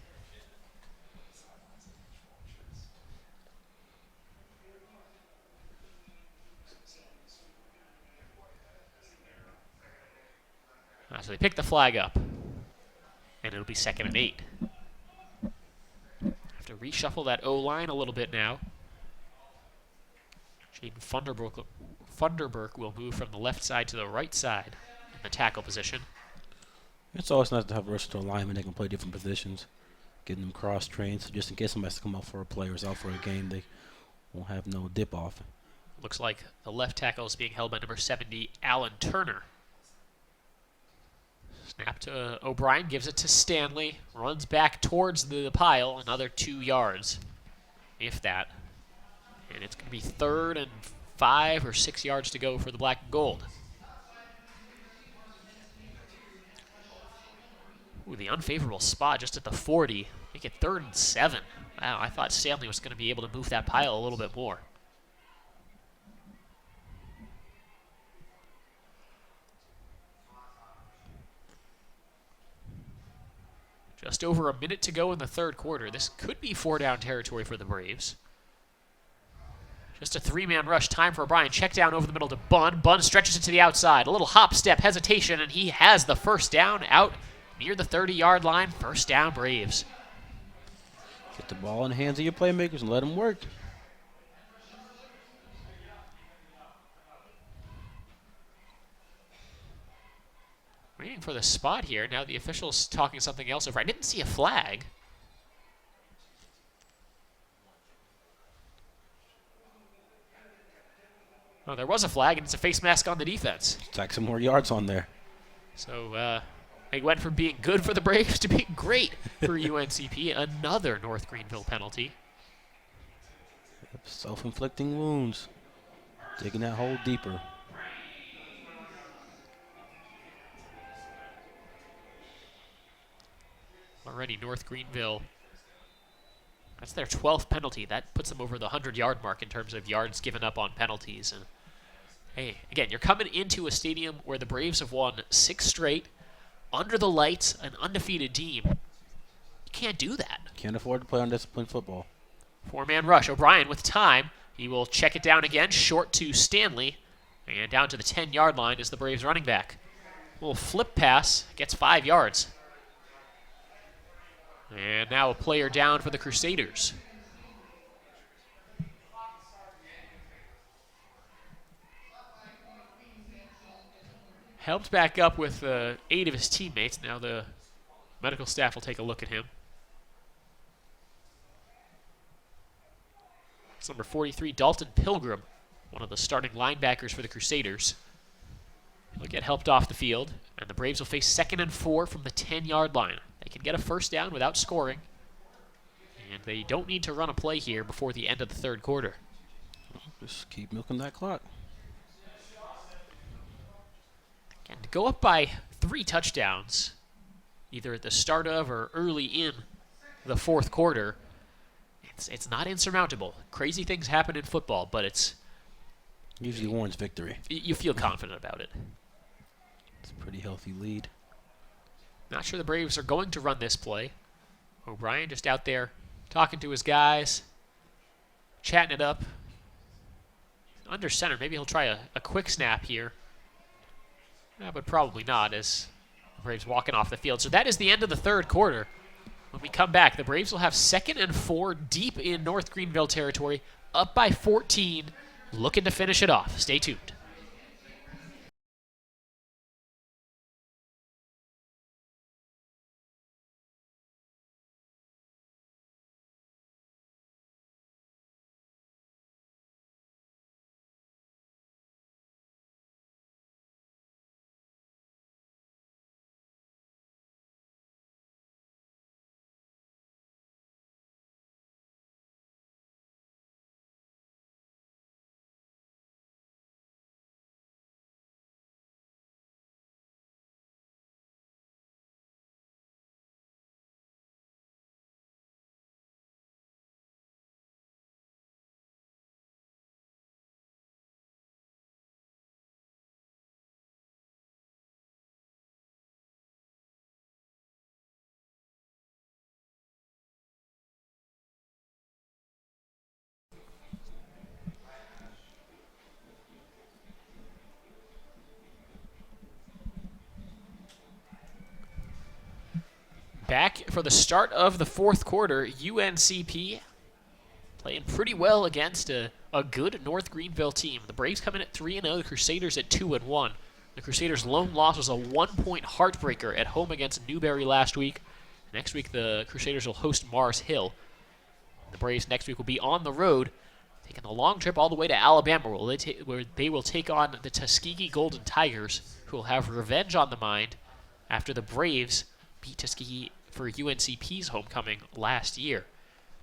Speaker 1: So they pick the flag up, and it'll be 2nd and 8. Have to reshuffle that O-line a little bit now. Jaden Funderburk will move from the left side to the right side in the tackle position.
Speaker 2: It's always nice to have versatile linemen that can play different positions, getting them cross-trained, so just in case somebody has to come out for a play or is out for a game, they won't have no dip-off.
Speaker 1: Looks like the left tackle is being held by number 70, Alan Turner. Snap to O'Brien, gives it to Stanley, runs back towards the pile, another 2 yards, if that. And it's going to be 3rd and 5 or 6 yards to go for the black and gold. Ooh, the unfavorable spot just at the 40. Make it 3rd and 7. Wow, I thought Stanley was going to be able to move that pile a little bit more. Just over a minute to go in the third quarter. This could be 4-down territory for the Braves. Just a 3-man rush. Time for O'Brien. Check down over the middle to Bunn. Bunn stretches it to the outside. A little hop, step, hesitation, and he has the first down out near the 30-yard line. First down, Braves.
Speaker 2: Get the ball in the hands of your playmakers and let them work.
Speaker 1: Waiting for the spot here. Now the official's talking something else over. I didn't see a flag. Oh, there was a flag, and it's a face mask on the defense.
Speaker 2: Tack some more yards on there.
Speaker 1: So it went from being good for the Braves to being great for UNCP. Another North Greenville penalty.
Speaker 2: Self-inflicting wounds. Digging that hole deeper.
Speaker 1: Already North Greenville, that's their 12th penalty. That puts them over the 100-yard mark in terms of yards given up on penalties. And hey, again, you're coming into a stadium where the Braves have won 6 straight, under the lights, an undefeated team. You can't do that.
Speaker 2: Can't afford to play undisciplined football.
Speaker 1: 4-man rush. O'Brien with time. He will check it down again, short to Stanley, and down to the 10-yard line is the Braves running back. A little flip pass, gets 5 yards. And now a player down for the Crusaders. Helped back up with 8 of his teammates. Now the medical staff will take a look at him. It's number 43, Dalton Pilgrim, one of the starting linebackers for the Crusaders. He'll get helped off the field, and the Braves will face 2nd and 4 from the 10-yard line. They can get a first down without scoring, and they don't need to run a play here before the end of the 3rd quarter.
Speaker 2: Just keep milking that clock.
Speaker 1: And to go up by 3 touchdowns, either at the start of or early in the 4th quarter, it's not insurmountable. Crazy things happen in football, but it's
Speaker 2: usually warrants victory.
Speaker 1: You feel confident about it.
Speaker 2: It's a pretty healthy lead.
Speaker 1: Not sure the Braves are going to run this play. O'Brien just out there talking to his guys, chatting it up. Under center, maybe he'll try a quick snap here. But probably not, as the Braves walking off the field. So that is the end of the 3rd quarter. When we come back, the Braves will have 2nd and 4 deep in North Greenville territory, up by 14, looking to finish it off. Stay tuned. Back for the start of the 4th quarter, UNCP playing pretty well against a good North Greenville team. The Braves come in at 3-0, the Crusaders at 2-1. The Crusaders' lone loss was a 1-point heartbreaker at home against Newberry last week. Next week, the Crusaders will host Mars Hill. The Braves next week will be on the road, taking a long trip all the way to Alabama, where they will take on the Tuskegee Golden Tigers, who will have revenge on the mind after the Braves beat Tuskegee for UNCP's homecoming last year.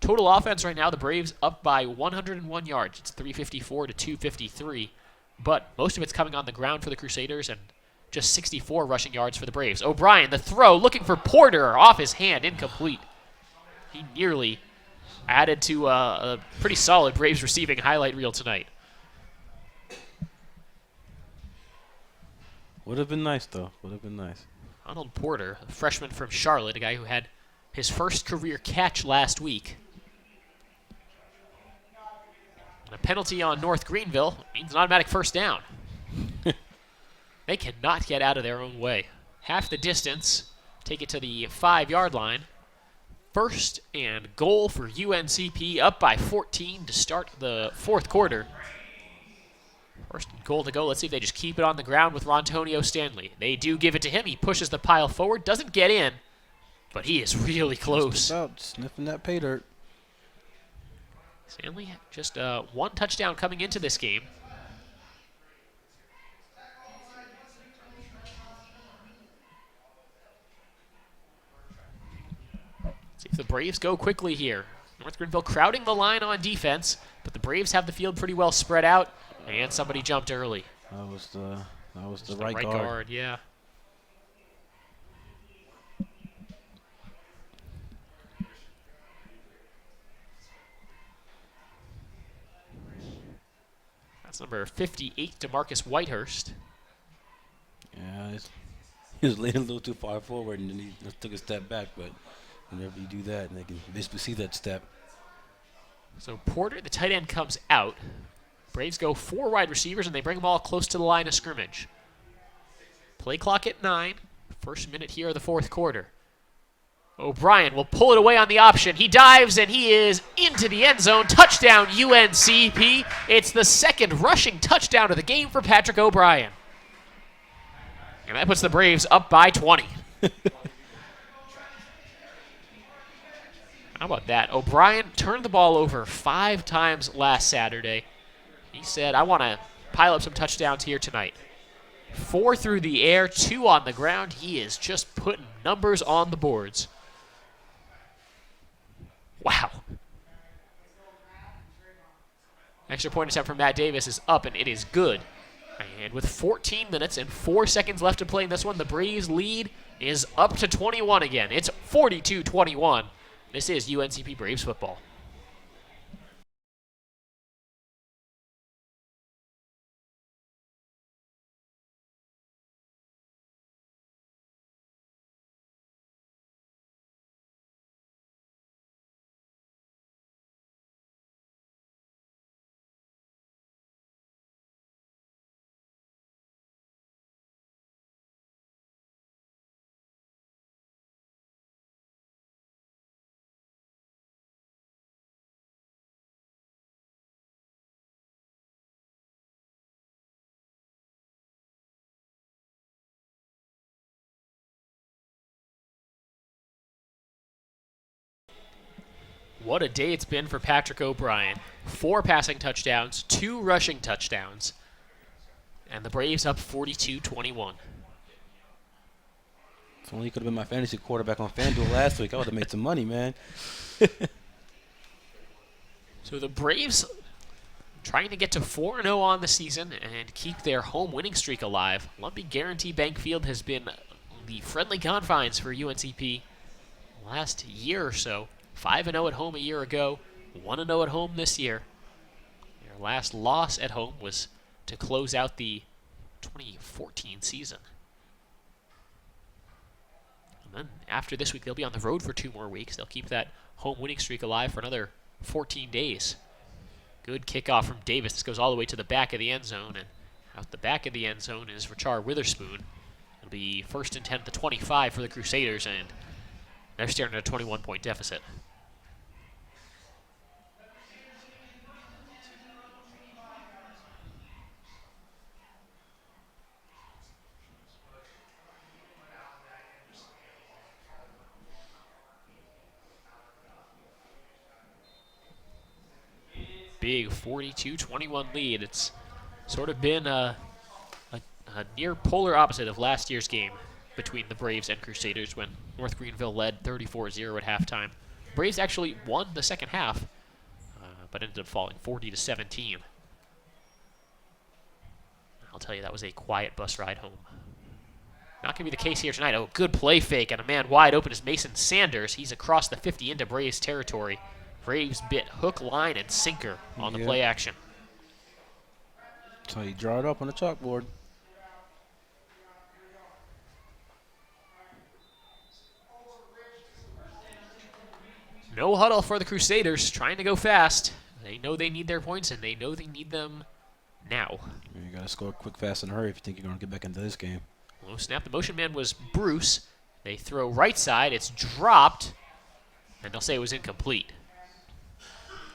Speaker 1: Total offense right now, the Braves up by 101 yards. It's 354 to 253, but most of it's coming on the ground for the Crusaders and just 64 rushing yards for the Braves. O'Brien, the throw, looking for Porter, off his hand, incomplete. He nearly added to a pretty solid Braves receiving highlight reel tonight.
Speaker 2: Would have been nice, though. Would have been nice.
Speaker 1: Ronald Porter, a freshman from Charlotte, a guy who had his first career catch last week. And a penalty on North Greenville means an automatic first down. They cannot get out of their own way. Half the distance, take it to the 5-yard line. 1st and goal for UNCP, up by 14 to start the 4th quarter. 1st and goal to go. Let's see if they just keep it on the ground with Rontonio Stanley. They do give it to him. He pushes the pile forward, doesn't get in, but he is really close.
Speaker 2: Just about sniffing that pay dirt.
Speaker 1: Stanley just 1 touchdown coming into this game. See if the Braves go quickly here. North Greenville crowding the line on defense, but the Braves have the field pretty well spread out, and somebody jumped early.
Speaker 2: That was the
Speaker 1: right guard. Yeah. That's number 58, DeMarcus Whitehurst.
Speaker 2: Yeah, he was laying a little too far forward, and then he just took a step back, but whenever you do that, and they can basically see that step.
Speaker 1: So Porter, the tight end, comes out. Braves go 4 wide receivers, and they bring them all close to the line of scrimmage. Play clock at 9. First minute here of the 4th quarter. O'Brien will pull it away on the option. He dives, and he is into the end zone. Touchdown, UNCP. It's the 2nd rushing touchdown of the game for Patrick O'Brien. And that puts the Braves up by 20. How about that? O'Brien turned the ball over 5 times last Saturday. He said, I want to pile up some touchdowns here tonight. 4 through the air, 2 on the ground. He is just putting numbers on the boards. Wow. Extra point attempt from Matt Davis is up, and it is good. And with 14 minutes and 4 seconds left to play in this one, the Braves lead is up to 21 again. It's 42-21. This is UNCP Braves football. What a day it's been for Patrick O'Brien. 4 passing touchdowns, 2 rushing touchdowns, and the Braves up 42-21.
Speaker 2: If only he could have been my fantasy quarterback on FanDuel last week, I would have made some money, man.
Speaker 1: So the Braves trying to get to 4-0 on the season and keep their home winning streak alive. Lumpy Guarantee Bank Field has been the friendly confines for UNCP last year or so. 5-0 at home a year ago, 1-0 at home this year. Their last loss at home was to close out the 2014 season. And then after this week, they'll be on the road for 2 more weeks. They'll keep that home winning streak alive for another 14 days. Good kickoff from Davis. This goes all the way to the back of the end zone, and out the back of the end zone is Rachar Witherspoon. It'll be 1st and 10 at the 25 for the Crusaders, and they're staring at a 21-point deficit. Big 42-21 lead. It's sort of been a near polar opposite of last year's game between the Braves and Crusaders when North Greenville led 34-0 at halftime. Braves actually won the second half, but ended up falling 40-17. I'll tell you, that was a quiet bus ride home. Not going to be the case here tonight. Oh, good play fake, and a man wide open is Mason Sanders. He's across the 50 into Braves territory. Braves bit hook, line, and sinker on the play action.
Speaker 2: That's how you draw it up on the chalkboard.
Speaker 1: No huddle for the Crusaders, trying to go fast. They know they need their points, and they know they need them now.
Speaker 2: You got to score quick, fast, and hurry if you think you're going to get back into this game.
Speaker 1: Low snap. The motion man was Bruce. They throw right side. It's dropped, and they'll say it was incomplete.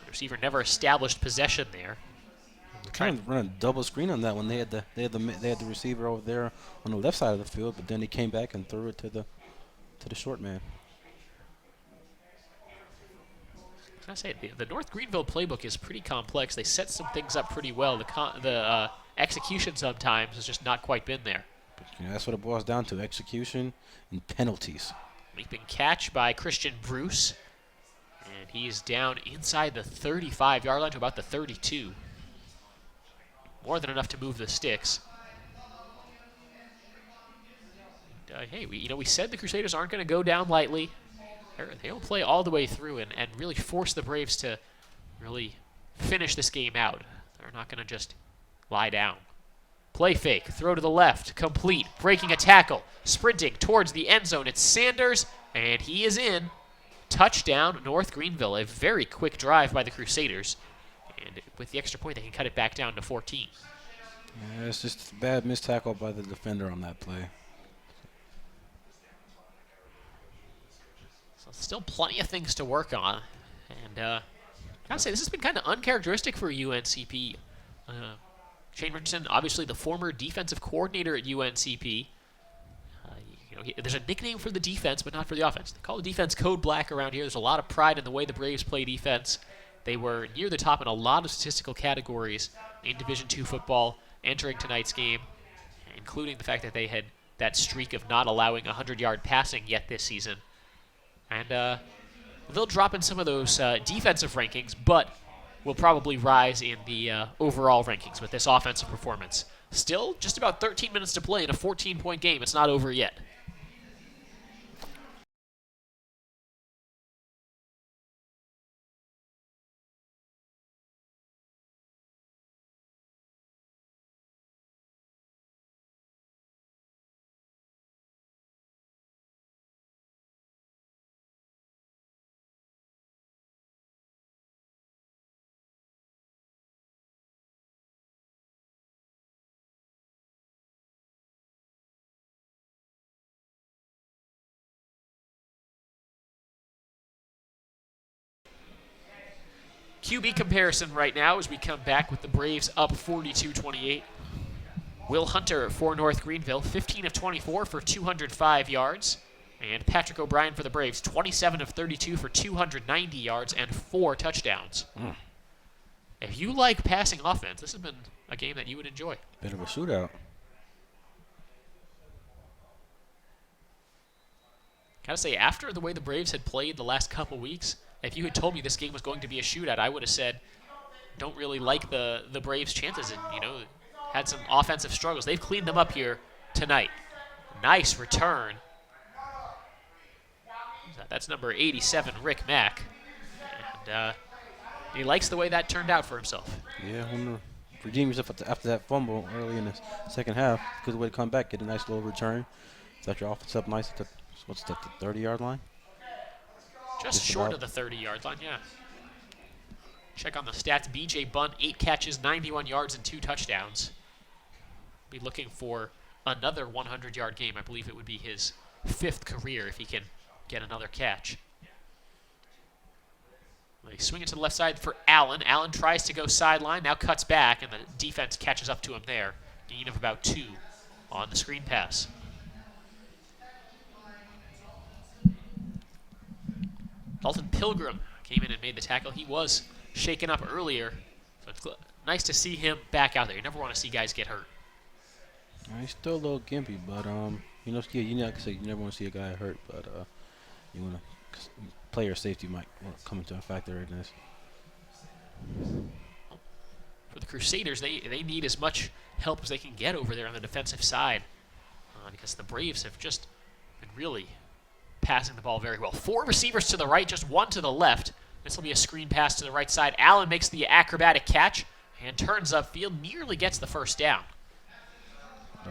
Speaker 1: The receiver never established possession there.
Speaker 2: They're trying to run a double screen on that one. They had the receiver over there on the left side of the field, but then he came back and threw it to the short man.
Speaker 1: I say the North Greenville playbook is pretty complex. They set some things up pretty well. The execution sometimes has just not quite been there.
Speaker 2: That's what it boils down to: execution and penalties.
Speaker 1: Leaping catch by Christian Bruce, and he's down inside the 35-yard line to about the 32. More than enough to move the sticks. Hey, we said the Crusaders aren't going to go down lightly. They'll play all the way through and really force the Braves to really finish this game out. They're not going to just lie down. Play fake, throw to the left, complete, breaking a tackle, sprinting towards the end zone. It's Sanders, and he is in. Touchdown, North Greenville. A very quick drive by the Crusaders. And with the extra point, they can cut it back down to 14.
Speaker 2: Yeah, it's just a bad missed tackle by the defender on that play.
Speaker 1: So still plenty of things to work on. And I gotta say, this has been kind of uncharacteristic for UNCP. Shane Richardson, obviously the former defensive coordinator at UNCP, there's a nickname for the defense, but not for the offense. They call the defense Code Black around here. There's a lot of pride in the way the Braves play defense. They were near the top in a lot of statistical categories in Division II football entering tonight's game, including the fact that they had that streak of not allowing 100-yard passing yet this season. And they'll drop in some of those defensive rankings, but will probably rise in the overall rankings with this offensive performance. Still, just about 13 minutes to play in a 14-point game. It's not over yet. QB comparison right now as we come back with the Braves up 42-28. Will Hunter for North Greenville, 15 of 24 for 205 yards. And Patrick O'Brien for the Braves, 27 of 32 for 290 yards and 4 touchdowns. If you like passing offense, this has been a game that you would enjoy.
Speaker 2: Bit of a shootout.
Speaker 1: Gotta say, after the way the Braves had played the last couple weeks, if you had told me this game was going to be a shootout, I would have said, don't really like the Braves' chances and, had some offensive struggles. They've cleaned them up here tonight. Nice return. That's number 87, Rick Mack. And he likes the way that turned out for himself.
Speaker 2: Yeah, I wonder. Redeem yourself after that fumble early in the second half. Good way to come back, get a nice little return. Set your offense up nice at the 30-yard line?
Speaker 1: Just short of the 30-yard line, yeah. Check on the stats. B.J. Bunt, 8 catches, 91 yards, and 2 touchdowns. Be looking for another 100-yard game. I believe it would be his 5th career if he can get another catch. They swing it to the left side for Allen. Allen tries to go sideline, now cuts back, and the defense catches up to him there. Gain of about 2 on the screen pass. Dalton Pilgrim came in and made the tackle. He was shaken up earlier, so it's nice to see him back out there. You never want to see guys get hurt.
Speaker 2: He's still a little gimpy, but you never want to see a guy hurt, but you want to player safety might come into a factor in this.
Speaker 1: For the Crusaders, they need as much help as they can get over there on the defensive side, because the Braves have just been really passing the ball very well. 4 receivers to the right, just 1 to the left. This will be a screen pass to the right side. Allen makes the acrobatic catch and turns upfield, nearly gets the first down.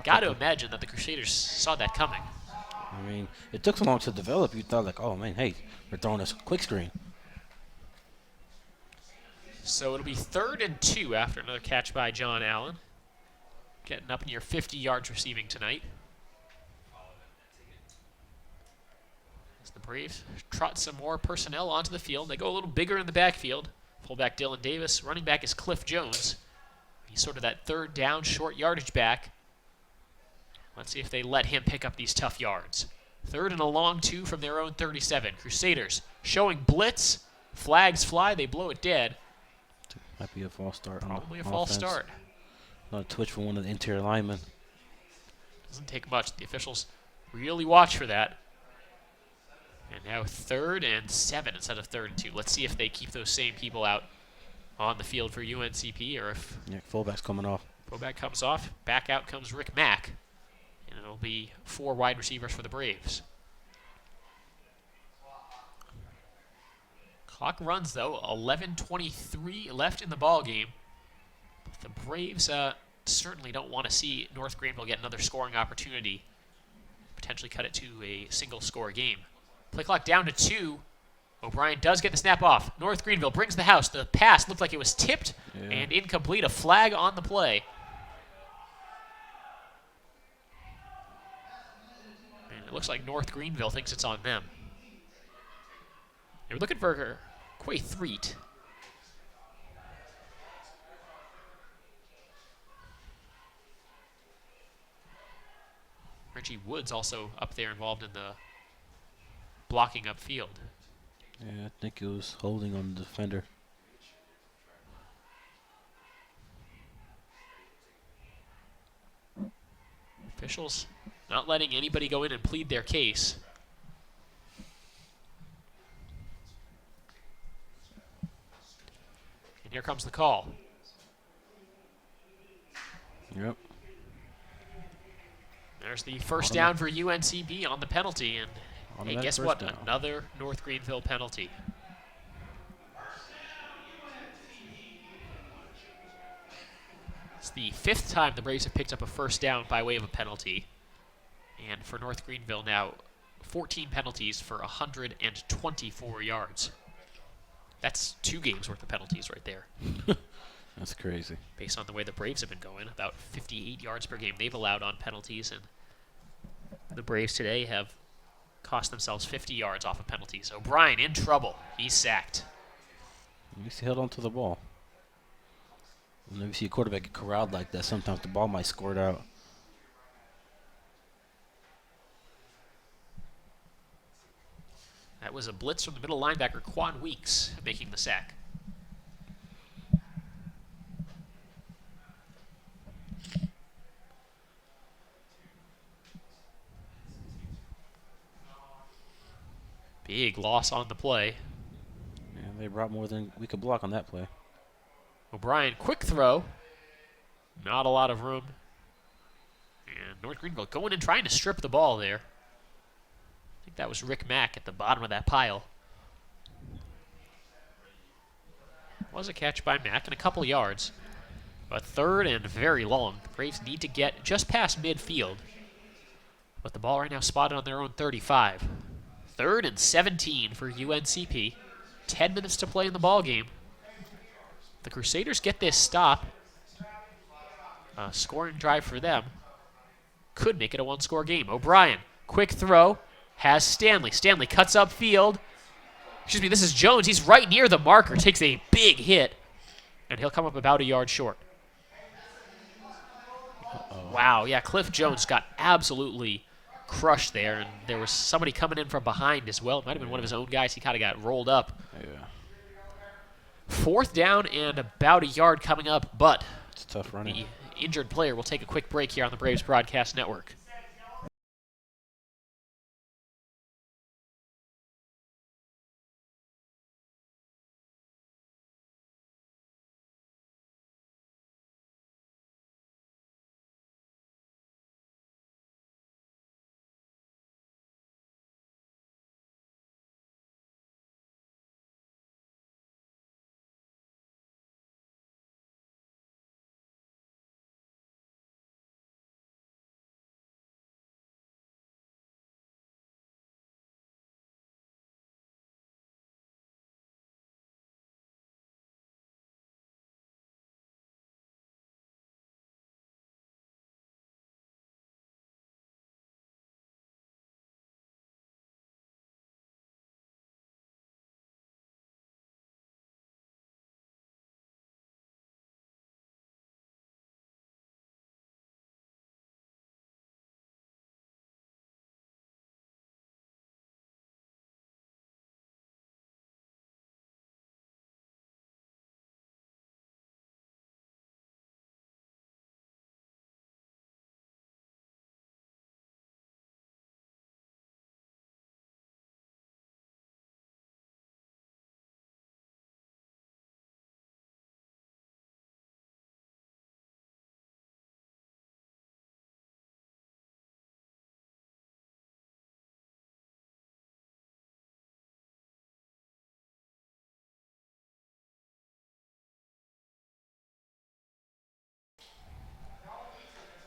Speaker 1: Got to imagine that the Crusaders saw that coming.
Speaker 2: I mean, it took so long to develop. You thought like, oh man, hey, we're throwing us a quick screen.
Speaker 1: So it'll be 3rd and 2 after another catch by John Allen. Getting up near 50 yards receiving tonight. As the Braves trot some more personnel onto the field. They go a little bigger in the backfield. Fullback Dylan Davis. Running back is Cliff Jones. He's sort of that 3rd down, short yardage back. Let's see if they let him pick up these tough yards. 3rd and a long 2 from their own 37. Crusaders showing blitz. Flags fly. They blow it dead.
Speaker 2: Might be a false start.
Speaker 1: Probably a false start.
Speaker 2: Not a twitch for one of the interior linemen.
Speaker 1: Doesn't take much. The officials really watch for that. And now 3rd and 7 instead of 3rd and 2. Let's see if they keep those same people out on the field for UNCP, or if
Speaker 2: fullback's coming off.
Speaker 1: Fullback comes off. Back out comes Rick Mack. And it'll be 4 wide receivers for the Braves. Clock runs, though. 11:23 left in the ball game. But the Braves certainly don't want to see North Greenville get another scoring opportunity. Potentially cut it to a single-score game. Play clock down to 2. O'Brien does get the snap off. North Greenville brings the house. The pass looked like it was tipped and incomplete. A flag on the play. And it looks like North Greenville thinks it's on them. They're looking for Quay Threet. Reggie Woods also up there involved in the blocking upfield.
Speaker 2: Yeah, I think it was holding on the defender.
Speaker 1: Officials not letting anybody go in and plead their case. And here comes the call.
Speaker 2: Yep.
Speaker 1: There's the first down for UNCP on the penalty, and hey, guess what?
Speaker 2: Down.
Speaker 1: Another North Greenville penalty. It's the 5th time the Braves have picked up a first down by way of a penalty. And for North Greenville now, 14 penalties for 124 yards. That's 2 games worth of penalties right there.
Speaker 2: That's crazy.
Speaker 1: Based on the way the Braves have been going, about 58 yards per game they've allowed on penalties, and the Braves today have cost themselves 50 yards off of penalties. O'Brien in trouble. He's sacked.
Speaker 2: At least he held on to the ball. Whenever you see a quarterback get corralled like that, sometimes the ball might squirt out.
Speaker 1: That was a blitz from the middle linebacker, Quan Weeks, making the sack. Big loss on the play.
Speaker 2: Yeah, they brought more than we could block on that play.
Speaker 1: O'Brien, quick throw. Not a lot of room. And North Greenville going and trying to strip the ball there. I think that was Rick Mack at the bottom of that pile. Was a catch by Mack and a couple yards. But 3rd and very long. The Braves need to get just past midfield. But the ball right now spotted on their own 35. 3rd and 17 for UNCP. 10 minutes to play in the ball game. The Crusaders get this stop. A scoring drive for them. Could make it a 1-score game. O'Brien, quick throw. Has Stanley. Stanley cuts upfield. Excuse me, this is Jones. He's right near the marker. Takes a big hit. And he'll come up about a yard short. Wow, yeah, Cliff Jones got absolutely crushed there. And there was somebody coming in from behind as well. It might have been one of his own guys. He kind of got rolled up.
Speaker 2: Yeah.
Speaker 1: 4th down and about a yard coming up, but
Speaker 2: It's tough running.
Speaker 1: the injured player will take a quick break here on the Braves Broadcast Network.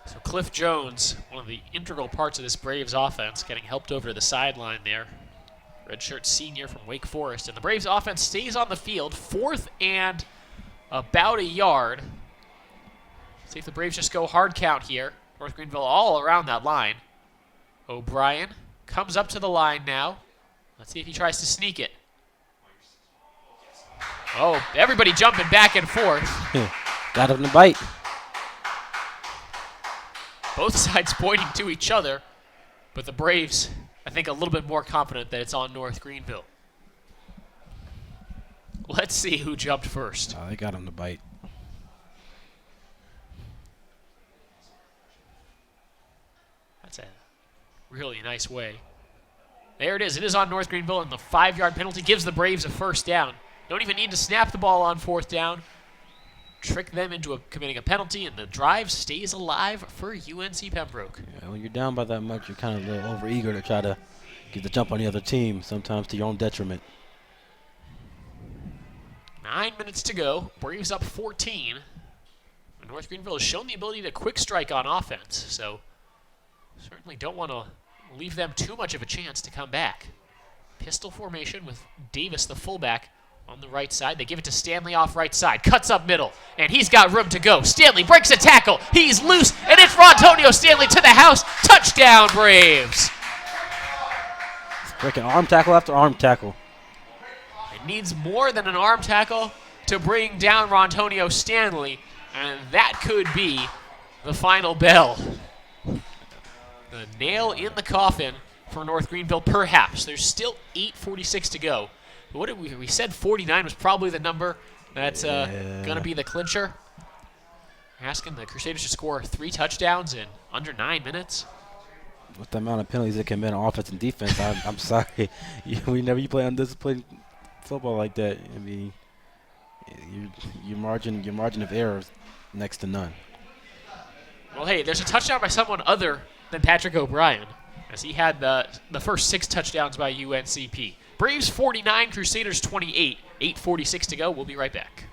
Speaker 1: So Cliff Jones, one of the integral parts of this Braves offense, getting helped over to the sideline there. Redshirt senior from Wake Forest. And the Braves offense stays on the field. 4th and about a yard. See if the Braves just go hard count here. North Greenville all around that line. O'Brien comes up to the line now. Let's see if he tries to sneak it. Oh, everybody jumping back and forth.
Speaker 2: Got him to bite.
Speaker 1: Both sides pointing to each other. But the Braves, I think, a little bit more confident that it's on North Greenville. Let's see who jumped first.
Speaker 2: They got him to bite.
Speaker 1: That's a really nice way. There it is. It is on North Greenville, and the 5-yard penalty gives the Braves a first down. Don't even need to snap the ball on 4th down. Trick them into committing a penalty, and the drive stays alive for UNC Pembroke.
Speaker 2: Yeah, when you're down by that much, you're kind of a little overeager to try to get the jump on the other team, sometimes to your own detriment.
Speaker 1: 9 minutes to go. Braves up 14. North Greenville has shown the ability to quick strike on offense, so certainly don't want to leave them too much of a chance to come back. Pistol formation with Davis, the fullback, on the right side. They give it to Stanley off right side. Cuts up middle, and he's got room to go. Stanley breaks a tackle. He's loose, and it's Rontonio Stanley to the house. Touchdown, Braves.
Speaker 2: Breaking arm tackle after arm tackle.
Speaker 1: It needs more than an arm tackle to bring down Rontonio Stanley, and that could be the final bell. The nail in the coffin for North Greenville, perhaps. There's still 8:46 to go. What did we said 49 was probably the number that's going to be the clincher. We're asking the Crusaders to score 3 touchdowns in under 9 minutes.
Speaker 2: With the amount of penalties they commit on offense and defense, I'm sorry. Whenever you play undisciplined football like that, I mean, your margin of error is next to none.
Speaker 1: Well, hey, there's a touchdown by someone other than Patrick O'Brien, as he had the first 6 touchdowns by UNCP. Braves 49, Crusaders 28. 8:46 to go. We'll be right back.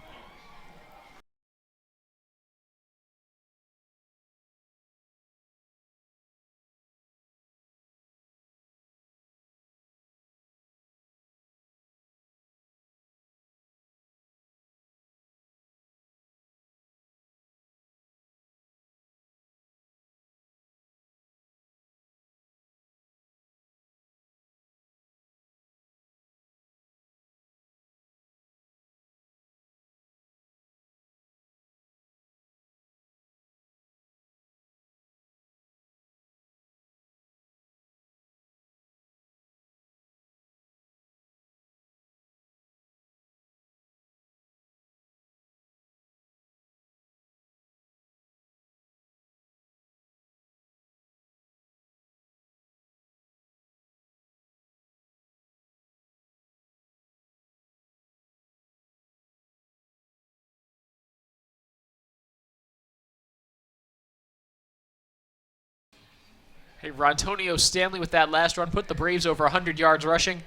Speaker 1: Hey, Rontonio Stanley with that last run put the Braves over 100 yards rushing,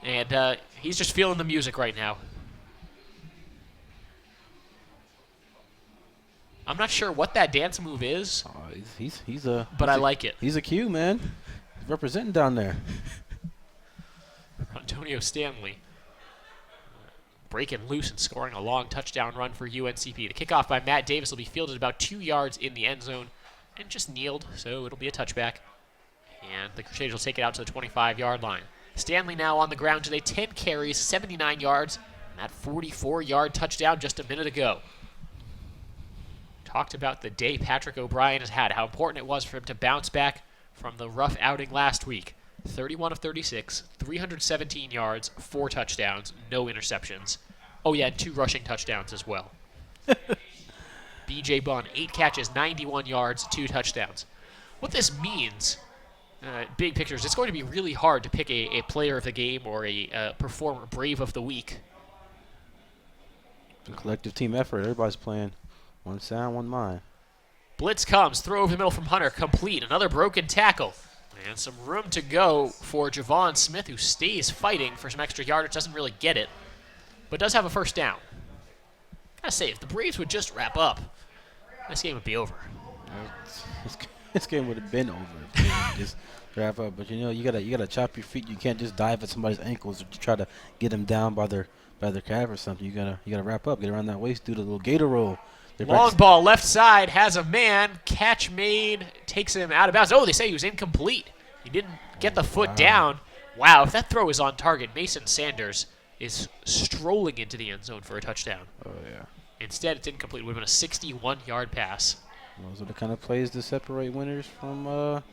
Speaker 1: and he's just feeling the music right now. I'm not sure what that dance move is,
Speaker 2: but
Speaker 1: I like it.
Speaker 2: He's a Q, man. He's representing down there.
Speaker 1: Rontonio Stanley breaking loose and scoring a long touchdown run for UNCP. The kickoff by Matt Davis will be fielded about 2 yards in the end zone and just kneeled, so it'll be a touchback. And the Crusaders will take it out to the 25-yard line. Stanley now on the ground today, 10 carries, 79 yards, and that 44-yard touchdown just a minute ago. Talked about the day Patrick O'Brien has had, how important it was for him to bounce back from the rough outing last week. 31 of 36, 317 yards, 4 touchdowns, no interceptions. Oh yeah, 2 rushing touchdowns as well. B.J. Bunn, 8 catches, 91 yards, 2 touchdowns. What this means, big pictures, it's going to be really hard to pick a player of the game or a performer, Brave of the week.
Speaker 2: It's a collective team effort. Everybody's playing one sound, one mind.
Speaker 1: Blitz comes, throw over the middle from Hunter, complete. Another broken tackle. And some room to go for Javon Smith, who stays fighting for some extra yardage, doesn't really get it, but does have a first down. Gotta say, if the Braves would just wrap up, this game would be over.
Speaker 2: This game would have been over if they would just wrap up. But you gotta chop your feet. You can't just dive at somebody's ankles to try to get them down by their calf or something. You gotta wrap up, get around that waist, do the little gator roll.
Speaker 1: Long ball left side, has a man, catch made, takes him out of bounds. Oh, they say he was incomplete. He didn't get the foot down. Wow, if that throw is on target, Mason Sanders is strolling into the end zone for a touchdown.
Speaker 2: Oh, yeah.
Speaker 1: Instead, it's incomplete. It would have been a 61-yard pass.
Speaker 2: Those are the kind of plays to separate winners from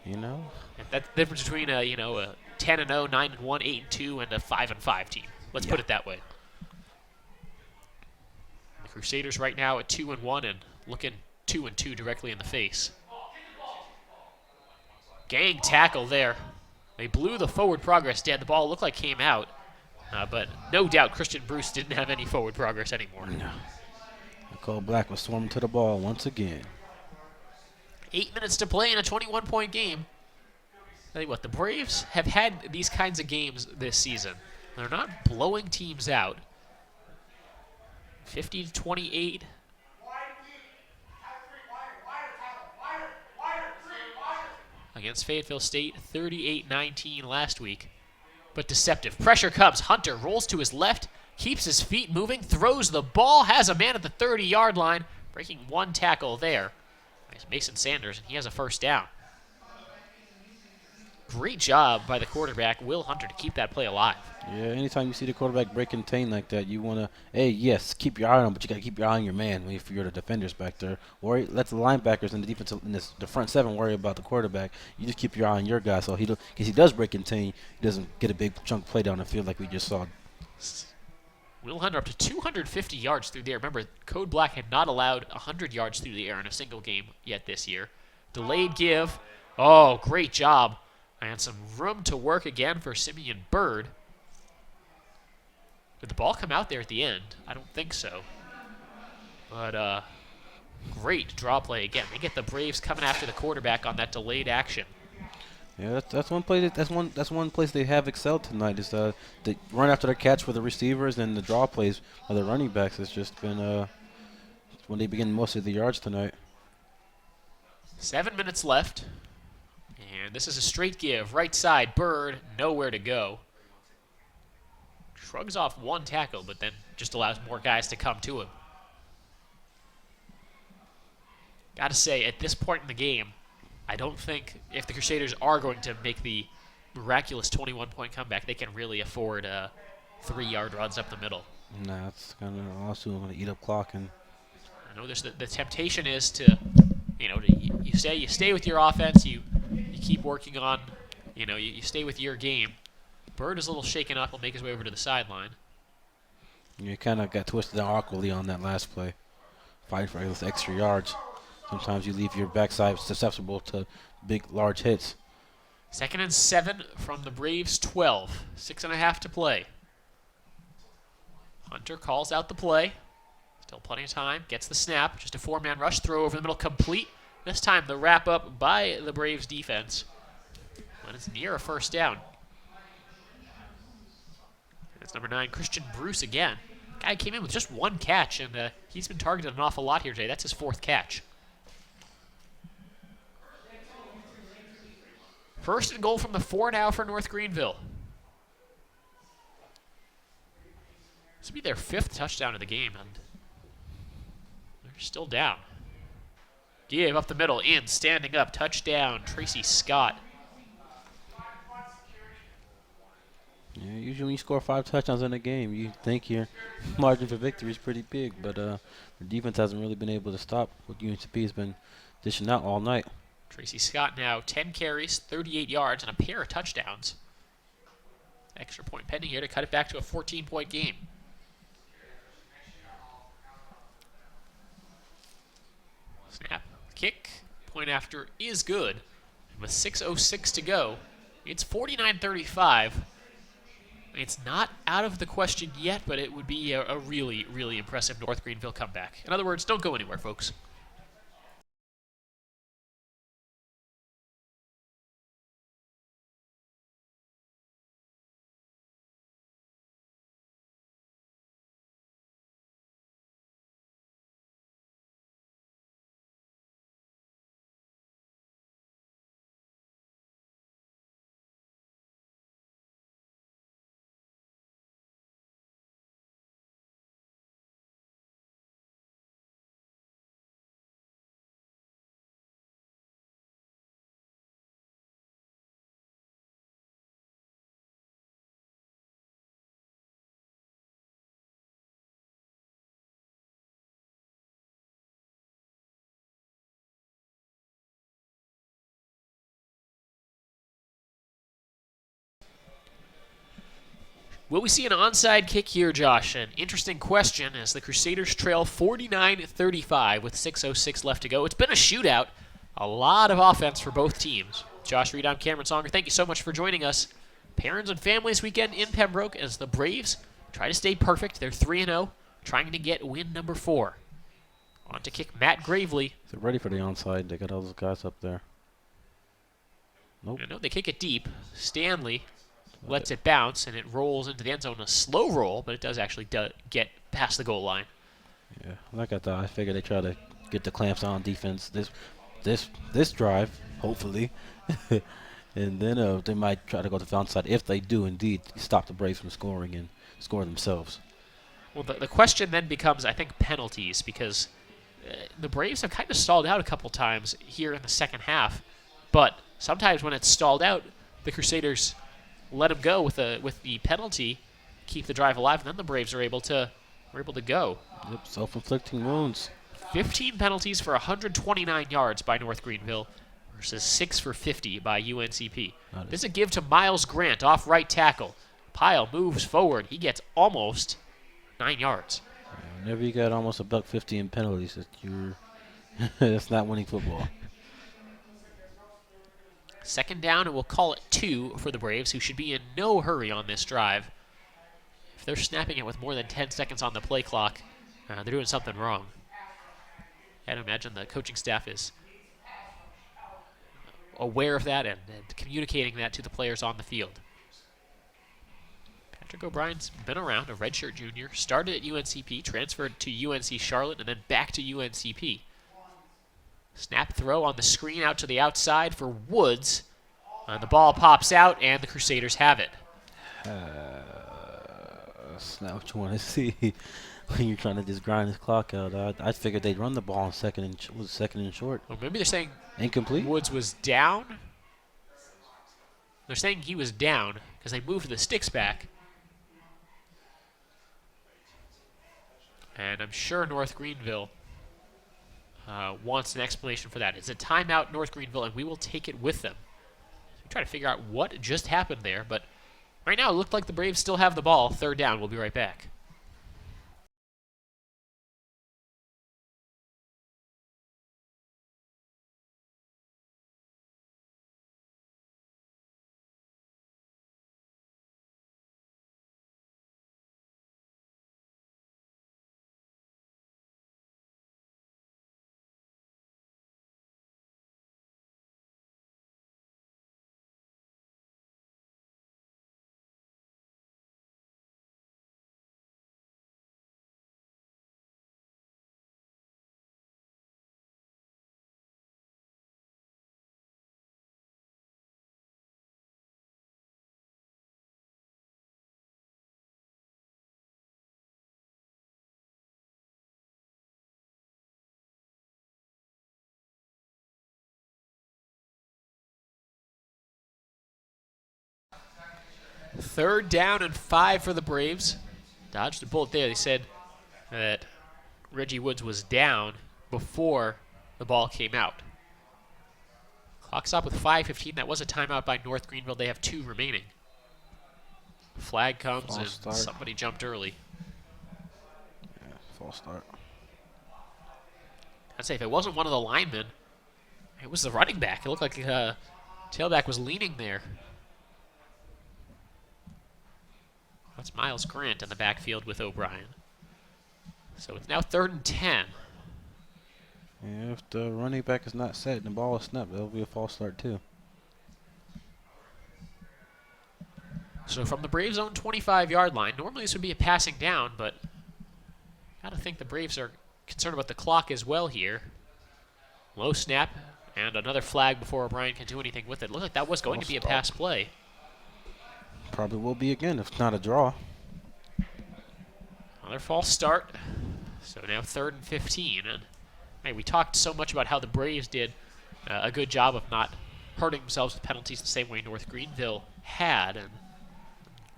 Speaker 2: You know.
Speaker 1: And that's the difference between a 10-0, 9-1, 8-2, and a 5-5 team. Let's
Speaker 2: Yeah.
Speaker 1: put it that way. The Crusaders right now at 2-1 and looking 2-2 directly in the face. Gang tackle there. They blew the forward progress dead. The ball looked like came out, but no doubt Christian Bruce didn't have any forward progress anymore.
Speaker 2: No. Nicole Black was swarming to the ball once again.
Speaker 1: 8 minutes to play in a 21-point game. Tell you what, the Braves have had these kinds of games this season. They're not blowing teams out. 50-28. Against Fayetteville State, 38-19 last week. But deceptive. Pressure comes. Hunter rolls to his left, keeps his feet moving, throws the ball, has a man at the 30-yard line, breaking one tackle there. It's Mason Sanders, and he has a first down. Great job by the quarterback, Will Hunter, to keep that play alive.
Speaker 2: Yeah, anytime you see the quarterback break contain like that, you want to, yes, keep your eye on him, but you got to keep your eye on your man if you're the defenders back there. Let the linebackers and the defensive, the front seven worry about the quarterback. You just keep your eye on your guy, so in case he does break contain, he doesn't get a big chunk play down the field like we just saw.
Speaker 1: Will Hunter up to 250 yards through the air. Remember, Code Black had not allowed 100 yards through the air in a single game yet this year. Delayed give. Oh, great job. And some room to work again for Simeon Bird. Did the ball come out there at the end? I don't think so. But great draw play again. They get the Braves coming after the quarterback on that delayed action.
Speaker 2: Yeah, that's one play. That's one place they have excelled tonight. Is the run after the catch for the receivers and the draw plays by the running backs. Has just been when they begin most of the yards tonight.
Speaker 1: 7 minutes left. And this is a straight give. Right side, Bird, nowhere to go. Shrugs off one tackle, but then just allows more guys to come to him. Gotta say, at this point in the game, I don't think if the Crusaders are going to make the miraculous 21-point comeback, they can really afford 3-yard runs up the middle.
Speaker 2: Nah, it's kind of also going to eat up clock. And
Speaker 1: I know there's the temptation is to, you stay with your offense, you keep working on, you stay with your game. Bird is a little shaken up. He'll make his way over to the sideline.
Speaker 2: you kind of got twisted down awkwardly on that last play, fighting for those extra yards. Sometimes you leave your backside susceptible to big, large hits.
Speaker 1: 2nd and 7 from the Braves 12. 6.5 to play. Hunter calls out the play. Still plenty of time. Gets the snap. Just a 4-man rush. Throw over the middle. Complete. This time the wrap up by the Braves defense. But it's near a first down. That's number 9, Christian Bruce again. Guy came in with just one catch, and he's been targeted an awful lot here today. That's his 4th catch. 1st and goal from the 4 now for North Greenville. This will be their 5th touchdown of the game, and they're still down. Give up the middle, in, standing up, touchdown, Tracy Scott.
Speaker 2: Yeah, usually when you score 5 touchdowns in a game, you think your margin for victory is pretty big, but the defense hasn't really been able to stop what UNCP has been dishing out all night.
Speaker 1: Tracy Scott now 10 carries, 38 yards, and a pair of touchdowns. Extra point pending here to cut it back to a 14-point game. Snap, kick, point after is good. With 6:06 to go, it's 49-35. It's not out of the question yet, but it would be a really, really impressive North Greenville comeback. In other words, don't go anywhere, folks. Will we see an onside kick here, Josh? An interesting question as the Crusaders trail 49-35 with 6:06 left to go. It's been a shootout. A lot of offense for both teams. Josh Reed, I'm Cameron Songer. Thank you so much for joining us. Parents and Families Weekend in Pembroke as the Braves try to stay perfect. They're 3-0, trying to get win number 4. On to kick Matt Gravely.
Speaker 2: They're ready for the onside. They got all those guys up there. Nope.
Speaker 1: No, they kick it deep. Stanley lets it bounce, and it rolls into the end zone. A slow roll, but it does actually get past the goal line.
Speaker 2: Yeah, like I thought. I figured they try to get the clamps on defense this drive, hopefully. And then they might try to go to the onside if they do indeed stop the Braves from scoring and score themselves.
Speaker 1: Well, the question then becomes, I think, penalties, because the Braves have kind of stalled out a couple times here in the second half. But sometimes when it's stalled out, the Crusaders let them go with the penalty, keep the drive alive, and then the Braves are able to go.
Speaker 2: Yep, self-inflicting wounds.
Speaker 1: 15 penalties for 129 yards by North Greenville versus 6 for 50 by UNCP. This is a give to Miles Grant off right tackle. Pyle moves forward. He gets almost 9 yards.
Speaker 2: Yeah, whenever you got almost $150 in penalties, that's not winning football.
Speaker 1: Second down, and we'll call it 2 for the Braves, who should be in no hurry on this drive. If they're snapping it with more than 10 seconds on the play clock, they're doing something wrong. I'd imagine the coaching staff is aware of that and communicating that to the players on the field. Patrick O'Brien's been around, a redshirt junior, started at UNCP, transferred to UNC Charlotte, and then back to UNCP. Snap throw on the screen out to the outside for Woods. The ball pops out, and the Crusaders have it.
Speaker 2: That's not what you want to see when you're trying to just grind this clock out. I figured they'd run the ball on second and short.
Speaker 1: Or maybe they're saying
Speaker 2: incomplete.
Speaker 1: Woods was down. They're saying he was down because they moved the sticks back. And I'm sure North Greenville wants an explanation for that. It's a timeout, North Greenville, and we will take it with them. So we try to figure out what just happened there, but right now it looked like the Braves still have the ball. Third down. We'll be right back. Third down and 5 for the Braves. Dodged a bullet there. They said that Reggie Woods was down before the ball came out. Clock stop with 5:15. That was a timeout by North Greenville. They have 2 remaining. Flag comes and somebody jumped early.
Speaker 2: Yeah, false start.
Speaker 1: I'd say if it wasn't one of the linemen, it was the running back. It looked like tailback was leaning there. That's Miles Grant in the backfield with O'Brien. So it's now 3rd and 10.
Speaker 2: Yeah, if the running back is not set and the ball is snapped, that'll be a false start too.
Speaker 1: So from the Braves' own 25-yard line, normally this would be a passing down, but gotta think the Braves are concerned about the clock as well here. Low snap and another flag before O'Brien can do anything with it. Looked like that was going to be a pass play.
Speaker 2: Probably will be again if not a draw.
Speaker 1: Another false start. So now 3rd and 15. And hey, we talked so much about how the Braves did a good job of not hurting themselves with penalties the same way North Greenville had. And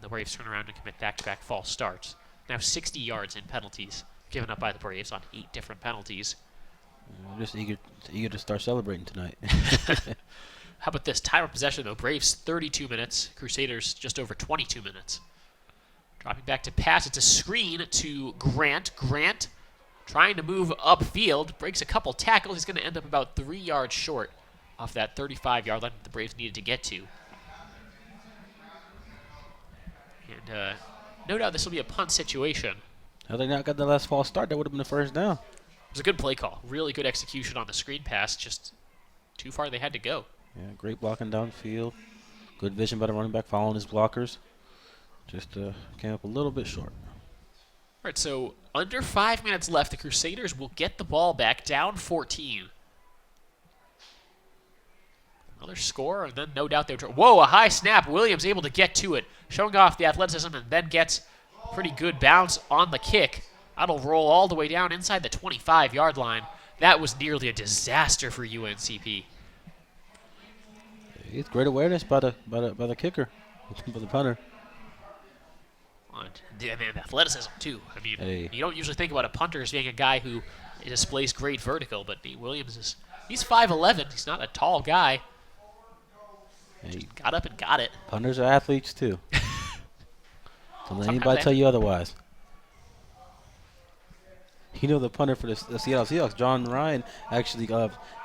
Speaker 1: the Braves turn around and commit back-to-back false starts. Now 60 yards in penalties given up by the Braves on 8 different penalties.
Speaker 2: I'm just eager to start celebrating tonight.
Speaker 1: How about this? Time of possession, though. Braves 32 minutes. Crusaders just over 22 minutes. Dropping back to pass. It's a screen to Grant. Grant trying to move upfield. Breaks a couple tackles. He's going to end up about 3 yards short off that 35-yard line that the Braves needed to get to. And no doubt this will be a punt situation.
Speaker 2: Had they not got the last false start, that would have been the first down.
Speaker 1: It was a good play call. Really good execution on the screen pass. Just too far they had to go.
Speaker 2: Yeah, great blocking downfield. Good vision by the running back following his blockers. Just came up a little bit short.
Speaker 1: All right, so under 5 minutes left. The Crusaders will get the ball back, down 14. Another score, and then no doubt they would. Whoa, a high snap. Williams able to get to it, showing off the athleticism, and then gets pretty good bounce on the kick. That'll roll all the way down inside the 25-yard line. That was nearly a disaster for UNCP.
Speaker 2: It's great awareness by the kicker, by the punter.
Speaker 1: And athleticism, too. I mean,
Speaker 2: Hey.
Speaker 1: You don't usually think about a punter as being a guy who displays great vertical, but Williams he's 5'11". He's not a tall guy.
Speaker 2: Hey,
Speaker 1: Got up and got it.
Speaker 2: punters are athletes too. Don't let
Speaker 1: Sometimes
Speaker 2: anybody
Speaker 1: they-
Speaker 2: tell you otherwise. You know, the punter for the Seattle Seahawks, John Ryan, actually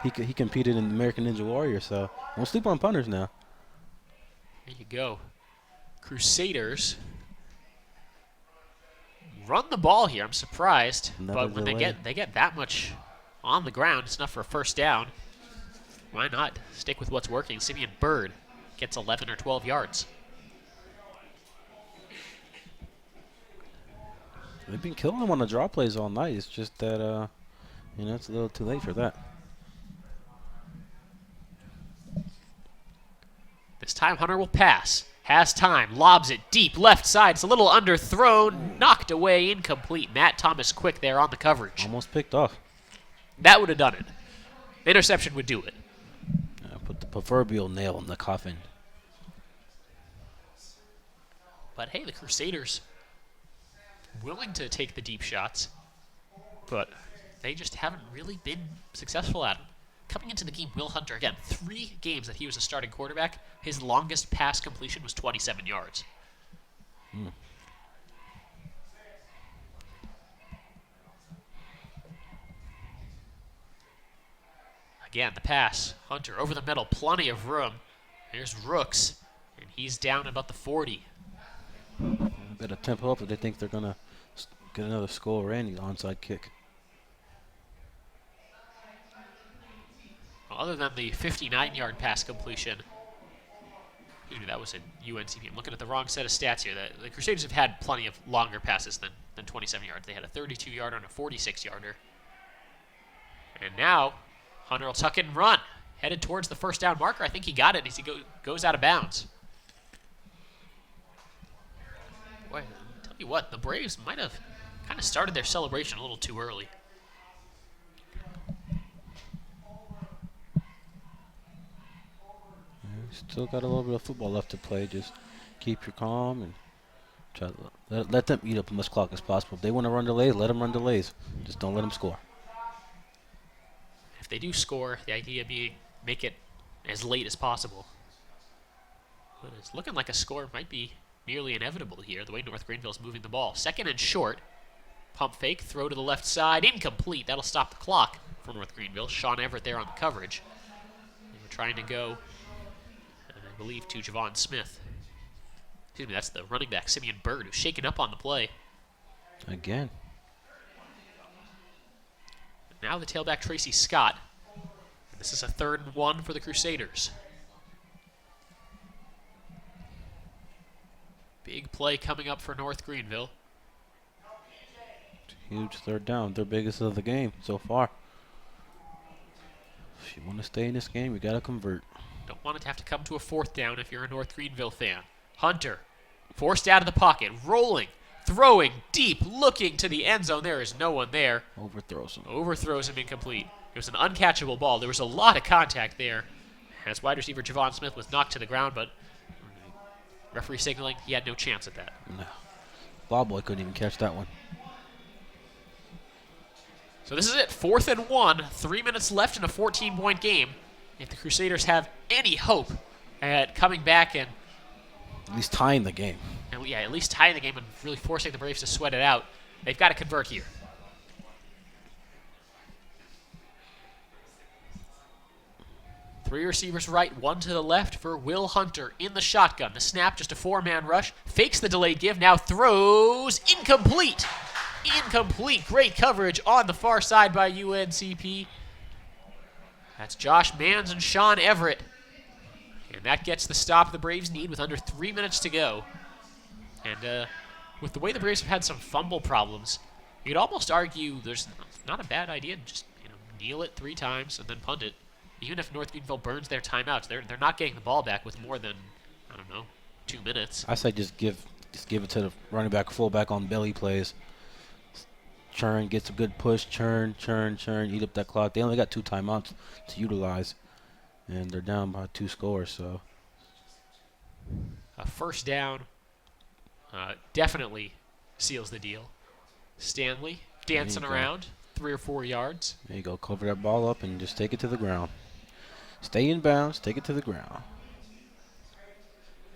Speaker 2: he competed in American Ninja Warrior, so don't sleep on punters now.
Speaker 1: There you go. Crusaders run the ball here. I'm surprised,
Speaker 2: Another
Speaker 1: but when
Speaker 2: delay.
Speaker 1: they get that much on the ground, it's enough for a first down. Why not stick with what's working? Simeon Bird gets 11 or 12 yards.
Speaker 2: They've been killing them on the draw plays all night. It's just that it's a little too late for that.
Speaker 1: This time Hunter will pass. Has time. Lobs it deep left side. It's a little underthrown. Knocked away. Incomplete. Matt Thomas quick there on the coverage.
Speaker 2: Almost picked off.
Speaker 1: That would have done it. Interception would do it.
Speaker 2: Put the proverbial nail in the coffin.
Speaker 1: But hey, the Crusaders willing to take the deep shots, but they just haven't really been successful at them. Coming into the game, Will Hunter, again, 3 games that he was a starting quarterback, his longest pass completion was 27 yards. Again, the pass. Hunter over the middle, plenty of room. Here's Rooks, and he's down about the 40.
Speaker 2: Better tempo up if they think they're gonna get another score or any onside kick.
Speaker 1: Other than the 59-yard pass completion, that was a UNCP. I'm looking at the wrong set of stats here. The Crusaders have had plenty of longer passes than 27 yards. They had a 32-yarder and a 46-yarder. And now, Hunter will tuck it and run. Headed towards the first down marker. I think he got it as he goes out of bounds. Boy, I'll tell you what, the Braves might have kind of started their celebration a little too early.
Speaker 2: Still got a little bit of football left to play. Just keep your calm and try to let them eat up as much clock as possible. If they want to run delays, let them run delays. Just don't let them score.
Speaker 1: If they do score, the idea being make it as late as possible. But it's looking like a score might be nearly inevitable here, the way North Greenville's moving the ball. Second and short. Pump fake, throw to the left side, incomplete. That'll stop the clock for North Greenville. Sean Everett there on the coverage. They were trying to go, I believe, to Javon Smith. Excuse me, that's the running back, Simeon Bird, who's shaken up on the play.
Speaker 2: Again.
Speaker 1: Now the tailback, Tracy Scott. This is a 3rd and 1 for the Crusaders. Big play coming up for North Greenville.
Speaker 2: Huge third down. Their biggest of the game so far. If you want to stay in this game, you got to convert.
Speaker 1: Don't want it to have to come to a 4th down if you're a North Greenville fan. Hunter, forced out of the pocket, rolling, throwing deep, looking to the end zone. There is no one there.
Speaker 2: Overthrows him.
Speaker 1: Overthrows him incomplete. It was an uncatchable ball. There was a lot of contact there. As wide receiver Javon Smith was knocked to the ground, but referee signaling he had no chance at that.
Speaker 2: No. Ball boy couldn't even catch that one.
Speaker 1: So this is it, 4th and 1, 3 minutes left in a 14-point game. If the Crusaders have any hope at coming back and
Speaker 2: At least tying the game.
Speaker 1: And yeah, at least tying the game and really forcing the Braves to sweat it out. They've got to convert here. Three receivers right, one to the left for Will Hunter in the shotgun. The snap, just a four-man rush. Fakes the delayed give, now throws. Incomplete. Incomplete. Great coverage on the far side by UNCP. That's Josh Manns and Sean Everett. And that gets the stop the Braves need with under 3 minutes to go. And with the way the Braves have had some fumble problems, you could almost argue there's not a bad idea to just kneel it 3 times and then punt it. Even if North Greenville burns their timeouts, they're not getting the ball back with more than, 2 minutes.
Speaker 2: I say just give it to the running back, fullback on belly plays. Churn, gets a good push, churn, eat up that clock. They only got 2 timeouts to utilize, and they're down by 2 scores. So
Speaker 1: a first down definitely seals the deal. Stanley dancing around 3 or 4 yards.
Speaker 2: There you go. Cover that ball up and just take it to the ground. Stay in bounds, take it to the ground.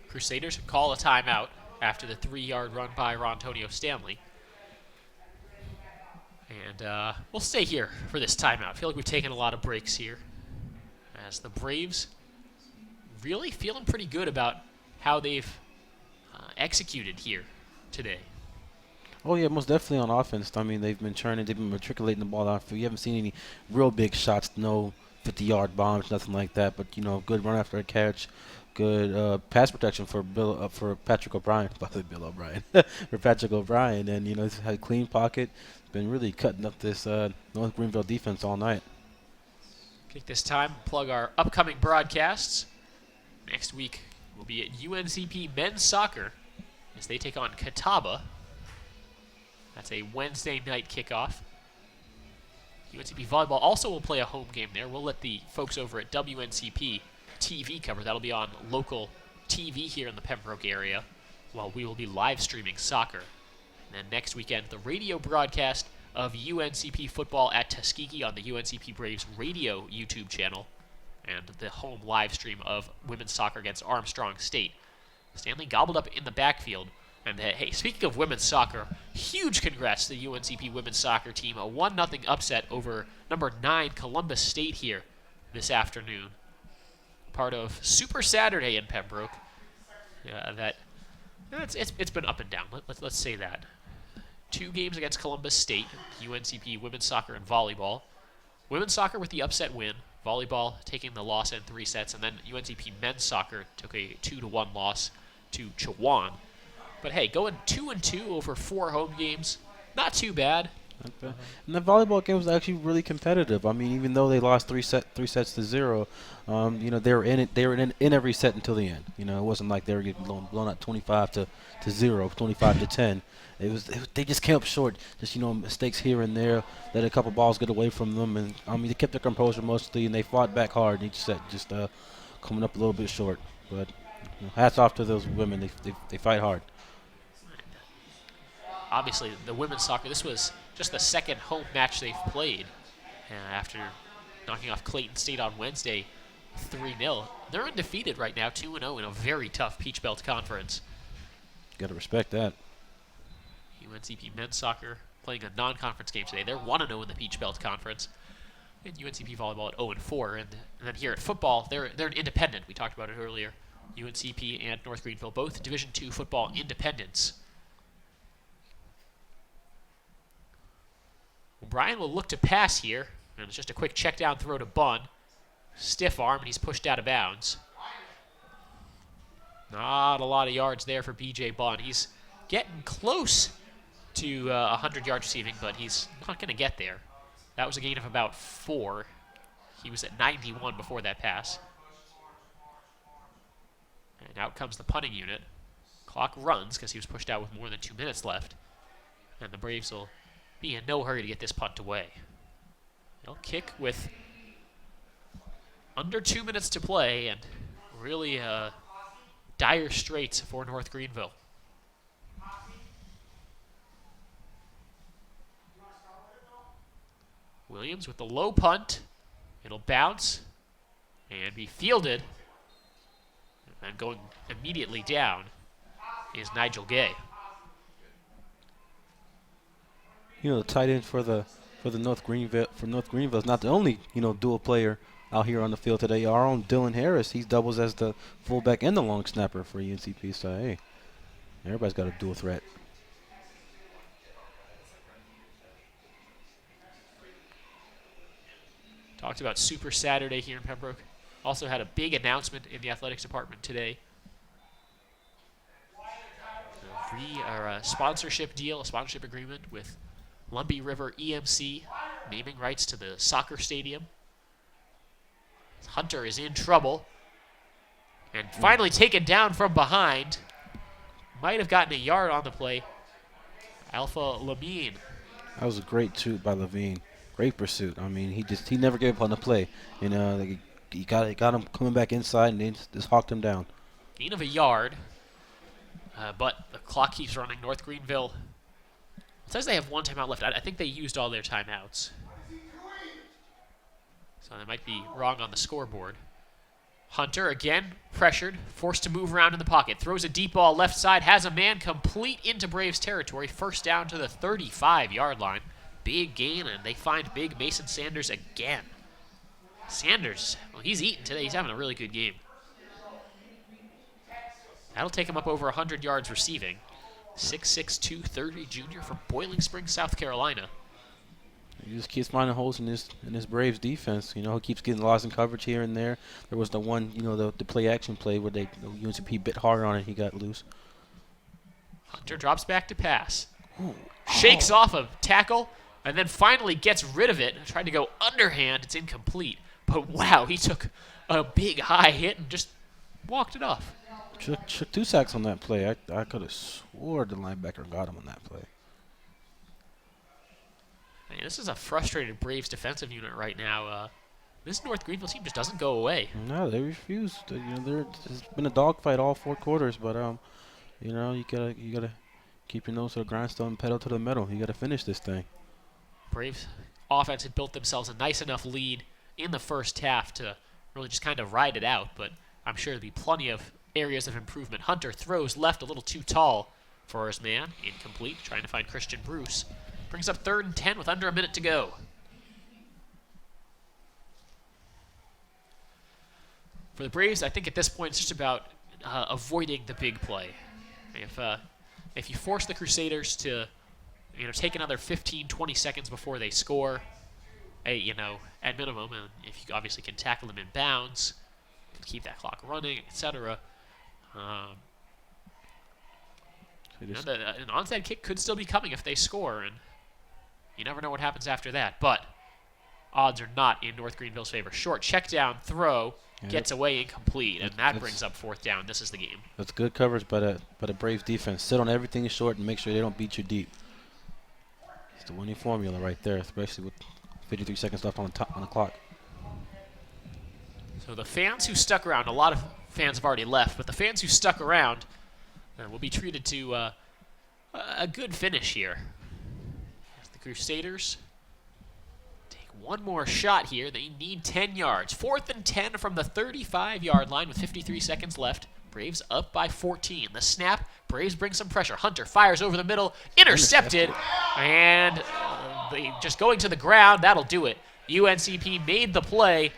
Speaker 1: Crusaders call a timeout after the 3-yard run by Rontonio Stanley. And we'll stay here for this timeout. I feel like we've taken a lot of breaks here, as the Braves really feeling pretty good about how they've executed here today.
Speaker 2: Oh, yeah, most definitely on offense. I mean, they've been churning, they've been matriculating the ball out. You haven't seen any real big shots, no 50-yard bombs, nothing like that. But, good run after a catch, good pass protection for Patrick O'Brien. Bill O'Brien. For Patrick O'Brien. And, he's had a clean pocket. Been really cutting up this North Greenville defense all night.
Speaker 1: Take this time, plug our upcoming broadcasts. Next week, we'll be at UNCP men's soccer as they take on Catawba. That's a Wednesday night kickoff. UNCP volleyball also will play a home game there. We'll let the folks over at WNCP TV cover. That'll be on local TV here in the Pembroke area, while we will be live streaming soccer. And then next weekend, the radio broadcast of UNCP football at Tuskegee on the UNCP Braves radio YouTube channel, and the home live stream of women's soccer against Armstrong State. Stanley gobbled up in the backfield. And hey, speaking of women's soccer, huge congrats to the UNCP women's soccer team. A 1-0 upset over number 9 Columbus State here this afternoon. Part of Super Saturday in Pembroke. It's been up and down. Let's say that. 2 games against Columbus State, UNCP women's soccer and volleyball. Women's soccer with the upset win. Volleyball taking the loss in 3 sets, and then UNCP men's soccer took a 2-1 loss to Chowan. But hey, going 2-2 over 4 home games, not too bad.
Speaker 2: And the volleyball game was actually really competitive. I mean, even though they lost 3 sets to 0, they were in it. They were in every set until the end. It wasn't like they were getting blown out 25 to 0, 25 to 10. They just came up short. Just mistakes here and there. Let a couple balls get away from them, and they kept their composure mostly, and they fought back hard in each set. Just coming up a little bit short. But hats off to those women. They fight hard.
Speaker 1: Obviously, the women's soccer, this was just the second home match they've played after knocking off Clayton State on Wednesday 3-0. They're undefeated right now, 2-0 in a very tough Peach Belt conference.
Speaker 2: Got to respect that.
Speaker 1: UNCP men's soccer playing a non-conference game today. They're 1-0 in the Peach Belt conference. And UNCP volleyball at 0-4. And then here at football, they're an independent. We talked about it earlier. UNCP and North Greenville, both Division II football independents. O'Brien will look to pass here, and it's just a quick check down throw to Bunn. Stiff arm, and he's pushed out of bounds. Not a lot of yards there for B.J. Bunn. He's getting close to 100 yards receiving, but he's not going to get there. That was a gain of about 4. He was at 91 before that pass. And out comes the punting unit. Clock runs because he was pushed out with more than 2 minutes left. And the Braves will be in no hurry to get this punt away. They'll kick with under 2 minutes to play, and really dire straits for North Greenville. Williams with the low punt. It'll bounce and be fielded and going immediately down. is Nigel Gay.
Speaker 2: The tight end for the North Greenville is not the only dual player out here on the field today. Our own Dylan Harris, he doubles as the fullback and the long snapper for UNCP. So hey, everybody's got a dual threat.
Speaker 1: Talked about Super Saturday here in Pembroke. Also had a big announcement in the athletics department today. A sponsorship deal, a sponsorship agreement with Lumbee River EMC, naming rights to the soccer stadium. Hunter is in trouble. And finally taken down from behind. Might have gotten a yard on the play. Alpha Lamine.
Speaker 2: That was a great shoot by Levine. Great pursuit. I mean, he never gave up on the play. He got him coming back inside and then just hawked him down.
Speaker 1: Gain of a yard. But the clock keeps running. North Greenville. It says they have one timeout left. I think they used all their timeouts. So they might be wrong on the scoreboard. Hunter, again, pressured, forced to move around in the pocket. Throws a deep ball left side, has a man complete into Braves territory. First down to the 35-yard line. Big gain, and they find big Mason Sanders again. Sanders, well, he's eating today. He's having a really good game. That'll take him up over 100 yards receiving. 6'6", 230 junior from Boiling Springs, South Carolina.
Speaker 2: He just keeps finding holes in his Braves defense. He keeps getting lost in coverage here and there. There was the one, the play action play where the UNCP bit harder on it. He got loose.
Speaker 1: Hunter drops back to pass. Ooh. Shakes off a tackle and then finally gets rid of it. Tried to go underhand. It's incomplete. But wow, he took a big high hit and just walked it off.
Speaker 2: Took 2 sacks on that play. I could have swore the linebacker got him on that play.
Speaker 1: Man, this is a frustrated Braves defensive unit right now. This North Greenville team just doesn't go away.
Speaker 2: No, they refuse. It's been a dogfight all 4 quarters, but you gotta keep your nose to the grindstone and pedal to the metal. You gotta finish this thing.
Speaker 1: Braves offense had built themselves a nice enough lead in the first half to really just kind of ride it out, but I'm sure there'll be plenty of areas of improvement. Hunter throws left a little too tall for his man. Incomplete, trying to find Christian Bruce. Brings up 3rd and 10 with under a minute to go. For the Braves, I think at this point it's just about avoiding the big play. If you force the Crusaders to take another 15, 20 seconds before they score, at minimum, and if you obviously can tackle them in bounds, keep that clock running, etc. An onside kick could still be coming if they score, and you never know what happens after that. But odds are not in North Greenville's favor. Short check down throw gets away incomplete, and that brings up 4th down. This is the game.
Speaker 2: That's good coverage by the Braves defense. Sit on everything short and make sure they don't beat you deep. It's the winning formula right there, especially with 53 seconds left on the clock.
Speaker 1: So the fans who stuck around, a lot of fans have already left, but the fans who stuck around will be treated to a good finish here. As the Crusaders take one more shot here. They need 10 yards. 4th and 10 from the 35-yard line with 53 seconds left. Braves up by 14. The snap, Braves bring some pressure. Hunter fires over the middle, intercepted, and just going to the ground, that'll do it. UNCP made the play,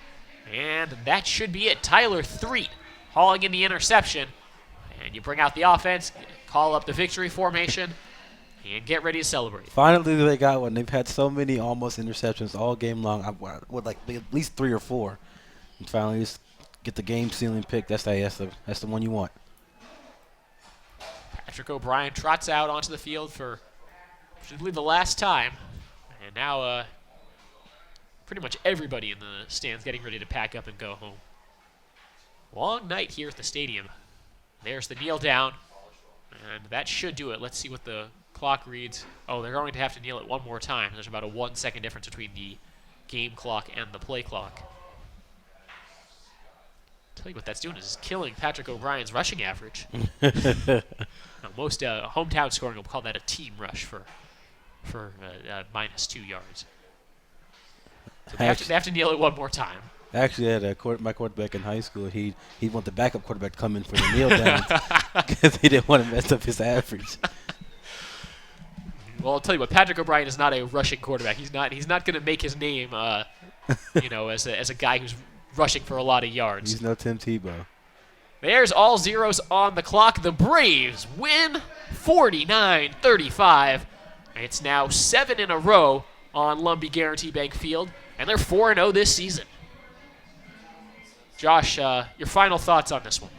Speaker 1: and that should be it. Tyler Threet hauling in the interception, and you bring out the offense, call up the victory formation, and get ready to celebrate.
Speaker 2: Finally, they got one. They've had so many almost interceptions all game long, with like at least 3 or 4, and finally just get the game-sealing pick. That's the one you want.
Speaker 1: Patrick O'Brien trots out onto the field for presumably the last time, and now pretty much everybody in the stands getting ready to pack up and go home. Long night here at the stadium. There's the kneel down, and that should do it. Let's see what the clock reads. Oh, they're going to have to kneel it one more time. There's about a 1-second difference between the game clock and the play clock. Tell you what that's doing is killing Patrick O'Brien's rushing average. Now, most hometown scoring will call that a team rush for -2 yards. So they have to kneel it one more time.
Speaker 2: Actually, I had my quarterback in high school. He want the backup quarterback to come in for the kneel downs because he didn't want to mess up his average.
Speaker 1: Well, I'll tell you what, Patrick O'Brien is not a rushing quarterback. He's not going to make his name, as a guy who's rushing for a lot of yards.
Speaker 2: He's no Tim Tebow.
Speaker 1: There's all zeros on the clock. The Braves win 49-35. It's now 7 in a row on Lumbee Guarantee Bank Field, and they're 4-0 this season. Josh, your final thoughts on this one?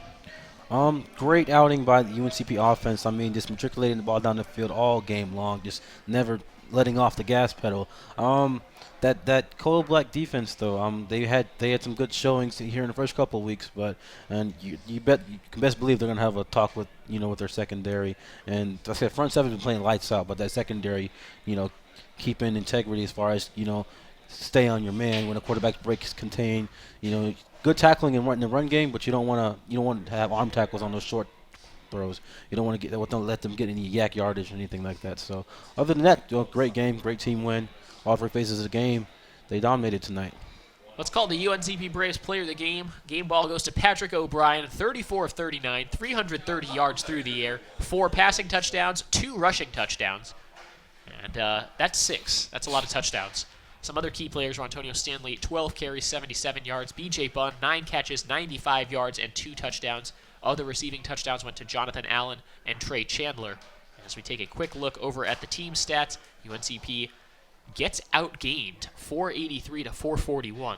Speaker 2: Great outing by the UNCP offense. I mean, just matriculating the ball down the field all game long, just never letting off the gas pedal. That cold black defense though, they had some good showings here in the first couple of weeks, you can best believe they're gonna have a talk with with their secondary. And like I said, front seven's been playing lights out, but that secondary, keeping integrity as far as stay on your man when a quarterback break is contained. Good tackling in the run game, but you don't want to have arm tackles on those short throws. You don't want to don't let them get any yak yardage or anything like that. So other than that, great game, great team win. All 3 phases of the game, they dominated tonight.
Speaker 1: Let's call the UNCP Braves player of the game. Game ball goes to Patrick O'Brien, 34 of 39, 330 yards through the air, 4 passing touchdowns, 2 rushing touchdowns. And that's 6. That's a lot of touchdowns. Some other key players were Antonio Stanley, 12 carries, 77 yards. B.J. Bunn, 9 catches, 95 yards, and 2 touchdowns. Other receiving touchdowns went to Jonathan Allen and Trey Chandler. As we take a quick look over at the team stats, UNCP gets outgained 483 to 441.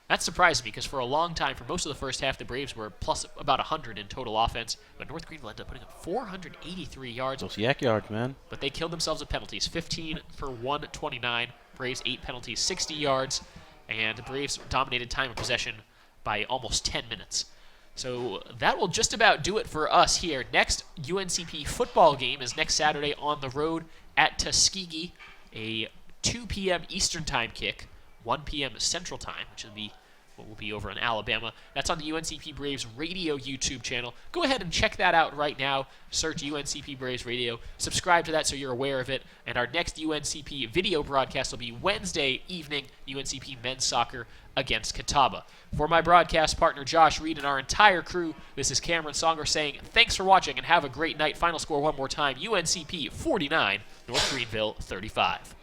Speaker 1: That surprised me because for a long time, for most of the first half, the Braves were plus about 100 in total offense, but North Greenville ended up putting up 483 yards.
Speaker 2: Those yak yards, man.
Speaker 1: But they killed themselves with penalties, 15 for 129. Braves 8 penalties, 60 yards, and the Braves dominated time of possession by almost 10 minutes. So that will just about do it for us here. Next UNCP football game is next Saturday on the road at Tuskegee, a 2 p.m. Eastern Time kick, 1 p.m. Central Time, which will be what will be over in Alabama. That's on the UNCP Braves Radio YouTube channel. Go ahead and check that out right now. Search UNCP Braves Radio. Subscribe to that so you're aware of it. And our next UNCP video broadcast will be Wednesday evening, UNCP men's soccer against Catawba. For my broadcast partner Josh Reed and our entire crew, this is Cameron Songer saying thanks for watching and have a great night. Final score one more time, UNCP 49, North Greenville 35.